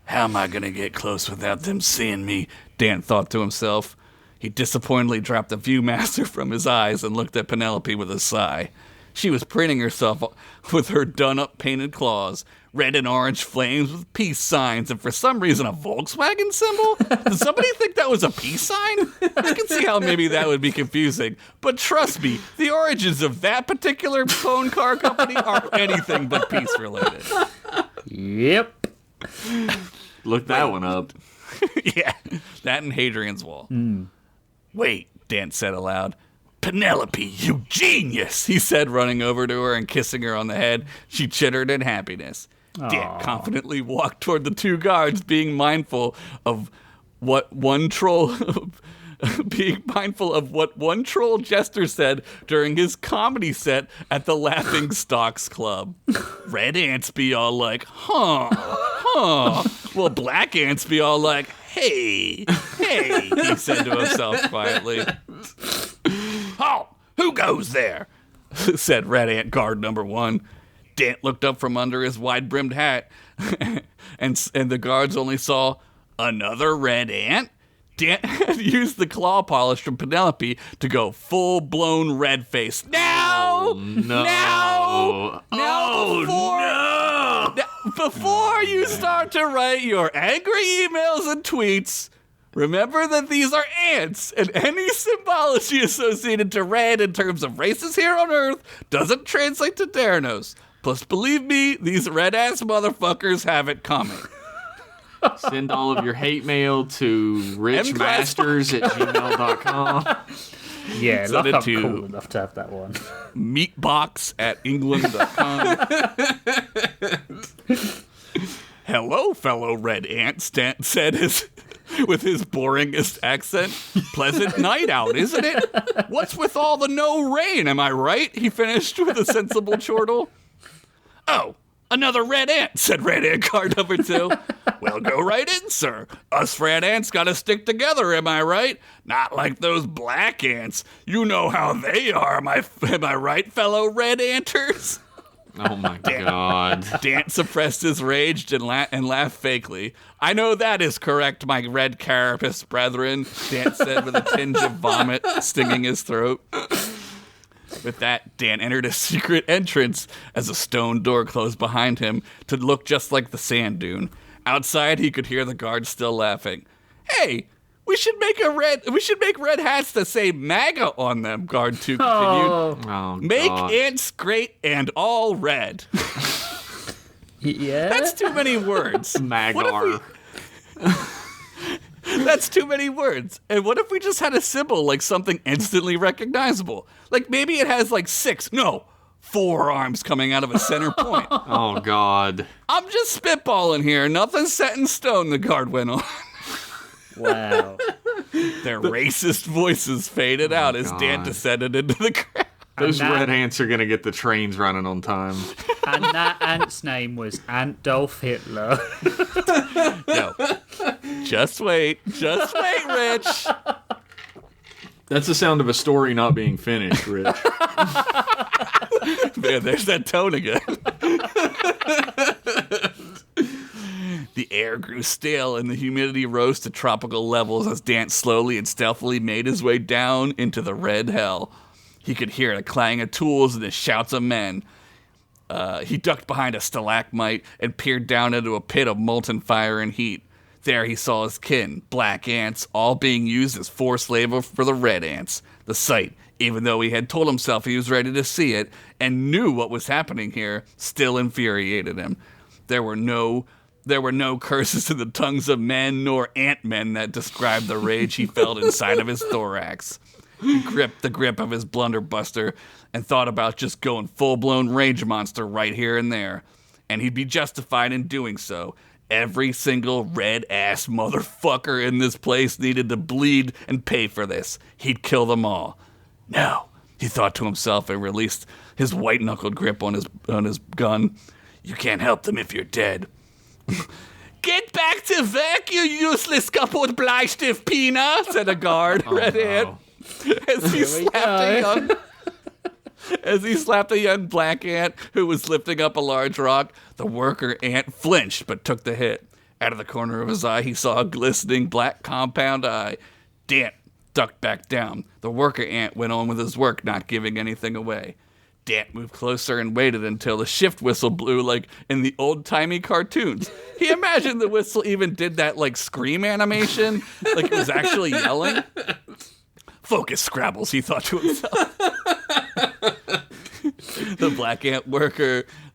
How am I gonna get close without them seeing me? Dan thought to himself. He disappointedly dropped the Viewmaster from his eyes and looked at Penelope with a sigh. She was preening herself with her done-up painted claws, red and orange flames with peace signs, and for some reason a Volkswagen symbol? Did somebody think that was a peace sign? I can see how maybe that would be confusing. But trust me, the origins of that particular phone car company are anything but peace-related. Yep. Look that one up. Yeah, that and Hadrian's Wall. Wait, Dan said aloud. Penelope, you genius, he said, running over to her and kissing her on the head. She chittered in happiness. Dan confidently walked toward the 2 guards, being mindful of what one troll jester said during his comedy set at the Laughing Stocks Club. Red ants be all like, huh. Well, black ants be all like, hey, he said to himself quietly. Halt! Who goes there? Said Red Ant Guard number 1. Dan looked up from under his wide-brimmed hat, and the guards only saw another red ant. Dan had used the claw polish from Penelope to go full-blown red face. Now! Before you start to write your angry emails and tweets, remember that these are ants, and any symbology associated to red in terms of races here on Earth doesn't translate to Daranos. Plus, believe me, these red-ass motherfuckers have it coming. Send all of your hate mail to richmasters@gmail.com. Yeah, Send it I'm to cool enough to have that one. meatbox@england.com. Hello, fellow red ant, Stan said with his boringest accent. Pleasant night out, isn't it? What's with all the no rain, am I right? He finished with a sensible chortle. Oh, another red ant, said Red Ant Guard number 2. Well, go right in, sir. Us red ants gotta stick together, am I right? Not like those black ants. You know how they are, am I right, fellow red anters? Oh my god. Dant suppressed his rage and laughed fakely. I know that is correct, my red carapace brethren, Dant said with a tinge of vomit stinging his throat. With that, Dan entered a secret entrance as a stone door closed behind him to look just like the sand dune. Outside, he could hear the guards still laughing. Hey, we should make red hats that say MAGA on them, Guard 2 continued. Oh, Make God. ants great and all red. Yeah? That's too many words. Magar. That's too many words. And what if we just had a symbol like something instantly recognizable? Like maybe it has like 4 arms coming out of a center point. Oh god. I'm just spitballing here. Nothing's set in stone, the guard went on. Wow. Their racist voices faded out as Dan God. descended into the crowd. Those And that- red ants are gonna get the trains running on time. And that ant's name was Adolf Hitler. No. Just wait, Rich. That's the sound of a story not being finished, Rich. Man, there's that tone again. The air grew stale and the humidity rose to tropical levels as Dant slowly and stealthily made his way down into the red hell. He could hear the clang of tools and the shouts of men. He ducked behind a stalagmite and peered down into a pit of molten fire and heat. There he saw his kin, black ants, all being used as forced labor for the red ants. The sight, even though he had told himself he was ready to see it and knew what was happening here, still infuriated him. There were no curses in the tongues of men nor ant-men that described the rage he felt inside of his thorax. He gripped the grip of his blunderbuster and thought about just going full-blown rage monster right here and there. And he'd be justified in doing so. Every single red-ass motherfucker in this place needed to bleed and pay for this. He'd kill them all. No, he thought to himself and released his white-knuckled grip on his gun. You can't help them if you're dead. Get back to work, you useless kaputt Bleistift Pina, said a guard, red ant, as he slapped a young black ant who was lifting up a large rock. The worker ant flinched but took the hit. Out of the corner of his eye, he saw a glistening black compound eye. Dant ducked back down. The worker ant went on with his work, not giving anything away. Dant moved closer and waited until the shift whistle blew like in the old-timey cartoons. He imagined the whistle even did that like scream animation, like it was actually yelling. Focus, Scrabbles, he thought to himself. The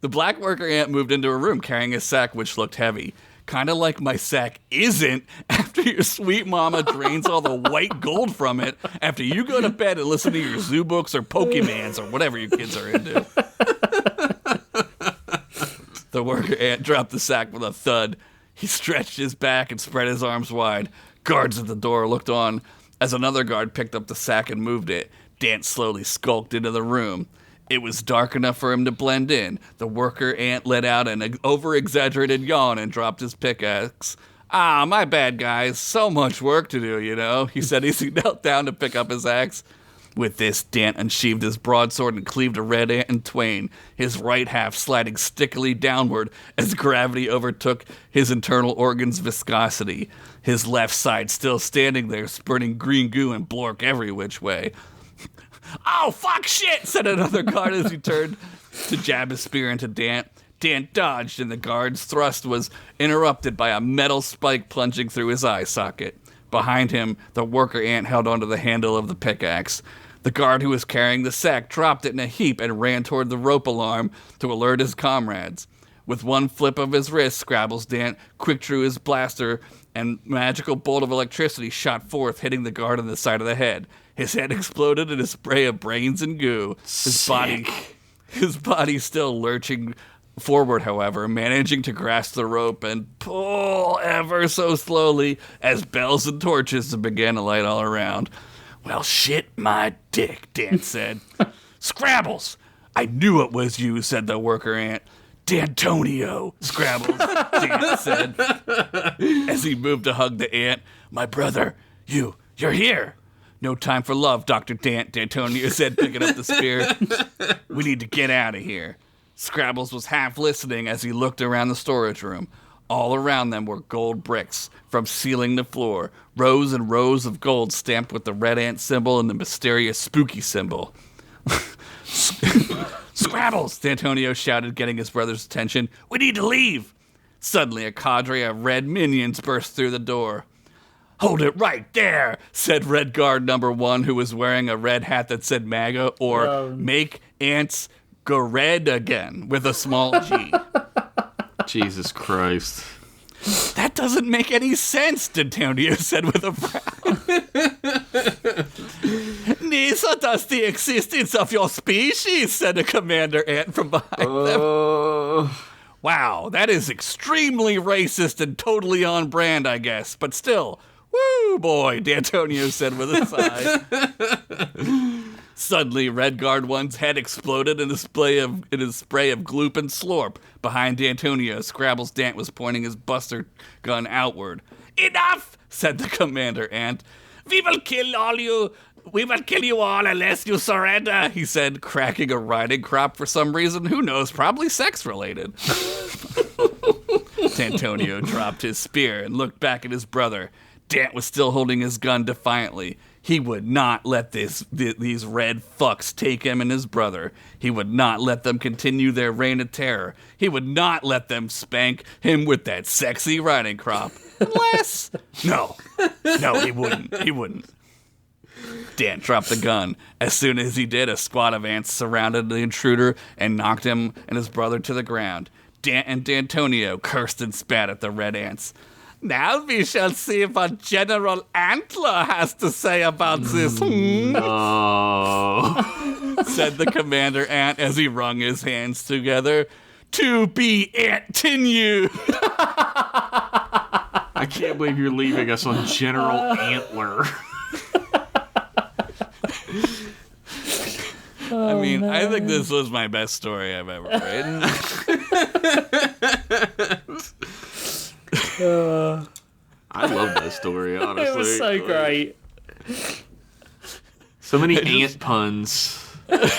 black worker ant moved into a room carrying a sack which looked heavy. Kind of like my sack isn't after your sweet mama drains all the white gold from it after you go to bed and listen to your zoo books or Pokemans or whatever you kids are into. The worker ant dropped the sack with a thud. He stretched his back and spread his arms wide. Guards at the door looked on as another guard picked up the sack and moved it. Dant slowly skulked into the room. It was dark enough for him to blend in. The worker ant let out an over-exaggerated yawn and dropped his pickaxe. Ah, my bad, guys. So much work to do, you know, he said as he knelt down to pick up his axe. With this, Dant unsheathed his broadsword and cleaved a red ant in twain, his right half sliding stickily downward as gravity overtook his internal organs' viscosity. His left side still standing there, spurting green goo and blork every which way. Oh, fuck shit, said another guard as he turned to jab his spear into Dant. Dant dodged, and the guard's thrust was interrupted by a metal spike plunging through his eye socket. Behind him, the worker ant held onto the handle of the pickaxe. The guard who was carrying the sack dropped it in a heap and ran toward the rope alarm to alert his comrades. With one flip of his wrist, Scrabbles Dant quick drew his blaster, and a magical bolt of electricity shot forth, hitting the guard on the side of the head. His head exploded in a spray of brains and goo. His body still lurching forward, however, managing to grasp the rope and pull ever so slowly as bells and torches began to light all around. Well, shit my dick, Dan said. Scrabbles! I knew it was you, said the worker ant. D'Antonio, Scrabbles, Dan said, as he moved to hug the ant. My brother, you're here. No time for love, Dr. D'Antonio said, picking up the spear. We need to get out of here. Scrabbles was half listening as he looked around the storage room. All around them were gold bricks, from ceiling to floor, rows and rows of gold stamped with the red ant symbol and the mysterious spooky symbol. Scrabbles, D'Antonio shouted, getting his brother's attention. We need to leave. Suddenly, a cadre of red minions burst through the door. Hold it right there, said Red Guard number 1, who was wearing a red hat that said MAGA, or Make Ants Go Red Again, with a small G. Jesus Christ. That doesn't make any sense, D'Antonio said with a frown. Neither does the existence of your species, said a commander ant from behind them. Wow, that is extremely racist and totally on brand, I guess. But still, woo boy, D'Antonio said with a sigh. Suddenly, Red Guard 1's head exploded in a spray of gloop and slorp. Behind D'Antonio, Scrabbles Dant was pointing his buster gun outward. Enough, said the commander ant. We will kill you all unless you surrender, he said, cracking a riding crop for some reason. Who knows? Probably sex-related. D'Antonio dropped his spear and looked back at his brother. Dant was still holding his gun defiantly. He would not let these red fucks take him and his brother. He would not let them continue their reign of terror. He would not let them spank him with that sexy riding crop. Unless... No, he wouldn't. Dan dropped the gun. As soon as he did, a squad of ants surrounded the intruder and knocked him and his brother to the ground. Dan and D'Antonio cursed and spat at the red ants. Now we shall see what General Antler has to say about this. No. Said the commander ant as he wrung his hands together. To be continued. I can't believe you're leaving us on General Antler. I mean, I think this was my best story I've ever written. I love that story, honestly. It was so great. So many ant puns. I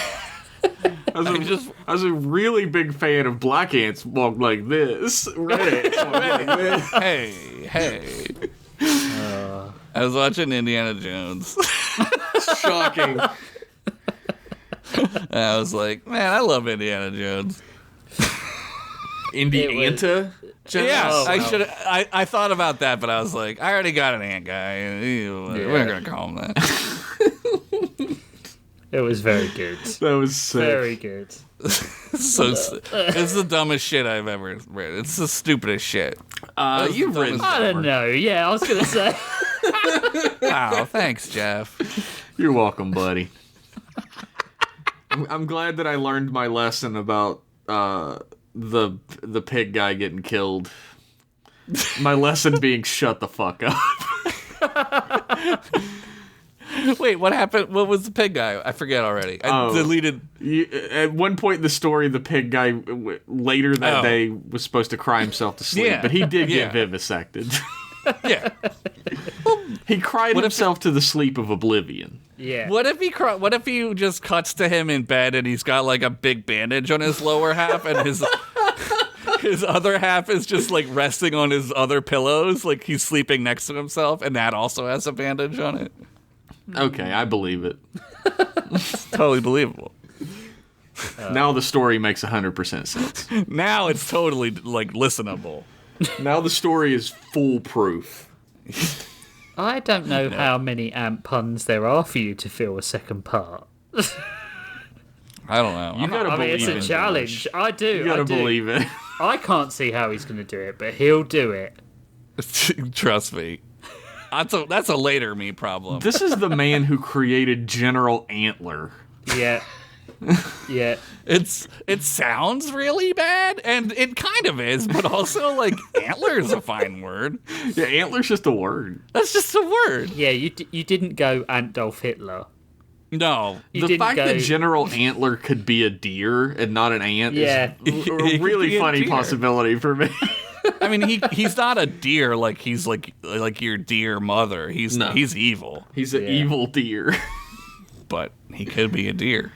was a really big fan of black ants walk like this. Red ants walk like this. Hey. I was watching Indiana Jones. Shocking. And I was like, man, I love Indiana Jones. Indiana? Yeah, I thought about that, but I was like, I already got an ant guy. We're not gonna call him that. It was very good. That was sick. Very good. It's the dumbest shit I've ever read. It's the stupidest shit. You've written. I don't know. Yeah, I was gonna say. Wow, thanks, Jeff. You're welcome, buddy. I'm glad that I learned my lesson about the pig guy getting killed. My lesson being shut the fuck up. Wait, what happened? What was the pig guy? I forget already. I deleted. At one point in the story, the pig guy later that day was supposed to cry himself to sleep, but he did get vivisected. Yeah. He cried himself to the sleep of oblivion. Yeah. What if he just cuts to him in bed and he's got like a big bandage on his lower half and his other half is just like resting on his other pillows, like he's sleeping next to himself, and that also has a bandage on it? Okay, I believe it. It's totally believable. Now the story makes 100% sense. Now it's totally like listenable. Now the story is foolproof. I don't know how many ant puns there are for you to fill a second part. I don't know. You gotta believe it's a challenge. Josh. I do. You gotta believe it. I can't see how he's going to do it, but he'll do it. Trust me. That's a later me problem. This is the man who created General Antler. Yeah. Yeah. It sounds really bad, and it kind of is, but also, like, antler is a fine word. Yeah, antler's just a word. That's just a word. Yeah, you didn't go Adolf Hitler. No. The fact that General Antler could be a deer and not an ant is a really funny possibility for me. I mean, he's not a deer like he's like your deer mother. He's evil. He's an evil deer. But he could be a deer.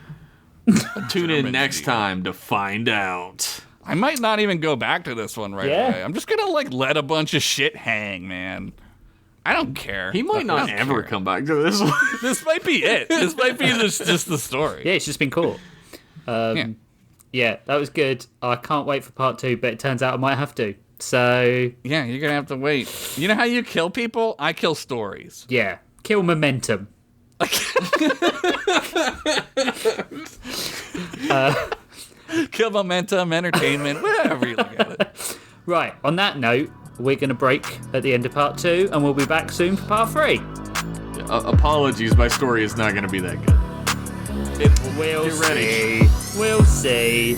Tune in next time to find out. I might not even go back to this one right away. I'm just gonna let a bunch of shit hang, man. I don't care. He might not ever come back to this one. This might be it. This might be just the story. Yeah, it's just been caught. Yeah, that was good. I can't wait for part 2, but it turns out I might have to. So yeah, you're gonna have to wait. You know how you kill people? I kill stories. Yeah, kill momentum. Kill momentum, entertainment, whatever you look at it. Right, on that note, we're going to break at the end of part 2, and we'll be back soon for part 3. Apologies, my story is not going to be that good. We'll see. We'll see.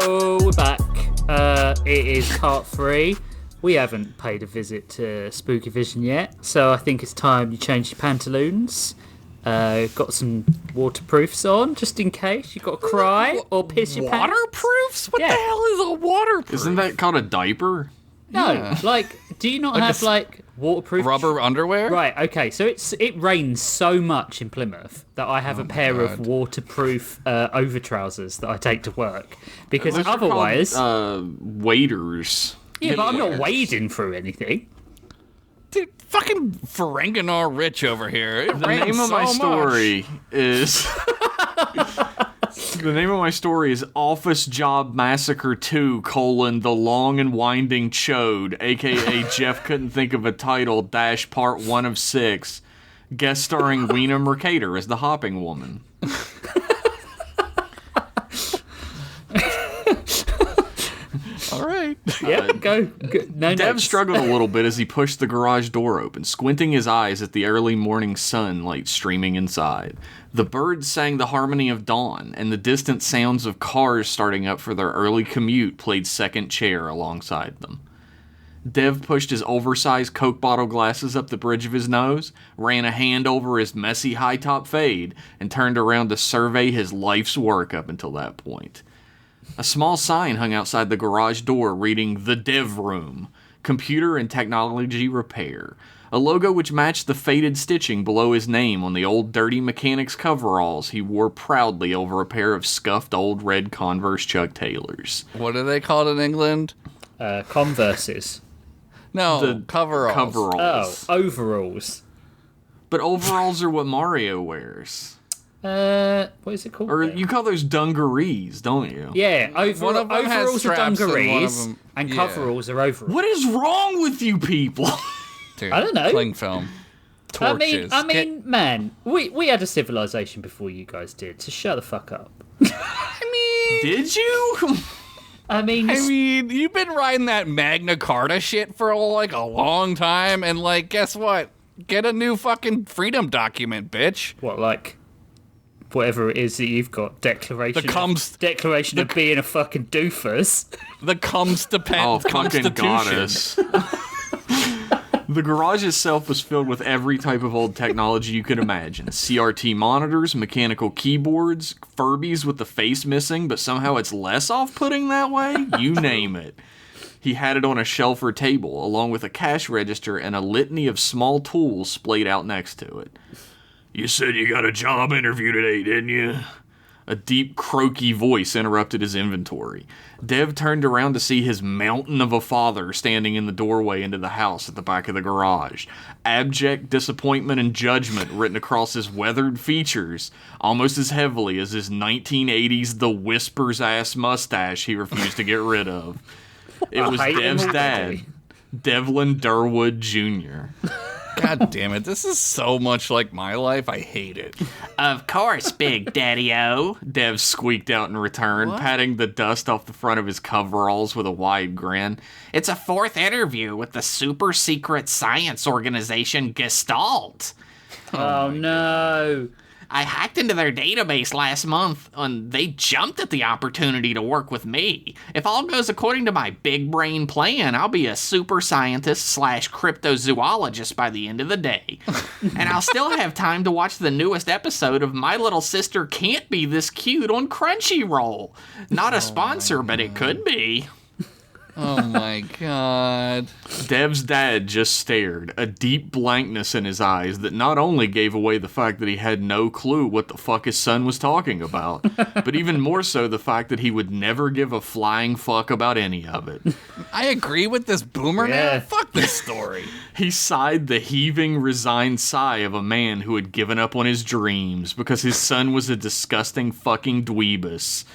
We're back. It is part 3. We haven't paid a visit to Spooky Vision yet, so I think it's time you change your pantaloons. Got some waterproofs on, just in case you got to cry or piss your pants. Waterproofs? What the hell is a waterproof? Isn't that called a diaper? No, do you not have waterproof rubber underwear? Right, okay, so it rains so much in Plymouth that I have a pair of waterproof over trousers that I take to work, because Those otherwise are called, waders. Yeah, but I'm not wading through anything. Dude, fucking Ferenginar Rich over here. The name of my story is The name of my story is Office Job Massacre 2, The Long and Winding Chode, a.k.a. Jeff couldn't think of a title, - part 1 of 6, guest starring Weena Mercator as the Hopping Woman. All right. Yeah, go. No, Dev struggled a little bit as he pushed the garage door open, squinting his eyes at the early morning sunlight streaming inside. The birds sang the harmony of dawn, and the distant sounds of cars starting up for their early commute played second chair alongside them. Dev pushed his oversized Coke bottle glasses up the bridge of his nose, ran a hand over his messy high-top fade, and turned around to survey his life's work up until that point. A small sign hung outside the garage door reading The Dev Room, Computer and Technology Repair, a logo which matched the faded stitching below his name on the old dirty mechanic's coveralls he wore proudly over a pair of scuffed old red Converse Chuck Taylors. What are they called in England? Converses. No, The coveralls. Oh, overalls. But overalls are what Mario wears. What is it called? Or you call those dungarees, don't you? Yeah, One of them has overalls are straps and one of dungarees, them- and yeah. coveralls are overalls. What is wrong with you people? Dude, I don't know. Cling film. Torches. I mean, man, we had a civilization before you guys did, so shut the fuck up. Did you? I mean, you've been riding that Magna Carta shit for a long time, and guess what? Get a new fucking freedom document, bitch. what, whatever it is that you've got, declaration of being a fucking doofus. The Oh, fucking goddess. The garage itself was filled with every type of old technology you could imagine. CRT monitors, mechanical keyboards, Furbies with the face missing, but somehow it's less off-putting that way. You name it. He had it on a shelf or table, along with a cash register and a litany of small tools splayed out next to it. You said you got a job interview today, didn't you? A deep, croaky voice interrupted his inventory. Dev turned around to see his mountain of a father standing in the doorway into the house at the back of the garage. Abject disappointment and judgment written across his weathered features, almost as heavily as his 1980s The Whispers-ass mustache he refused to get rid of. It was Dev's dad, Devlin Durwood Jr. God damn it, this is so much like my life, I hate it. Of course, Big Daddy-O, Dev squeaked out in return, patting the dust off the front of his coveralls with a wide grin. It's a 4th interview with the super secret science organization Gestalt. Oh no. I hacked into their database last month, and they jumped at the opportunity to work with me. If all goes according to my big brain plan, I'll be a super scientist / cryptozoologist by the end of the day. And I'll still have time to watch the newest episode of My Little Sister Can't Be This Cute on Crunchyroll. Not a sponsor, but it could be. Oh my god. Dev's dad just stared, a deep blankness in his eyes that not only gave away the fact that he had no clue what the fuck his son was talking about, but even more so the fact that he would never give a flying fuck about any of it. I agree with this boomer now. Fuck this story. He sighed the heaving, resigned sigh of a man who had given up on his dreams because his son was a disgusting fucking dweebus.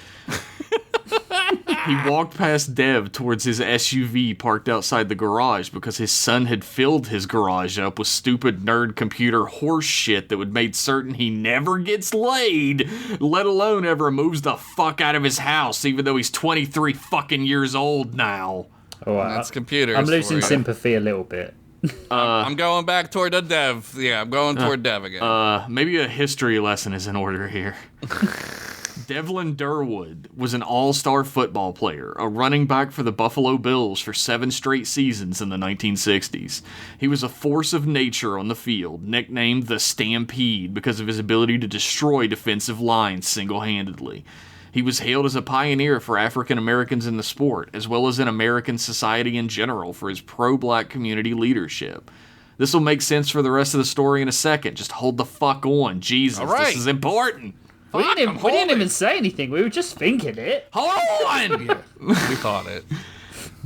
He walked past Dev towards his SUV parked outside the garage because his son had filled his garage up with stupid nerd computer horse shit that would make certain he never gets laid, let alone ever moves the fuck out of his house, even though he's 23 fucking years old now. Oh, that's computers. I'm losing sympathy a little bit. I'm going back toward the Dev. Yeah, I'm going toward Dev again. Maybe a history lesson is in order here. Devlin Durwood was an all-star football player, a running back for the Buffalo Bills for 7 straight seasons in the 1960s. He was a force of nature on the field, nicknamed the Stampede because of his ability to destroy defensive lines single-handedly. He was hailed as a pioneer for African Americans in the sport, as well as in American society in general for his pro-black community leadership. This will make sense for the rest of the story in a second. Just hold the fuck on. Jesus, all right. This is important. We didn't even say anything. We were just thinking it. Hold on! Yeah, we thought it.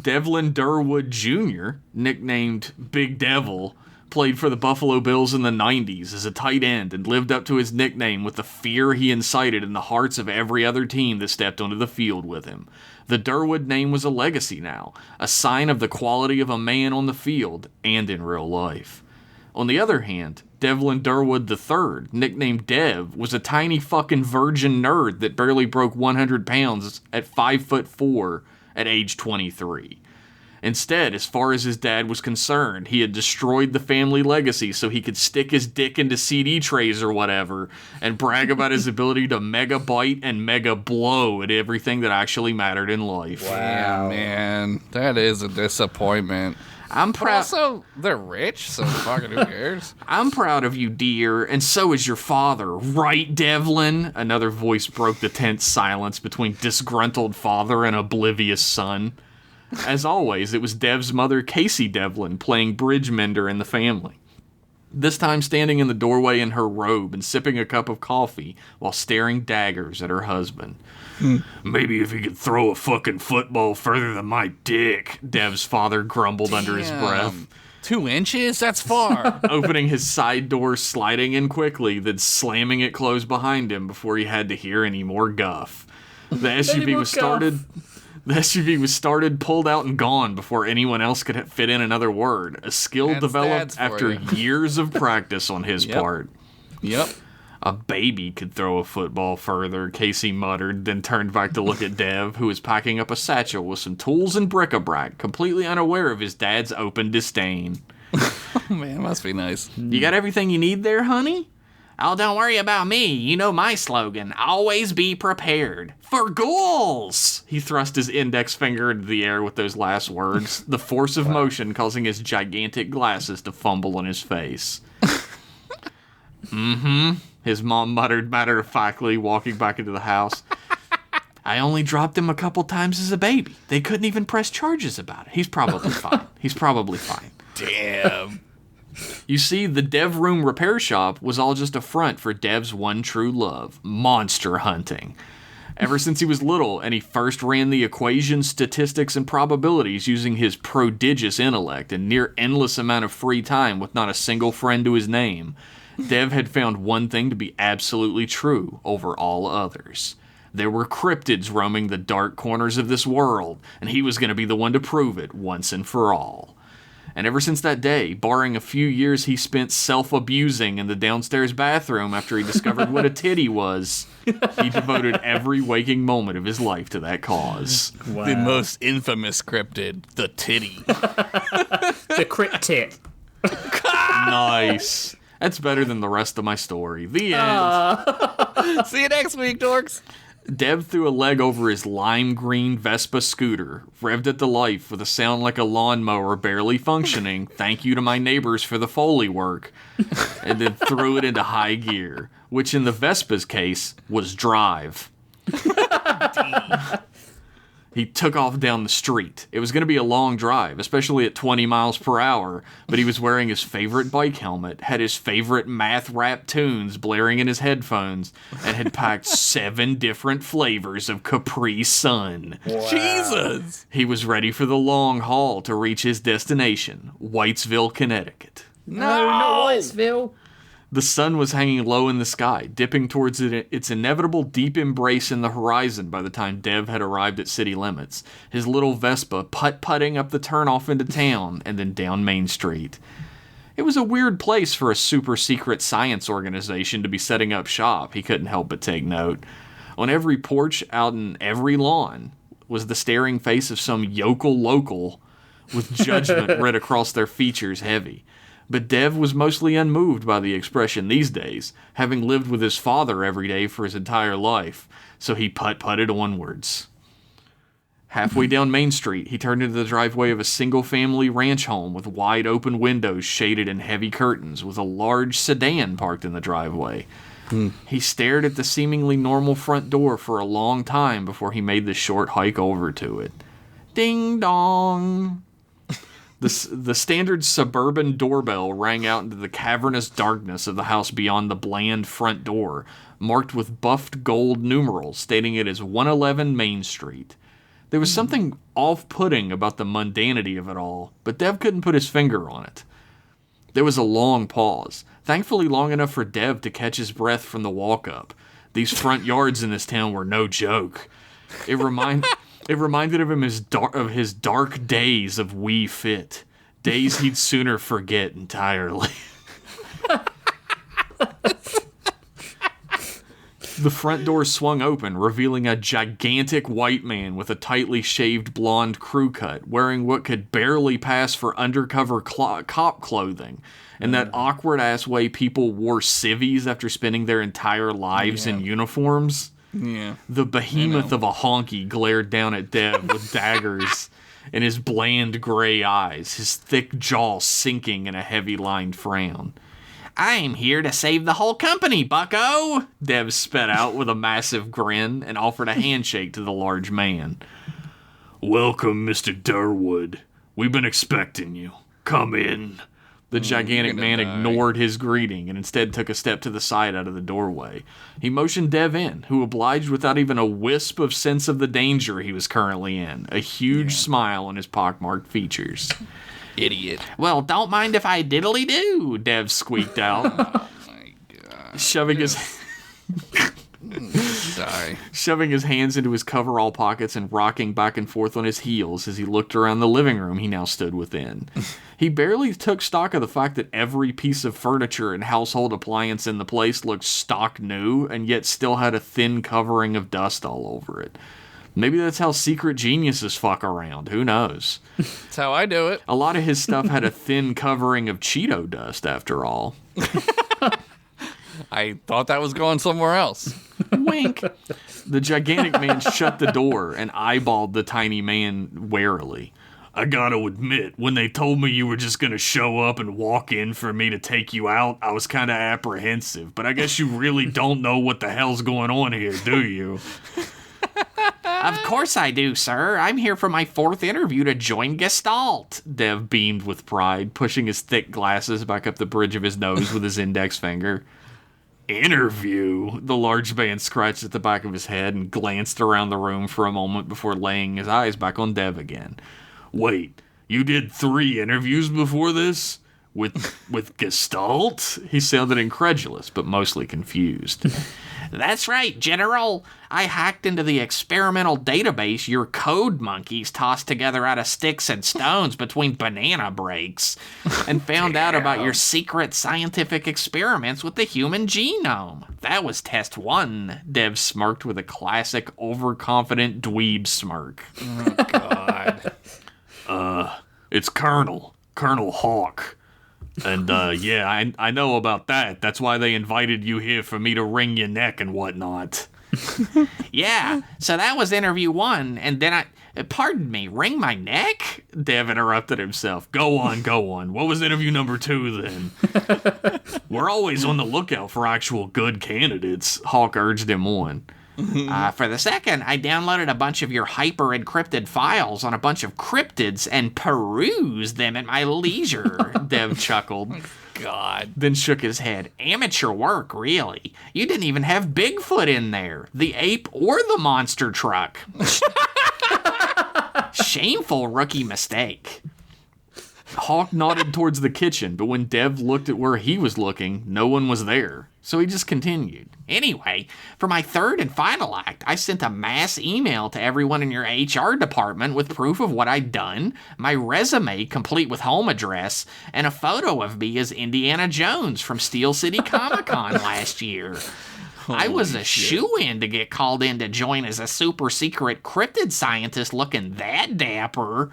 Devlin Durwood Jr., nicknamed Big Devil, played for the Buffalo Bills in the 90s as a tight end and lived up to his nickname with the fear he incited in the hearts of every other team that stepped onto the field with him. The Durwood name was a legacy now, a sign of the quality of a man on the field and in real life. On the other hand, Devlin Durwood III, nicknamed Dev, was a tiny fucking virgin nerd that barely broke 100 pounds at 5'4" at age 23. Instead, as far as his dad was concerned, he had destroyed the family legacy so he could stick his dick into CD trays or whatever and brag about his ability to mega bite and mega blow at everything that actually mattered in life. Wow. Yeah, man. That is a disappointment. I'm proud. Also, they're rich, so fucking who cares? I'm proud of you, dear, and so is your father, right, Devlin? Another voice broke the tense silence between disgruntled father and oblivious son. As always, it was Dev's mother, Casey Devlin, playing bridge mender in the family. This time standing in the doorway in her robe and sipping a cup of coffee while staring daggers at her husband. Maybe if he could throw a fucking football further than my dick, Dev's father grumbled under his breath. 2 inches? That's far. Opening his side door, sliding in quickly, then slamming it closed behind him before he had to hear any more guff. The SUV was started, pulled out, and gone before anyone else could fit in another word. A skill That's developed after you. years of practice on his part. Yep. A baby could throw a football further, Casey muttered, then turned back to look at Dev, who was packing up a satchel with some tools and bric-a-brac, completely unaware of his dad's open disdain. Oh, man, must be nice. You got everything you need there, honey? Oh, don't worry about me. You know my slogan. Always be prepared. For ghouls! He thrust his index finger into the air with those last words, the force of motion causing his gigantic glasses to fumble on his face. His mom muttered matter-of-factly, walking back into the house. I only dropped him a couple times as a baby. They couldn't even press charges about it. He's probably fine. He's probably fine. Damn. You see, the Dev Room repair shop was all just a front for Dev's one true love, monster hunting. Ever since he was little and he first ran the equations, statistics, and probabilities using his prodigious intellect and near endless amount of free time with not a single friend to his name, Dev had found one thing to be absolutely true over all others. There were cryptids roaming the dark corners of this world, and he was going to be the one to prove it once and for all. And ever since that day, barring a few years he spent self-abusing in the downstairs bathroom after he discovered what a titty was, he devoted every waking moment of his life to that cause. Wow. The most infamous cryptid, the titty. The cryptid. Nice. That's better than the rest of my story. The end. See you next week, dorks. Dev threw a leg over his lime green Vespa scooter, revved it to life with a sound like a lawnmower barely functioning, thank you to my neighbors for the Foley work, and then threw it into high gear, which in the Vespa's case was drive. He took off down the street. It was going to be a long drive, especially at 20 miles per hour, but he was wearing his favorite bike helmet, had his favorite math rap tunes blaring in his headphones, and had packed 7 different flavors of Capri Sun. Wow. Jesus! He was ready for the long haul to reach his destination, Whitesville, Connecticut. No, not Whitesville. The sun was hanging low in the sky, dipping towards its inevitable deep embrace in the horizon by the time Dev had arrived at city limits, his little Vespa putt-putting up the turnoff into town and then down Main Street. It was a weird place for a super-secret science organization to be setting up shop, he couldn't help but take note. On every porch, out in every lawn, was the staring face of some yokel local with judgment writ across their features heavy. But Dev was mostly unmoved by the expression these days, having lived with his father every day for his entire life, so he putt-putted onwards. Halfway down Main Street, he turned into the driveway of a single-family ranch home with wide-open windows shaded in heavy curtains, with a large sedan parked in the driveway. He stared at the seemingly normal front door for a long time before he made the short hike over to it. Ding dong! The standard suburban doorbell rang out into the cavernous darkness of the house beyond the bland front door, marked with buffed gold numerals stating it as 111 Main Street. There was something off-putting about the mundanity of it all, but Dev couldn't put his finger on it. There was a long pause, thankfully long enough for Dev to catch his breath from the walk-up. These front yards in this town were no joke. It reminded him of his dark days of Wii Fit. Days he'd sooner forget entirely. The front door swung open, revealing a gigantic white man with a tightly shaved blonde crew cut, wearing what could barely pass for undercover cop clothing, and that awkward-ass way people wore civvies after spending their entire lives in uniforms. Yeah. The behemoth of a honky glared down at Dev with daggers in his bland gray eyes, his thick jaw sinking in a heavy-lined frown. "I'm here to save the whole company, bucko!" Dev spat out with a massive grin and offered a handshake to the large man. "Welcome, Mr. Durwood. We've been expecting you. Come in." The gigantic man ignored his greeting and instead took a step to the side out of the doorway. He motioned Dev in, who obliged without even a wisp of sense of the danger he was currently in, a huge smile on his pockmarked features. Idiot. "Well, don't mind if I diddly-do," Dev squeaked out, Oh my god. shoving his hands into his coverall pockets and rocking back and forth on his heels as he looked around the living room he now stood within. He barely took stock of the fact that every piece of furniture and household appliance in the place looked stock new and yet still had a thin covering of dust all over it. Maybe that's how secret geniuses fuck around. Who knows? That's how I do it. A lot of his stuff had a thin covering of Cheeto dust, after all. I thought that was going somewhere else. Wink. The gigantic man shut the door and eyeballed the tiny man warily. "I gotta admit, when they told me you were just gonna show up and walk in for me to take you out, I was kinda apprehensive, but I guess you really don't know what the hell's going on here, do you?" Of course I do, sir. I'm here for my 4th interview to join Gestalt. Dev beamed with pride, pushing his thick glasses back up the bridge of his nose with his index finger. Interview? The large man scratched at the back of his head and glanced around the room for a moment before laying his eyes back on Dev again. Wait, you did 3 interviews before this? With Gestalt? He sounded incredulous, but mostly confused. That's right, General. I hacked into the experimental database your code monkeys tossed together out of sticks and stones between banana breaks and found out about your secret scientific experiments with the human genome. That was test 1. Dev smirked with a classic overconfident dweeb smirk. Oh, God. It's Colonel Hawk. And, yeah, I know about that. That's why they invited you here for me to wring your neck and whatnot. Yeah, so that was interview 1, and then pardon me, wring my neck? Dev interrupted himself. Go on. What was interview number 2, then? We're always on the lookout for actual good candidates, Hawk urged him on. For the 2nd, I downloaded a bunch of your hyper-encrypted files on a bunch of cryptids and perused them at my leisure, Dev chuckled. God. Then shook his head. Amateur work, really. You didn't even have Bigfoot in there, the ape or the monster truck. Shameful rookie mistake. Hawk nodded towards the kitchen, but when Dev looked at where he was looking, no one was there. So he just continued. Anyway, for my 3rd and final act, I sent a mass email to everyone in your HR department with proof of what I'd done, my resume complete with home address, and a photo of me as Indiana Jones from Steel City Comic-Con last year. I was a shoo-in to get called in to join as a super secret cryptid scientist looking that dapper.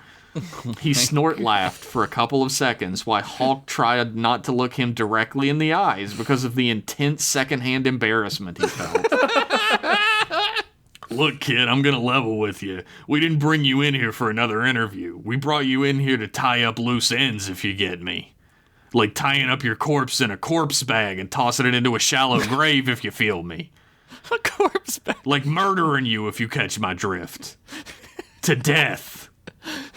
He snort-laughed for a couple of seconds while Hawk tried not to look him directly in the eyes because of the intense secondhand embarrassment he felt. Look, kid, I'm gonna level with you. We didn't bring you in here for another interview. We brought you in here to tie up loose ends, if you get me. Like tying up your corpse in a corpse bag and tossing it into a shallow grave, if you feel me. A corpse bag? Like murdering you, if you catch my drift. To death.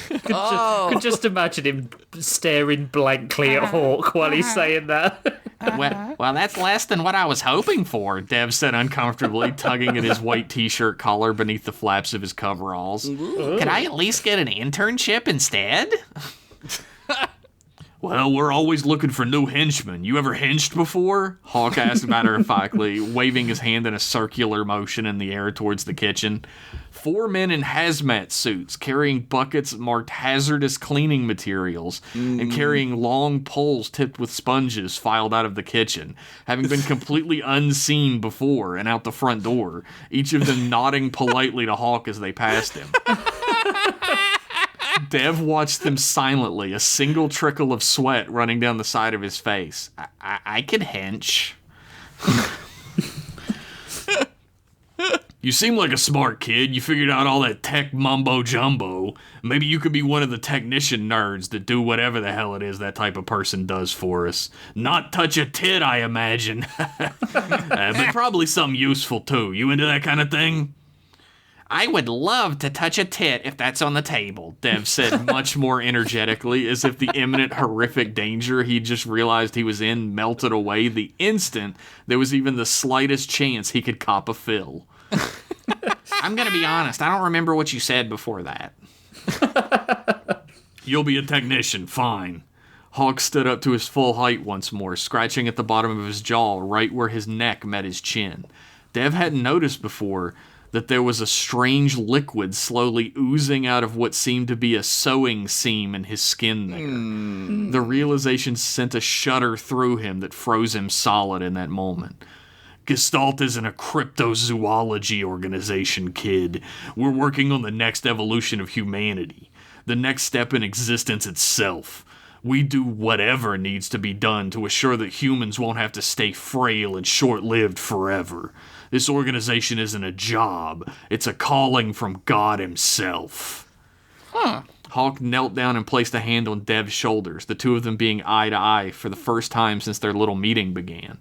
Could just imagine him staring blankly at Hawk while he's saying that. Well, that's less than what I was hoping for, Dev said uncomfortably, tugging at his white t-shirt collar beneath the flaps of his coveralls. Could I at least get an internship instead? Well, we're always looking for new henchmen. You ever henched before? Hawk asked matter-of-factly, waving his hand in a circular motion in the air towards the kitchen. 4 men in hazmat suits carrying buckets marked hazardous cleaning materials and carrying long poles tipped with sponges filed out of the kitchen, having been completely unseen before and out the front door, each of them nodding politely to Hawk as they passed him. Dev watched them silently, a single trickle of sweat running down the side of his face. I could hench. You seem like a smart kid. You figured out all that tech mumbo-jumbo. Maybe you could be one of the technician nerds that do whatever the hell it is that type of person does for us. Not touch a tit, I imagine. But probably something useful, too. You into that kind of thing? I would love to touch a tit if that's on the table, Dev said much more energetically, as if the imminent horrific danger he just realized he was in melted away the instant there was even the slightest chance he could cop a fill. I'm gonna be honest, I don't remember what you said before that. You'll be a technician, fine. Hawk stood up to his full height once more, scratching at the bottom of his jaw right where his neck met his chin. Dev hadn't noticed before that there was a strange liquid slowly oozing out of what seemed to be a sewing seam in his skin there. The realization sent a shudder through him that froze him solid in that moment. Gestalt isn't a cryptozoology organization, kid. We're working on the next evolution of humanity, the next step in existence itself. We do whatever needs to be done to assure that humans won't have to stay frail and short-lived forever. This organization isn't a job. It's a calling from God himself. Hawk knelt down and placed a hand on Dev's shoulders, the two of them being eye to eye for the first time since their little meeting began.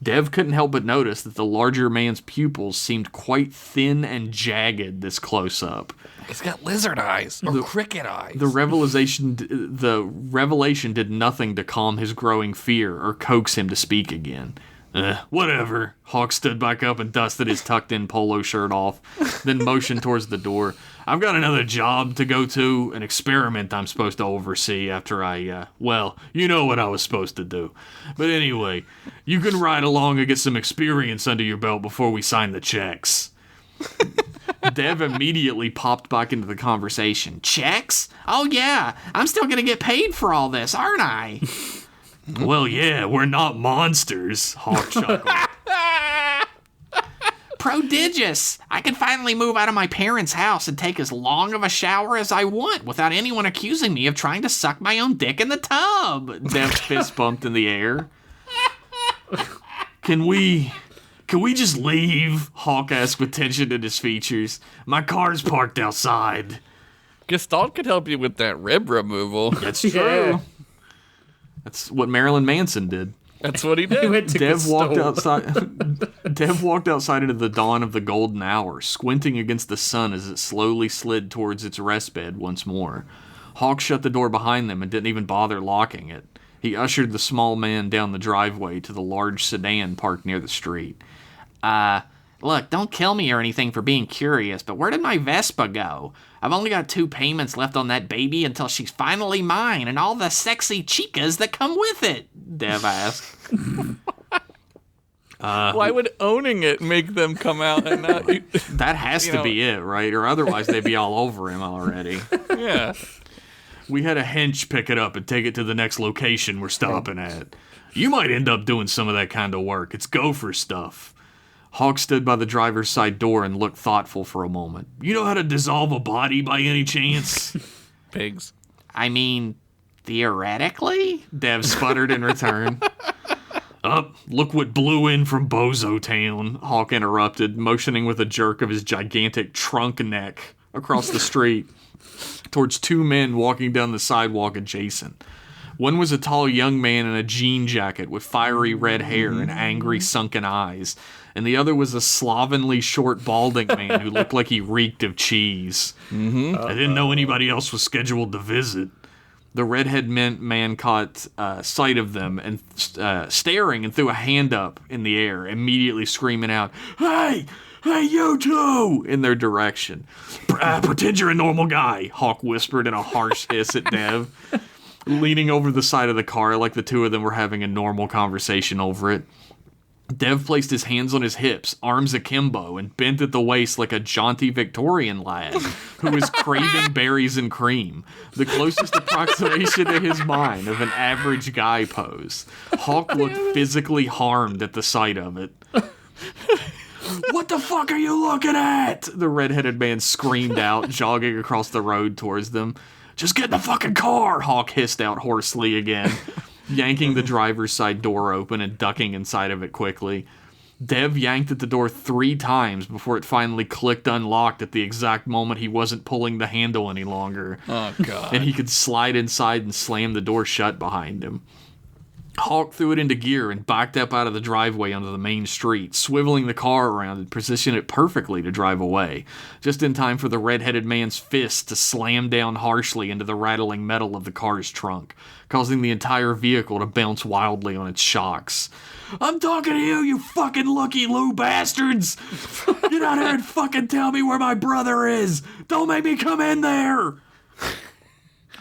Dev couldn't help but notice that the larger man's pupils seemed quite thin and jagged this close-up. He's got lizard eyes or cricket eyes. The revelation did nothing to calm his growing fear or coax him to speak again. Whatever. Hawk stood back up and dusted his tucked-in polo shirt off, then motioned towards the door. I've got another job to go to, an experiment I'm supposed to oversee after well, you know what I was supposed to do. But anyway, you can ride along and get some experience under your belt before we sign the checks. Dev immediately popped back into the conversation. Checks? Oh yeah, I'm still gonna get paid for all this, aren't I? Well, yeah, we're not monsters, Hawk chuckled. Prodigious! I can finally move out of my parents' house and take as long of a shower as I want without anyone accusing me of trying to suck my own dick in the tub. Dev's fist bumped in the air. Can we just leave? Hawk asked with tension in his features. My car's parked outside. Gestalt could help you with that rib removal. That's true. Yeah. That's what Marilyn Manson did. That's what he did. Dev walked outside into the dawn of the golden hour, squinting against the sun as it slowly slid towards its rest bed once more. Hawk shut the door behind them and didn't even bother locking it. He ushered the small man down the driveway to the large sedan parked near the street. Look, don't kill me or anything for being curious, but where did my Vespa go? I've only got 2 payments left on that baby until she's finally mine and all the sexy chicas that come with it, Dev asked. Why would owning it make them come out and not... That has to be it, right? Or otherwise they'd be all over him already. Yeah. We had a hench pick it up and take it to the next location we're stopping at. You might end up doing some of that kind of work. It's gopher stuff. Hawk stood by the driver's side door and looked thoughtful for a moment. You know how to dissolve a body by any chance? Pigs. I mean, theoretically? Dev sputtered in return. Look what blew in from Bozo Town, Hawk interrupted, motioning with a jerk of his gigantic trunk neck across the street towards 2 men walking down the sidewalk adjacent. One was a tall young man in a jean jacket with fiery red hair and angry sunken eyes, and the other was a slovenly, short, balding man who looked like he reeked of cheese. I didn't know anybody else was scheduled to visit. The redhead man caught sight of them and staring and threw a hand up in the air, immediately screaming out, Hey, you two! In their direction. Pretend you're a normal guy, Hawk whispered in a harsh hiss at Dev, leaning over the side of the car like the two of them were having a normal conversation over it. Dev placed his hands on his hips, arms akimbo, and bent at the waist like a jaunty Victorian lad who was craving berries and cream, the closest approximation to his mind of an average guy pose. Hawk looked physically harmed at the sight of it. What the fuck are you looking at? The redheaded man screamed out, jogging across the road towards them. Just get in the fucking car, Hawk hissed out hoarsely again, yanking the driver's side door open and ducking inside of it quickly. Dev yanked at the door 3 times before it finally clicked unlocked at the exact moment he wasn't pulling the handle any longer. Oh, God. And he could slide inside and slam the door shut behind him. Hawk threw it into gear and backed up out of the driveway onto the main street, swiveling the car around and positioned it perfectly to drive away, just in time for the red-headed man's fist to slam down harshly into the rattling metal of the car's trunk, causing the entire vehicle to bounce wildly on its shocks. I'm talking to you, you fucking looky-loo bastards! Get out here and fucking tell me where my brother is! Don't make me come in there!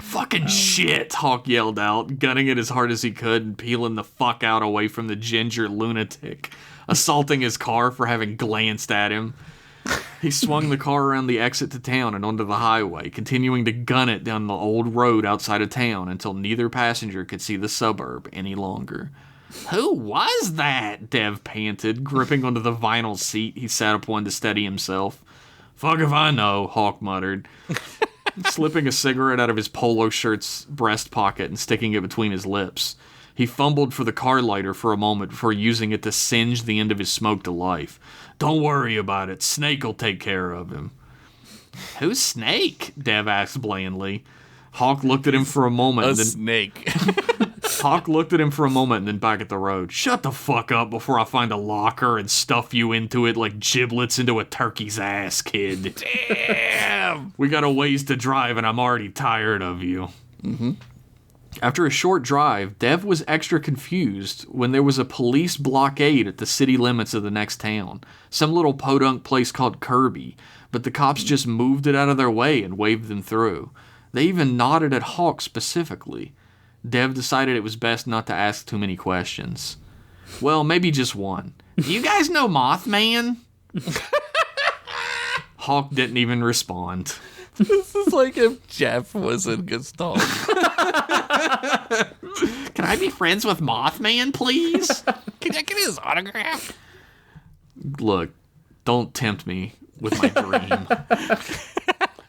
Fucking shit, Hawk yelled out, gunning it as hard as he could and peeling the fuck out away from the ginger lunatic, assaulting his car for having glanced at him. He swung the car around the exit to town and onto the highway, continuing to gun it down the old road outside of town until neither passenger could see the suburb any longer. Who was that? Dev panted, gripping onto the vinyl seat he sat upon to steady himself. Fuck if I know, Hawk muttered, slipping a cigarette out of his polo shirt's breast pocket and sticking it between his lips. He fumbled for the car lighter for a moment before using it to singe the end of his smoke to life. Don't worry about it. Snake'll take care of him. Who's Snake? Dev asked blandly. Hawk looked at him for a moment. A and then snake. Hawk looked at him for a moment and then back at the road. Shut the fuck up before I find a locker and stuff you into it like giblets into a turkey's ass, kid. Damn! We got a ways to drive and I'm already tired of you. Mm-hmm. After a short drive, Dev was extra confused when there was a police blockade at the city limits of the next town. Some little podunk place called Kirby, but the cops just moved it out of their way and waved them through. They even nodded at Hawk specifically. Dev decided it was best not to ask too many questions. Well, maybe just one. Do you guys know Mothman? Hawk didn't even respond. This is like if Jeff was in Gestalt. Can I be friends with Mothman, please? Can I get his autograph? Look, don't tempt me with my dream.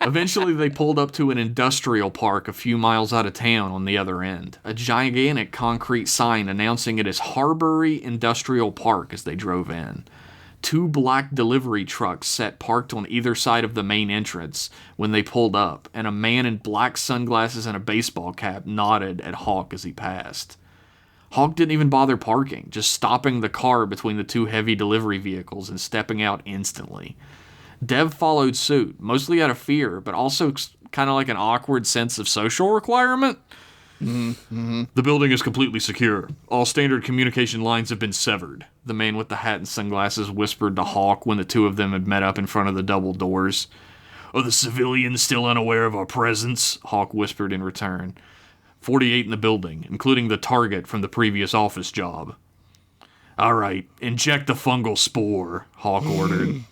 Eventually, they pulled up to an industrial park a few miles out of town on the other end. A gigantic concrete sign announcing it as Harbury Industrial Park as they drove in. 2 black delivery trucks sat parked on either side of the main entrance when they pulled up, and a man in black sunglasses and a baseball cap nodded at Hawk as he passed. Hawk didn't even bother parking, just stopping the car between the 2 heavy delivery vehicles and stepping out instantly. Dev followed suit, mostly out of fear, but also kind of like an awkward sense of social requirement. Mm-hmm. The building is completely secure. All standard communication lines have been severed, the man with the hat and sunglasses whispered to Hawk when the 2 of them had met up in front of the double doors. Are the civilians still unaware of our presence? Hawk whispered in return. 48 in the building, including the target from the previous office job. All right, inject the fungal spore, Hawk ordered.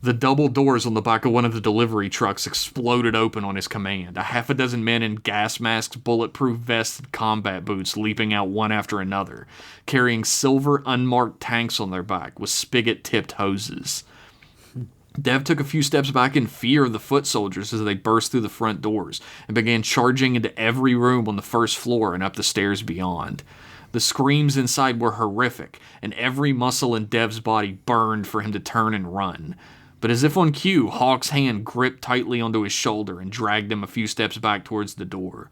The double doors on the back of one of the delivery trucks exploded open on his command. A half a dozen men in gas masks, bulletproof vests, and combat boots leaping out one after another, carrying silver unmarked tanks on their back with spigot-tipped hoses. Dev took a few steps back in fear of the foot soldiers as they burst through the front doors and began charging into every room on the first floor and up the stairs beyond. The screams inside were horrific, and every muscle in Dev's body burned for him to turn and run. But as if on cue, Hawk's hand gripped tightly onto his shoulder and dragged him a few steps back towards the door.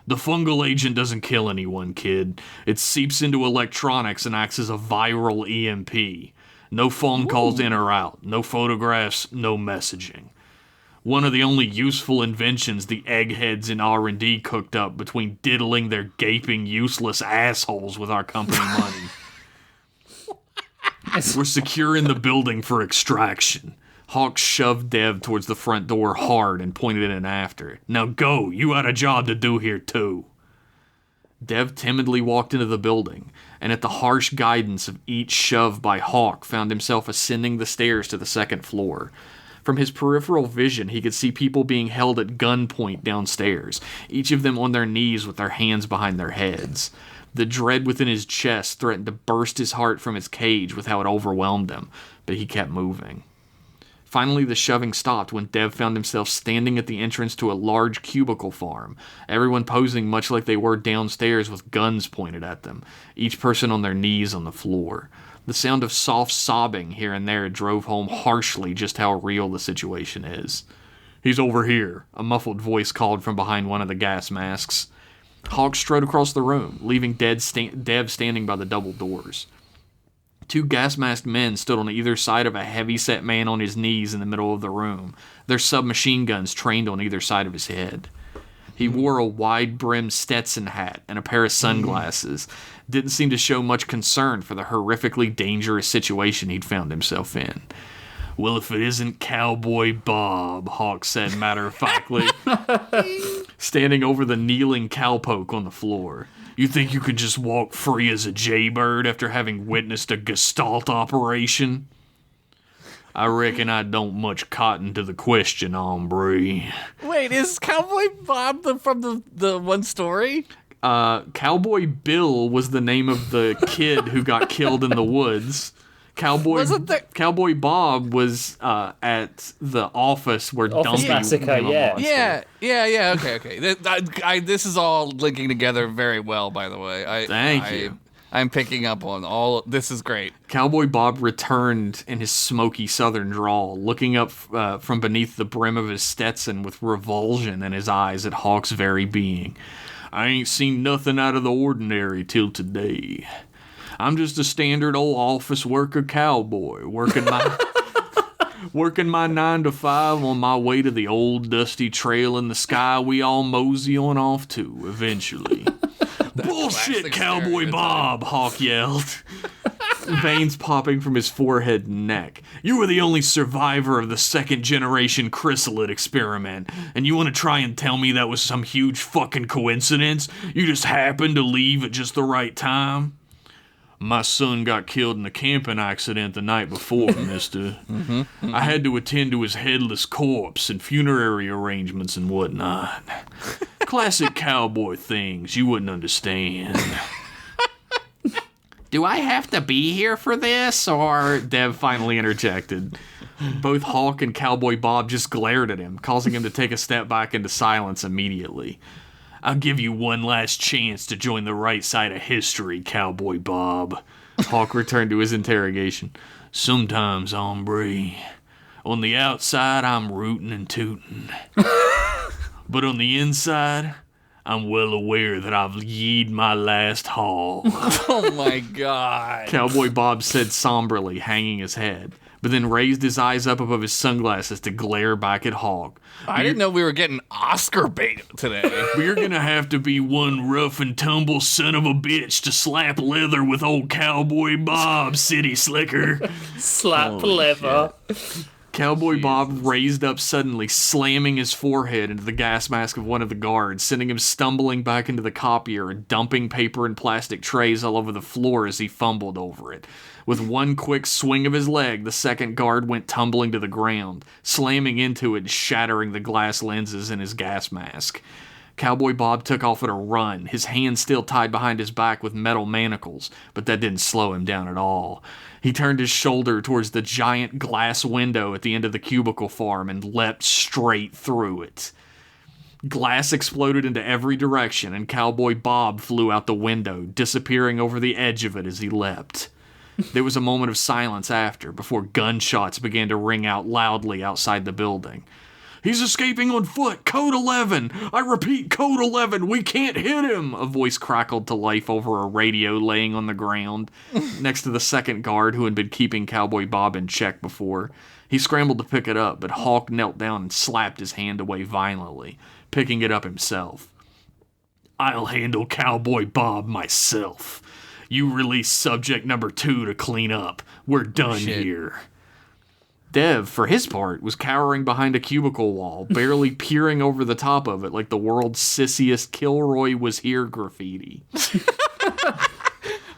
The fungal agent doesn't kill anyone, kid. It seeps into electronics and acts as a viral EMP. No phone calls in or out, no photographs, no messaging. One of the only useful inventions the eggheads in R&D cooked up between diddling their gaping, useless assholes with our company money. We're securing the building for extraction. Hawk shoved Dev towards the front door hard and pointed in after. Now go, you got a job to do here too. Dev timidly walked into the building, and at the harsh guidance of each shove by Hawk, found himself ascending the stairs to the second floor. From his peripheral vision, he could see people being held at gunpoint downstairs, each of them on their knees with their hands behind their heads. The dread within his chest threatened to burst his heart from its cage with how it overwhelmed him, but he kept moving. Finally, the shoving stopped when Dev found himself standing at the entrance to a large cubicle farm, everyone posing much like they were downstairs with guns pointed at them, each person on their knees on the floor. The sound of soft sobbing here and there drove home harshly just how real the situation is. He's over here, a muffled voice called from behind one of the gas masks. Hawk strode across the room, leaving Dev standing by the double doors. 2 gas-masked men stood on either side of a heavy-set man on his knees in the middle of the room, their submachine guns trained on either side of his head. He wore a wide-brimmed Stetson hat and a pair of sunglasses. Didn't seem to show much concern for the horrifically dangerous situation he'd found himself in. Well, if it isn't Cowboy Bob, Hawk said matter-of-factly, standing over the kneeling cowpoke on the floor. You think you could just walk free as a jaybird after having witnessed a Gestalt operation? I reckon I don't much cotton to the question, hombre. Wait, is Cowboy Bob from the one story? Cowboy Bill was the name of the kid who got killed in the woods. Cowboy Bob was at the office where Office Dumpy Massacre, yeah. Okay. This is all linking together very well, by the way. Thank you. I'm picking up on all. This is great. Cowboy Bob returned in his smoky southern drawl, looking up from beneath the brim of his Stetson with revulsion in his eyes at Hawk's very being. I ain't seen nothing out of the ordinary till today. I'm just a standard old office worker cowboy, working my 9 to 5 on my way to the old dusty trail in the sky we all mosey on off to eventually. Bullshit, Cowboy Bob, Hawk yelled, veins popping from his forehead and neck. You were the only survivor of the second-generation chrysalid experiment, and you want to try and tell me that was some huge fucking coincidence? You just happened to leave at just the right time? My son got killed in a camping accident the night before, mister. I had to attend to his headless corpse and funerary arrangements and whatnot. Classic cowboy things you wouldn't understand. Do I have to be here for this, or... Dev finally interjected. Both Hawk and Cowboy Bob just glared at him, causing him to take a step back into silence immediately. I'll give you one last chance to join the right side of history, Cowboy Bob. Hawk returned to his interrogation. Sometimes, hombre. On the outside, I'm rootin' and tootin'. But on the inside, I'm well aware that I've yeed my last haul. Oh my God. Cowboy Bob said somberly, hanging his head, but then raised his eyes up above his sunglasses to glare back at Hawk. I didn't know we were getting Oscar bait today. But you're gonna have to be one rough and tumble son of a bitch to slap leather with old Cowboy Bob, city slicker. Slap leather. Shit. Cowboy Bob raised up suddenly, slamming his forehead into the gas mask of one of the guards, sending him stumbling back into the copier and dumping paper and plastic trays all over the floor as he fumbled over it. With one quick swing of his leg, the second guard went tumbling to the ground, slamming into it and shattering the glass lenses in his gas mask. Cowboy Bob took off at a run, his hands still tied behind his back with metal manacles, but that didn't slow him down at all. He turned his shoulder towards the giant glass window at the end of the cubicle farm and leapt straight through it. Glass exploded into every direction, and Cowboy Bob flew out the window, disappearing over the edge of it as he leapt. There was a moment of silence after, before gunshots began to ring out loudly outside the building. He's escaping on foot! Code 11! I repeat, Code 11! We can't hit him! A voice crackled to life over a radio laying on the ground, next to the second guard who had been keeping Cowboy Bob in check before. He scrambled to pick it up, but Hawk knelt down and slapped his hand away violently, picking it up himself. I'll handle Cowboy Bob myself. You release subject number 2 to clean up. We're done here. Dev, for his part, was cowering behind a cubicle wall, barely peering over the top of it like the world's sissiest Kilroy was here graffiti.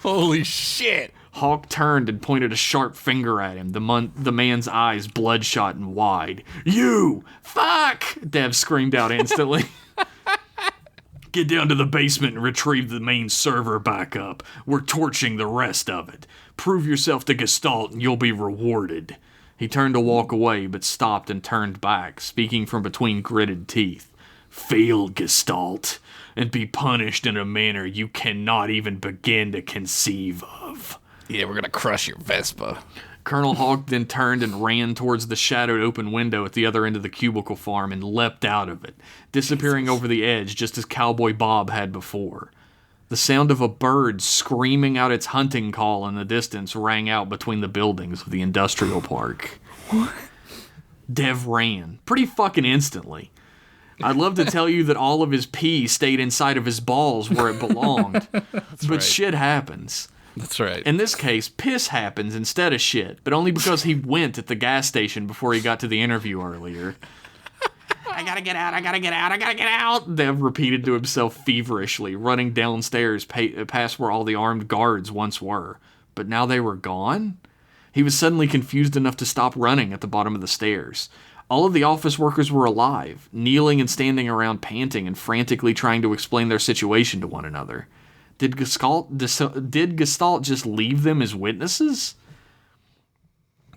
Holy shit. Hawk turned and pointed a sharp finger at him, the man's eyes bloodshot and wide. You! Fuck! Dev screamed out instantly. Get down to the basement and retrieve the main server back up. We're torching the rest of it. Prove yourself to Gestalt and you'll be rewarded. He turned to walk away, but stopped and turned back, speaking from between gritted teeth. Fail, Gestalt, and be punished in a manner you cannot even begin to conceive of. Yeah, we're gonna crush your Vespa. Colonel Hawk then turned and ran towards the shadowed open window at the other end of the cubicle farm and leapt out of it, disappearing over the edge just as Cowboy Bob had before. The sound of a bird screaming out its hunting call in the distance rang out between the buildings of the industrial park. What? Dev ran, pretty fucking instantly. I'd love to tell you that all of his pee stayed inside of his balls where it belonged, but right. Shit happens. That's right. In this case, piss happens instead of shit, but only because he went at the gas station before he got to the interview earlier. I gotta get out, I gotta get out, I gotta get out, Dev repeated to himself feverishly, running downstairs past where all the armed guards once were. But now they were gone? He was suddenly confused enough to stop running at the bottom of the stairs. All of the office workers were alive, kneeling and standing around panting and frantically trying to explain their situation to one another. Did Gestalt just leave them as witnesses?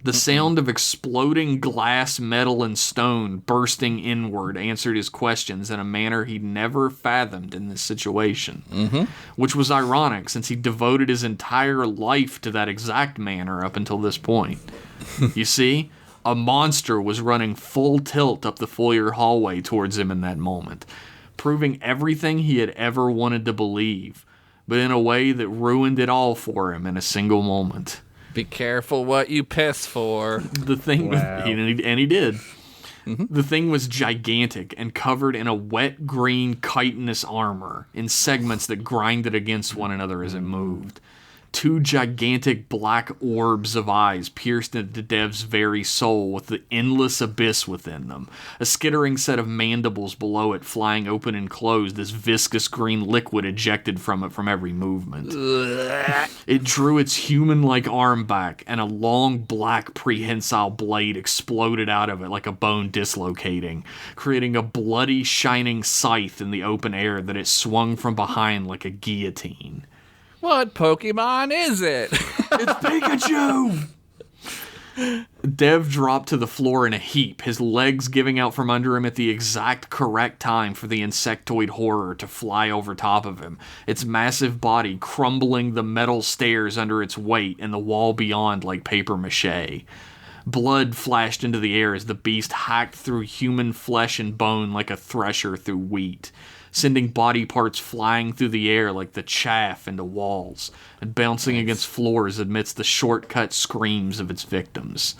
The sound of exploding glass, metal, and stone bursting inward answered his questions in a manner he'd never fathomed in this situation. Which was ironic, since he devoted his entire life to that exact manner up until this point. You see, a monster was running full tilt up the foyer hallway towards him in that moment, proving everything he had ever wanted to believe, but in a way that ruined it all for him in a single moment. Be careful what you piss for. The thing was, and he did. The thing was gigantic and covered in a wet green chitinous armor in segments that grinded against one another as it moved. Two gigantic black orbs of eyes pierced into Dev's very soul with the endless abyss within them. A skittering set of mandibles below it flying open and closed as viscous green liquid ejected from it from every movement. It drew its human-like arm back, and a long black prehensile blade exploded out of it like a bone dislocating, creating a bloody, shining scythe in the open air that it swung from behind like a guillotine. What Pokemon is it? It's Pikachu! Dev dropped to the floor in a heap, his legs giving out from under him at the exact correct time for the insectoid horror to fly over top of him, its massive body crumbling the metal stairs under its weight and the wall beyond like paper mache. Blood flashed into the air as the beast hacked through human flesh and bone like a thresher through wheat, sending body parts flying through the air like the chaff into walls, and bouncing against floors amidst the shortcut screams of its victims.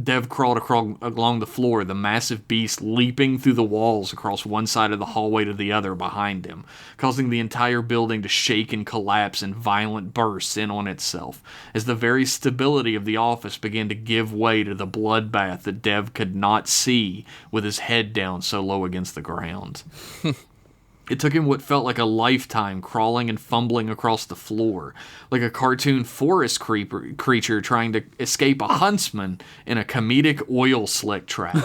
Dev crawled along the floor, the massive beast leaping through the walls across one side of the hallway to the other behind him, causing the entire building to shake and collapse in violent bursts in on itself, as the very stability of the office began to give way to the bloodbath that Dev could not see with his head down so low against the ground. It took him what felt like a lifetime crawling and fumbling across the floor, like a cartoon forest creature trying to escape a huntsman in a comedic oil slick trap.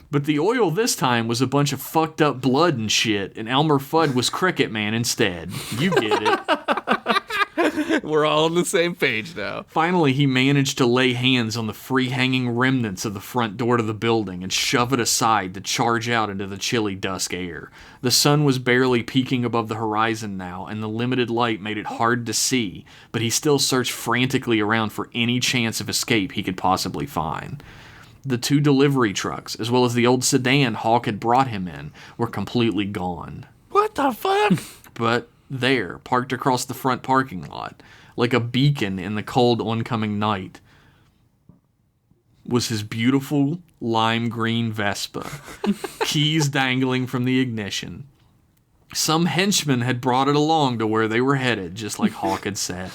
But the oil this time was a bunch of fucked up blood and shit, and Elmer Fudd was Cricket Man instead. You get it. We're all on the same page now. Finally, he managed to lay hands on the free-hanging remnants of the front door to the building and shove it aside to charge out into the chilly dusk air. The sun was barely peeking above the horizon now, and the limited light made it hard to see, but he still searched frantically around for any chance of escape he could possibly find. The two delivery trucks, as well as the old sedan Hawk had brought him in, were completely gone. What the fuck? But there, parked across the front parking lot, like a beacon in the cold oncoming night, was his beautiful lime green Vespa, keys dangling from the ignition. Some henchman had brought it along to where they were headed, just like Hawk had said.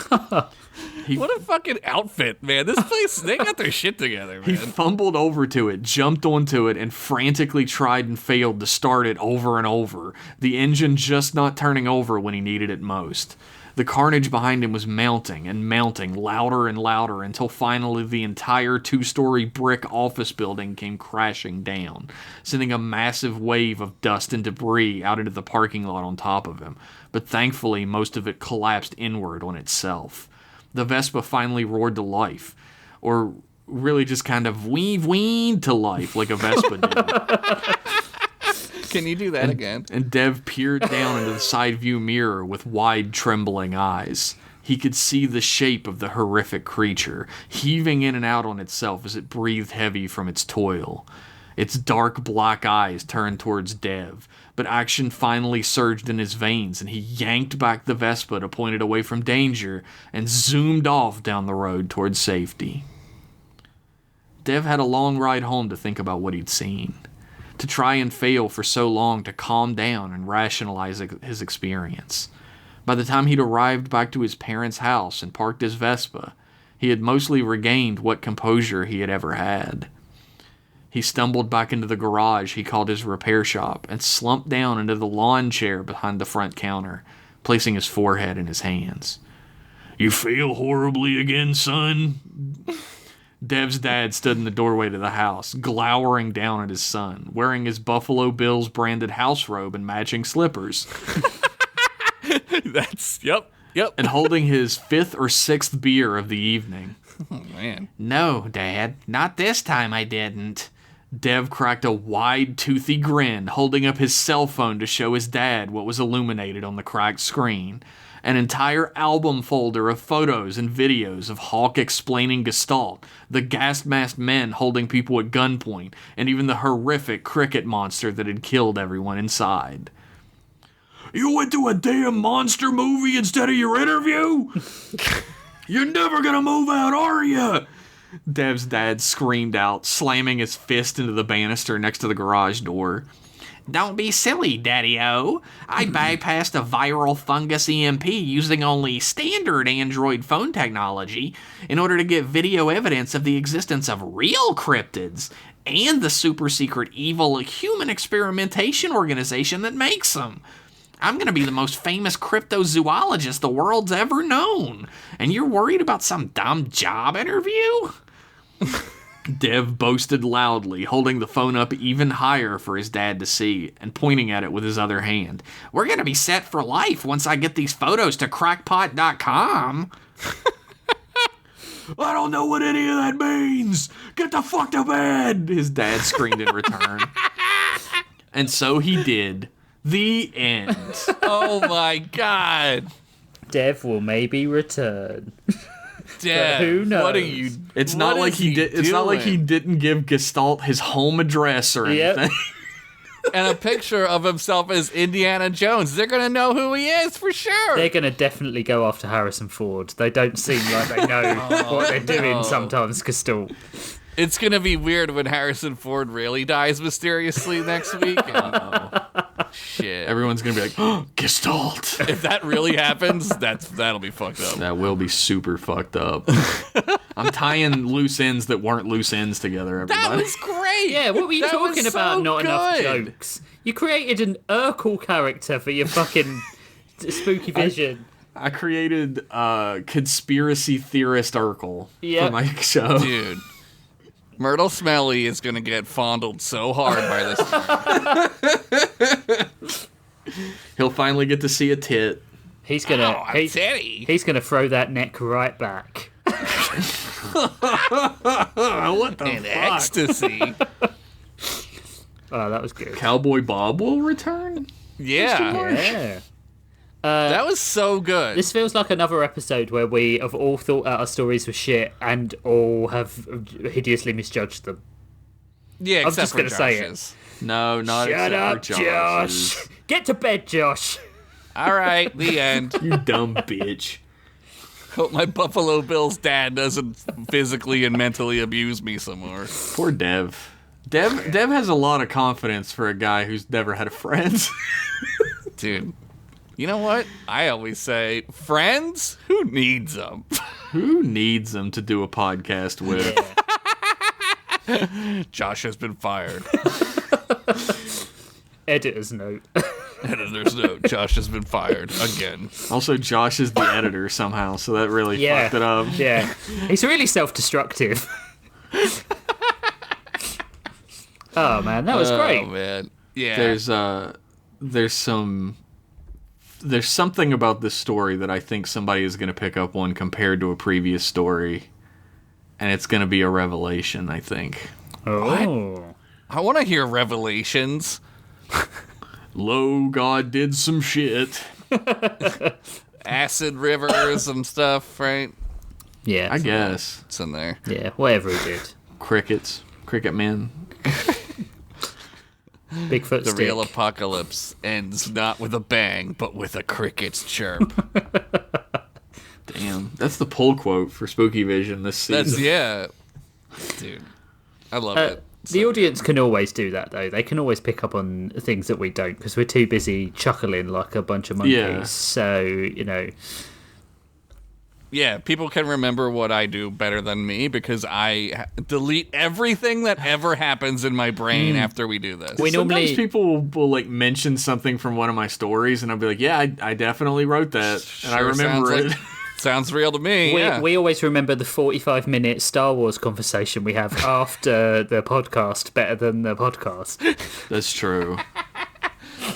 What a fucking outfit, man. This place, they got their shit together, man. He fumbled over to it, jumped onto it, and frantically tried and failed to start it over and over, the engine just not turning over when he needed it most. The carnage behind him was mounting and mounting, louder and louder, until finally the entire two-story brick office building came crashing down, sending a massive wave of dust and debris out into the parking lot on top of him. But thankfully, most of it collapsed inward on itself. The Vespa finally roared to life, or really just kind of weaved to life like a Vespa did. Can you do that again? And Dev peered down into the side view mirror with wide, trembling eyes. He could see the shape of the horrific creature, heaving in and out on itself as it breathed heavy from its toil. Its dark black eyes turned towards Dev, but action finally surged in his veins, and he yanked back the Vespa to point it away from danger and zoomed off down the road towards safety. Dev had a long ride home to think about what he'd seen, to try and fail for so long to calm down and rationalize his experience. By the time he'd arrived back to his parents' house and parked his Vespa, he had mostly regained what composure he had ever had. He stumbled back into the garage he called his repair shop and slumped down into the lawn chair behind the front counter, placing his forehead in his hands. "You feel horribly again, son?" Dev's dad stood in the doorway to the house, glowering down at his son, wearing his Buffalo Bills branded house robe and matching slippers. Yep. Yep. and holding his 5th or 6th beer of the evening. Oh, man. No, Dad, not this time I didn't. Dev cracked a wide, toothy grin, holding up his cell phone to show his dad what was illuminated on the cracked screen. An entire album folder of photos and videos of Hawk explaining Gestalt, the gas-masked men holding people at gunpoint, and even the horrific cricket monster that had killed everyone inside. You went to a damn monster movie instead of your interview? You're never gonna move out, are you? Dev's dad screamed out, slamming his fist into the banister next to the garage door. Don't be silly, Daddy-O. I bypassed a viral fungus EMP using only standard Android phone technology in order to get video evidence of the existence of real cryptids and the super secret evil human experimentation organization that makes them. I'm going to be the most famous cryptozoologist the world's ever known. And you're worried about some dumb job interview? Dev boasted loudly, holding the phone up even higher for his dad to see and pointing at it with his other hand. We're going to be set for life once I get these photos to crackpot.com. I don't know what any of that means. Get the fuck to bed, his dad screamed in return. And so he did. The end. Oh my god. Dev will maybe return. Dad, who knows? what are you? It's not like he did. It's not like he didn't give Gestalt his home address or anything. And a picture of himself as Indiana Jones. They're gonna know who he is for sure. They're going to definitely go after Harrison Ford. They don't seem like they know what they're doing sometimes, Gestalt. It's gonna be weird when Harrison Ford really dies mysteriously next week. Shit. Everyone's gonna be like, oh, Gestalt. If that really happens, that'll be fucked up. That will be super fucked up. I'm tying loose ends that weren't loose ends together, everybody. That was great. Yeah, what were you talking about? So Not enough good. jokes. You created an Urkel character for your fucking spooky vision. I created conspiracy theorist Urkel Yep. for my show. Dude. Myrtle Smelly is gonna get fondled so hard by this time. He'll finally get to see a tit. He's gonna titty. he's gonna throw that neck right back. What the In ecstasy. Oh, that was good. Cowboy Bob will return? Yeah. Yeah. That was so good. This feels like another episode where we have all thought our stories were shit and all have hideously misjudged them. Yeah, I'm except just for gonna say it. Josh's. No, not Shut except up, for Josh's. Josh. Get to bed, Josh. All right, the end. You dumb bitch. Hope my Buffalo Bills dad doesn't physically and mentally abuse me some more. Poor Dev. Dev has a lot of confidence for a guy who's never had a friend. Dude, you know what? I always say, friends? Who needs them? Who needs them to do a podcast with? Josh has been fired. Editor's note. Editor's note. Josh has been fired again. Also, Josh is the editor somehow, so that really Yeah. fucked it up. Yeah. He's really self-destructive. Oh, man. That was great. Oh, man. Yeah. There's something about this story that I think somebody is going to pick up on compared to a previous story, and it's going to be a revelation, I think. Oh. I want to hear revelations. Lo, God did some shit. Acid rivers and stuff, right? Yeah. I guess. It's in there. Yeah, whatever he did. Crickets. Cricket man. Bigfoot The stick. real apocalypse ends not with a bang, but with a cricket's chirp. Damn. That's the pull quote for Spooky Vision this season. That's, yeah. Dude, I love it. The audience can always do that, though. They can always pick up on things that we don't, because we're too busy chuckling like a bunch of monkeys. Yeah. So, you know... Yeah, people can remember what I do better than me because I delete everything that ever happens in my brain after we do this. We normally... Sometimes people will like mention something from one of my stories, and I'll be like, "Yeah, I definitely wrote that, and I Sure remember sounds it." like- sounds real to me. Yeah. We always remember the 45-minute Star Wars conversation we have after the podcast better than the podcast. That's true.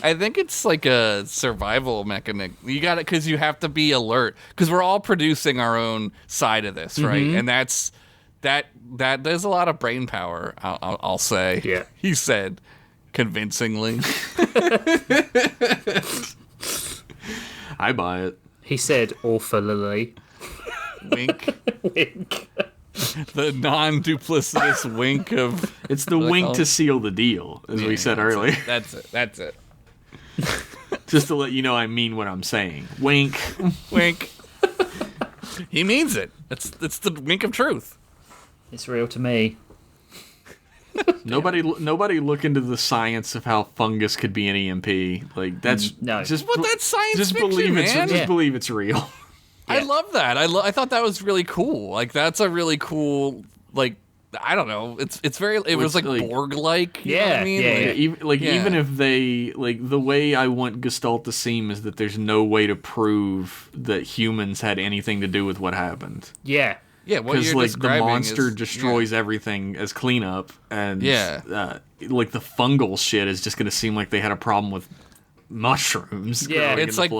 I think it's like a survival mechanism. You got it because you have to be alert because we're all producing our own side of this, right? And that there's a lot of brain power. I'll say. Yeah. He said, convincingly. I buy it. He said awfully. Wink. Wink. The non-duplicitous wink of... It's the wink to seal the deal, as we said earlier. That's it. Just to let you know I mean what I'm saying. Wink. Wink. He means it. It's the wink of truth. It's real to me. Nobody look into the science of how fungus could be an EMP. Like, that's... No. That's science just fiction, believe man. Just believe it's real. I love that. I thought that was really cool. Like, that's a really cool, like, I don't know. It's very, it was like Borg-like. You know what I mean? Even if they, like, the way I want Gestalt to seem is that there's no way to prove that humans had anything to do with what happened. Yeah. Yeah, what because you're like the describing monster is, destroys everything as cleanup, and like the fungal shit is just going to seem like they had a problem with mushrooms. Yeah, it's like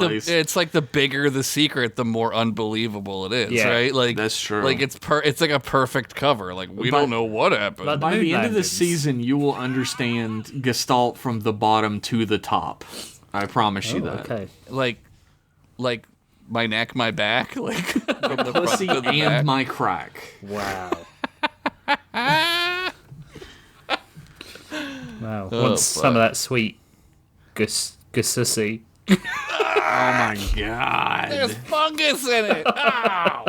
the bigger the secret, the more unbelievable it is, right? Like that's true. Like it's like a perfect cover. Like we don't know what happened. By the end of the season, you will understand Gestalt from the bottom to the top. I promise you that. Okay. Like my neck, my back, like from the pussy front to the and back. my crack. Wow. Wow. Oh, Want some of that sweet gussy. Oh my god. There's fungus in it. Ow.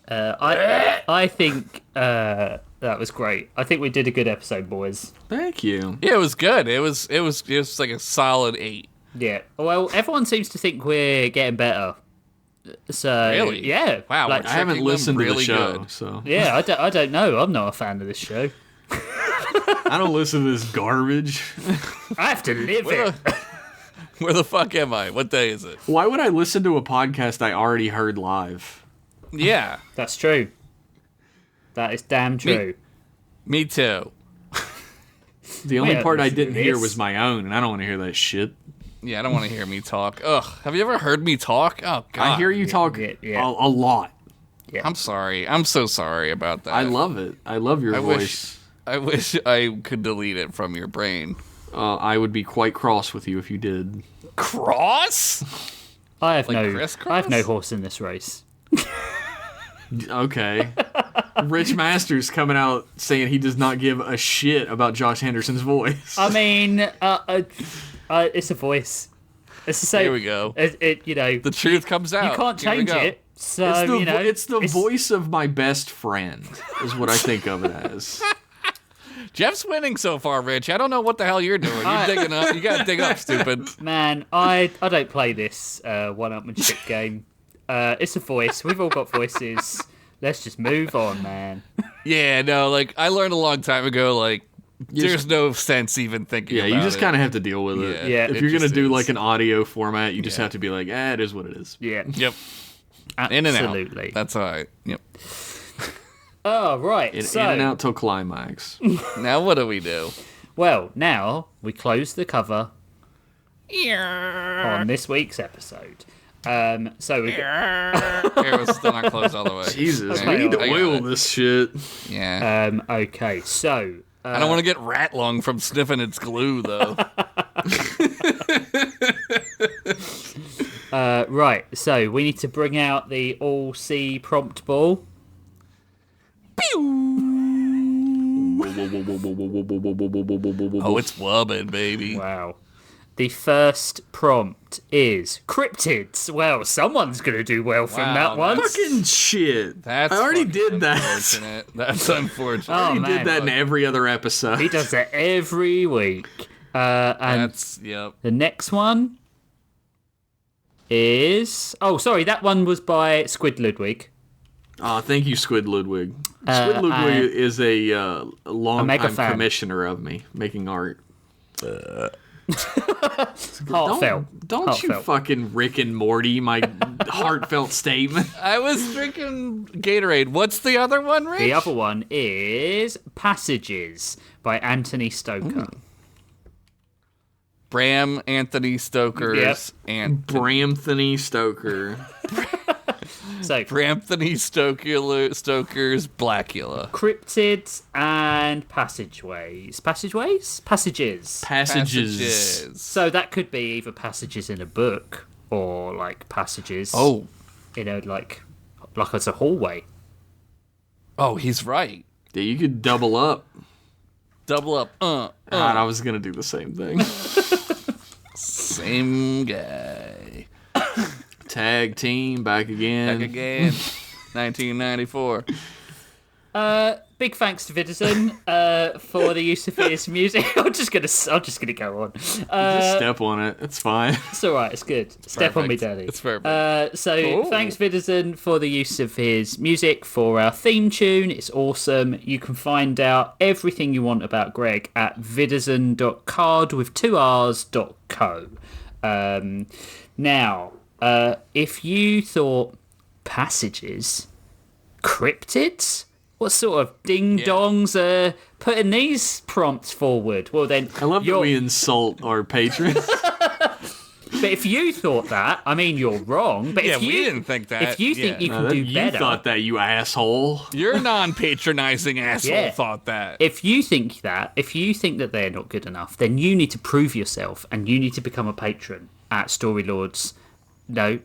I think that was great. I think we did a good episode, boys. Thank you. Yeah, it was good. It was like a solid 8. Yeah. Well, everyone seems to think we're getting better. So Really? Yeah. Wow. Like, I haven't listened to the really show, good. so yeah. I don't know. I'm not a fan of this show. I don't listen to this garbage. I have to live it. Where the fuck am I? What day is it? Why would I listen to a podcast I already heard live? Yeah. That's true. That is damn true. Me too. The only Wait, part I listen to didn't hear this. was my own, and I don't want to hear that shit. Yeah, I don't want to hear me talk. Ugh. Have you ever heard me talk? Oh, God. I hear you talk yeah. a lot. I'm sorry. I'm so sorry about that. I love it. I love your voice. I wish I could delete it from your brain. I would be quite cross with you if you did. Cross? I have Like no crisscross? horse in this race. Okay. Rich Masters coming out saying he does not give a shit about Josh Henderson's voice. I mean, it's a voice. It's the same. Here we go. You know, The truth comes out. you can't Here we change go. it. So it's the voice of my best friend, is what I think of it as. Jeff's winning so far, Rich. I don't know what the hell you're doing. You're digging up. You gotta dig up, stupid. Man, I don't play this one-upmanship game. It's a voice. We've all got voices. Let's just move on, man. Yeah, no, like, I learned a long time ago, like, there's no sense even thinking about it. You just kind of have to deal with it. Yeah, if it you're going to just do is. like an audio format, you just have to be like, it is what it is. Yeah. Yep. Absolutely. In and out. That's all right. Yep. Oh, right. In and out till climax. Now what do we do? Well, now we close the cover on this week's episode. So we got, Here, was still not closed all the way. Jesus, Okay, we need to I got oil it. this shit. Yeah. okay, so I don't want to get rat lung from sniffing its glue, though. right, so we need to bring out the all C prompt ball. Oh, it's wubbing, baby. Wow. The first prompt is cryptids. Well, someone's gonna do well from Wow, that one. Fucking shit. That's I already fucking did that. Unfortunate. That's unfortunate. Oh, He man. did that in every other episode. He does that every week. And That's, yep. the next one is... Oh, sorry, that one was by Squid Ludwig. Thank you, Squid Ludwig. Squid Ludwig is a long-time fan. commissioner of me, making art. Heartfelt. Don't you Heartfelt. fucking Rick and Morty my heartfelt statement. I was drinking Gatorade. What's the other one, Rich? The other one is Passages by Anthony Stoker. Bram Anthony Stoker's Bramthony Stoker. So Bramthony Stoker's Blackula. cryptids and passageways. Passages. So that could be either passages in a book or like passages. In a like as a hallway. Oh, he's right. Yeah, you could double up. God, I was gonna do the same thing. Same guy. Tag team back again. 1994. Big thanks to Vidison for the use of his music. I'm just gonna go on. Just step on it. It's fine. It's all right. It's good. Step on me, Daddy. It's perfect. Thanks, Vidison, for the use of his music for our theme tune. It's awesome. You can find out everything you want about Greg at vidison.card with 2rs.co. Now, if you thought passages, cryptids, what sort of ding-dongs are putting these prompts forward? Well, then... I love that we insult our patrons. But if you thought that, I mean, you're wrong. But if we you didn't think that. If you think you can do better... You thought that, you asshole. Your non-patronizing asshole thought that. If you think that they're not good enough, then you need to prove yourself, and you need to become a patron at Storylords. No,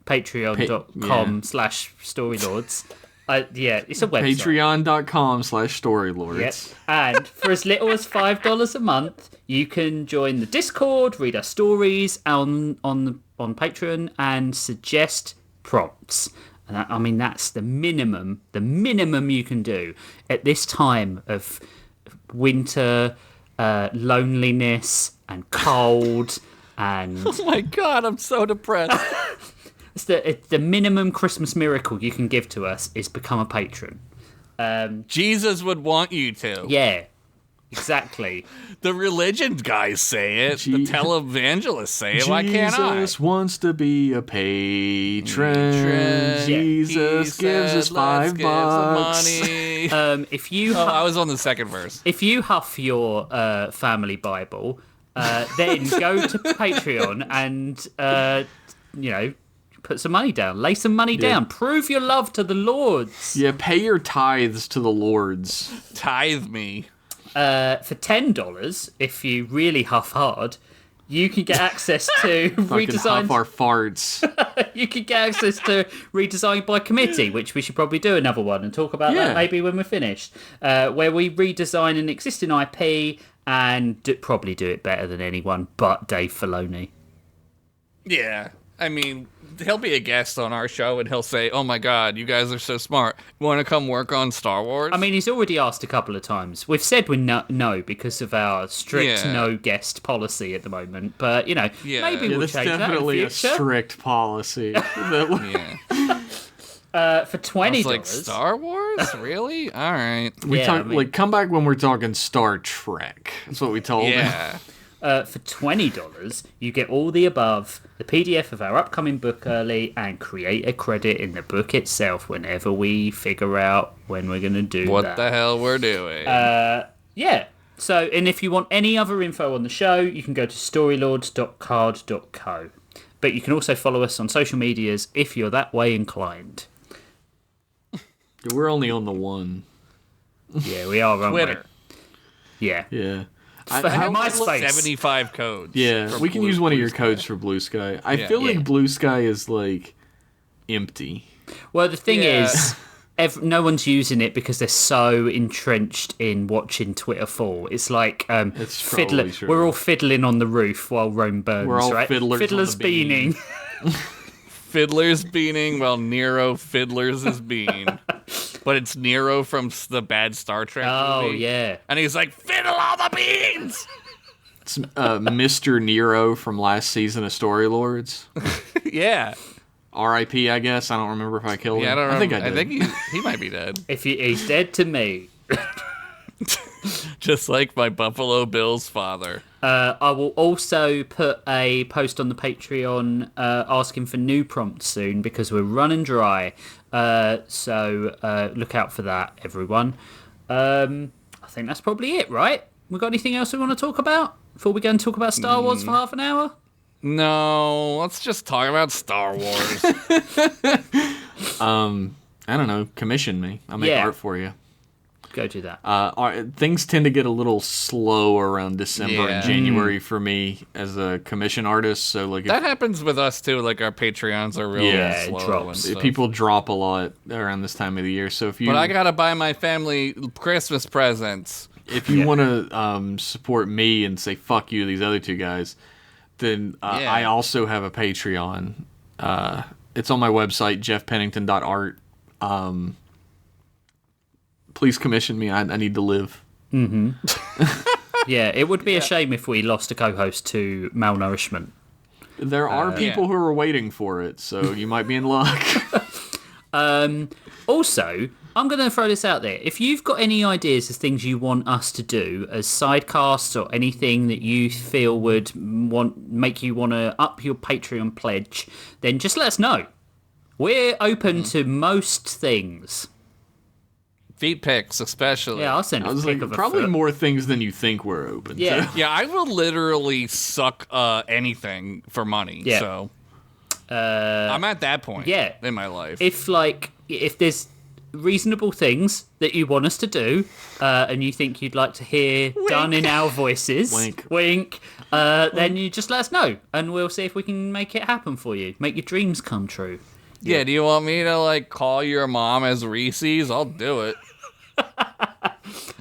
patreon.com/Storylords. It's a website. Patreon.com/Storylords. Yep. And for as little as $5 a month, you can join the Discord, read our stories on Patreon, and suggest prompts. And that's the minimum you can do at this time of winter, loneliness, and cold, and... Oh my God, I'm so depressed. It's the minimum Christmas miracle you can give to us is become a patron. Jesus would want you to. Yeah, exactly. The religion guys say it. The televangelists say it. Why can't I? Jesus wants to be a patron. Jesus gives us $5. Money. If you, I was on the second verse. If you huff your family Bible, then go to Patreon and put some money down. Lay some money down. Prove your love to the Lords. Yeah, pay your tithes to the Lords. Tithe me. For $10, if you really huff hard, you can get access to redesigned. Huff our farts. You can get access to Redesign by Committee, which we should probably do another one and talk about that maybe when we're finished. Where we redesign an existing IP and probably do it better than anyone but Dave Filoni. Yeah, I mean, he'll be a guest on our show and he'll say, "Oh my God, you guys are so smart. You want to come work on Star Wars?" I mean, he's already asked a couple of times. We've said we're no because of our strict no guest policy at the moment. But, maybe we'll change that in the definitely a future. strict policy. For $20. Like, Star Wars? Really? All right. Come back when we're talking Star Trek. That's what we told him. For $20, you get all the above, the PDF of our upcoming book early, and create a credit in the book itself whenever we figure out when we're going to do what that. the hell we're doing. So, and if you want any other info on the show, you can go to storylords.card.co. But you can also follow us on social medias if you're that way inclined. We're only on the one. Yeah, we are on Twitter. Yeah. MySpace. 75 codes. Yeah, we can use one of your codes for Blue Sky. I feel like Blue Sky is, empty. Well, the thing is, no one's using it because they're so entrenched in watching Twitter fall. It's like we're all fiddling on the roof while Rome burns, we're all right? fiddlers beaning. Fiddlers beaning while Nero fiddlers his bean. But it's Nero from the bad Star Trek movie. Oh, yeah. And he's like, fiddle all the beans! It's Mr. Nero from last season of Storylords. Yeah. R.I.P., I guess. I don't remember if I killed him. I don't know. I think I did. I think he might be dead. He's dead to me. Just like my Buffalo Bill's father. I will also put a post on the Patreon asking for new prompts soon because we're running dry. So look out for that, everyone. I think that's probably it, right? We got anything else we want to talk about? before we go and talk about Star Wars for half an hour? No, let's just talk about Star Wars. I don't know. Commission me. I'll make art for you. Go do that. Things tend to get a little slow around December and January for me as a commission artist. So like that happens with us too. Like our Patreons are really slow. And stuff. People drop a lot around this time of the year. So but I gotta buy my family Christmas presents. If you want to support me and say fuck you to these other two guys, then I also have a Patreon. It's on my website, jeffpennington.art. Please commission me. I need to live. Mm-hmm. Yeah, it would be a shame if we lost a co-host to malnourishment. There are people who are waiting for it, so you might be in luck. Also, I'm going to throw this out there. If you've got any ideas of things you want us to do as sidecasts or anything that you feel would make you want to up your Patreon pledge, then just let us know. We're open to most things. Feet pics, especially. Yeah, I'll send a pic of a probably foot. more things than you think we're open to. Yeah, I will literally suck anything for money. Yeah. So I'm at that point in my life. If there's reasonable things that you want us to do and you think you'd like to hear done in our voices, wink, then you just let us know and we'll see if we can make it happen for you. Make your dreams come true. Yeah, do you want me to call your mom as Reese's? I'll do it.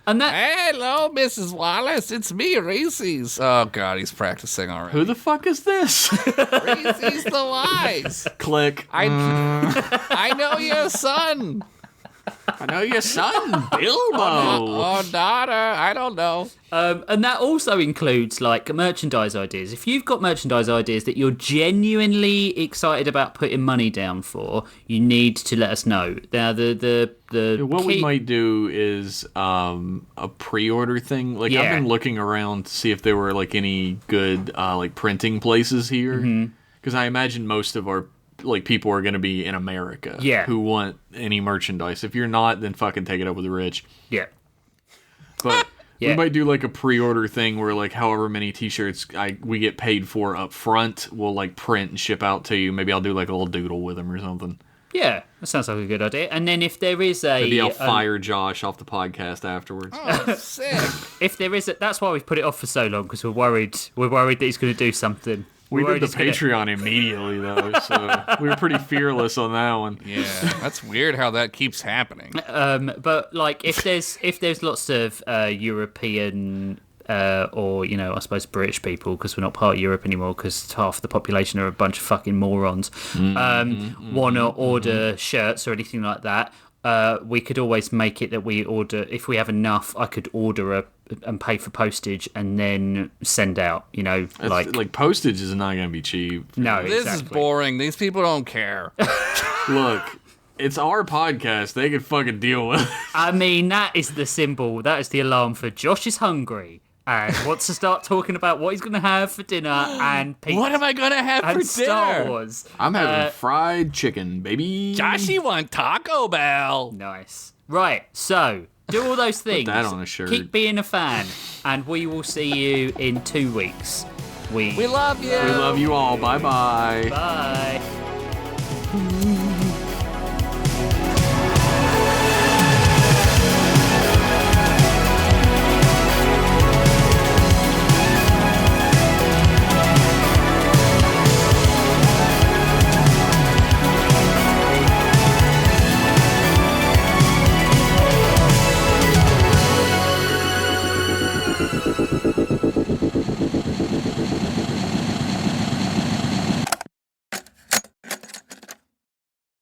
And that hello, Mrs. Wallace, it's me, Reese's. Oh God, he's practicing already. Who the fuck is this? Reese's the Wise. Click. I know your son. I know your son, Bilbo. Or daughter, I don't know. And that also includes merchandise ideas. If you've got merchandise ideas that you're genuinely excited about putting money down for, you need to let us know. Now we might do is a pre-order thing. I've been looking around to see if there were any good printing places here, because I imagine most of our people are going to be in America who want any merchandise. If you're not, then fucking take it up with the rich. Yeah. But we might do a pre-order thing where however many t-shirts we get paid for up front, we'll print and ship out to you. Maybe I'll do a little doodle with them or something. Yeah, that sounds like a good idea. And then if there is maybe I'll fire Josh off the podcast afterwards. Oh, sick. If there is that's why we've put it off for so long, because we're worried that he's going to do something. We did the Patreon immediately, though, so we were pretty fearless on that one. Yeah, that's weird how that keeps happening. But if there's lots of European or I suppose British people, because we're not part of Europe anymore, because half the population are a bunch of fucking morons, want to order shirts or anything like that. We could always make it that we order, if we have enough, I could order and pay for postage and then send out, postage is not going to be cheap. No, This is boring. These people don't care. Look, it's our podcast. They can fucking deal with it. I mean, that is the symbol. That is the alarm for Josh is hungry and wants to start talking about what he's going to have for dinner and pizza. What am I going to have for dinner? Star Wars. I'm having fried chicken, baby. Joshy want Taco Bell. Nice. Right, so do all those things. Put that on a shirt. Keep being a fan, and we will see you in 2 weeks. We love you. We love you all. Bye-bye. Bye.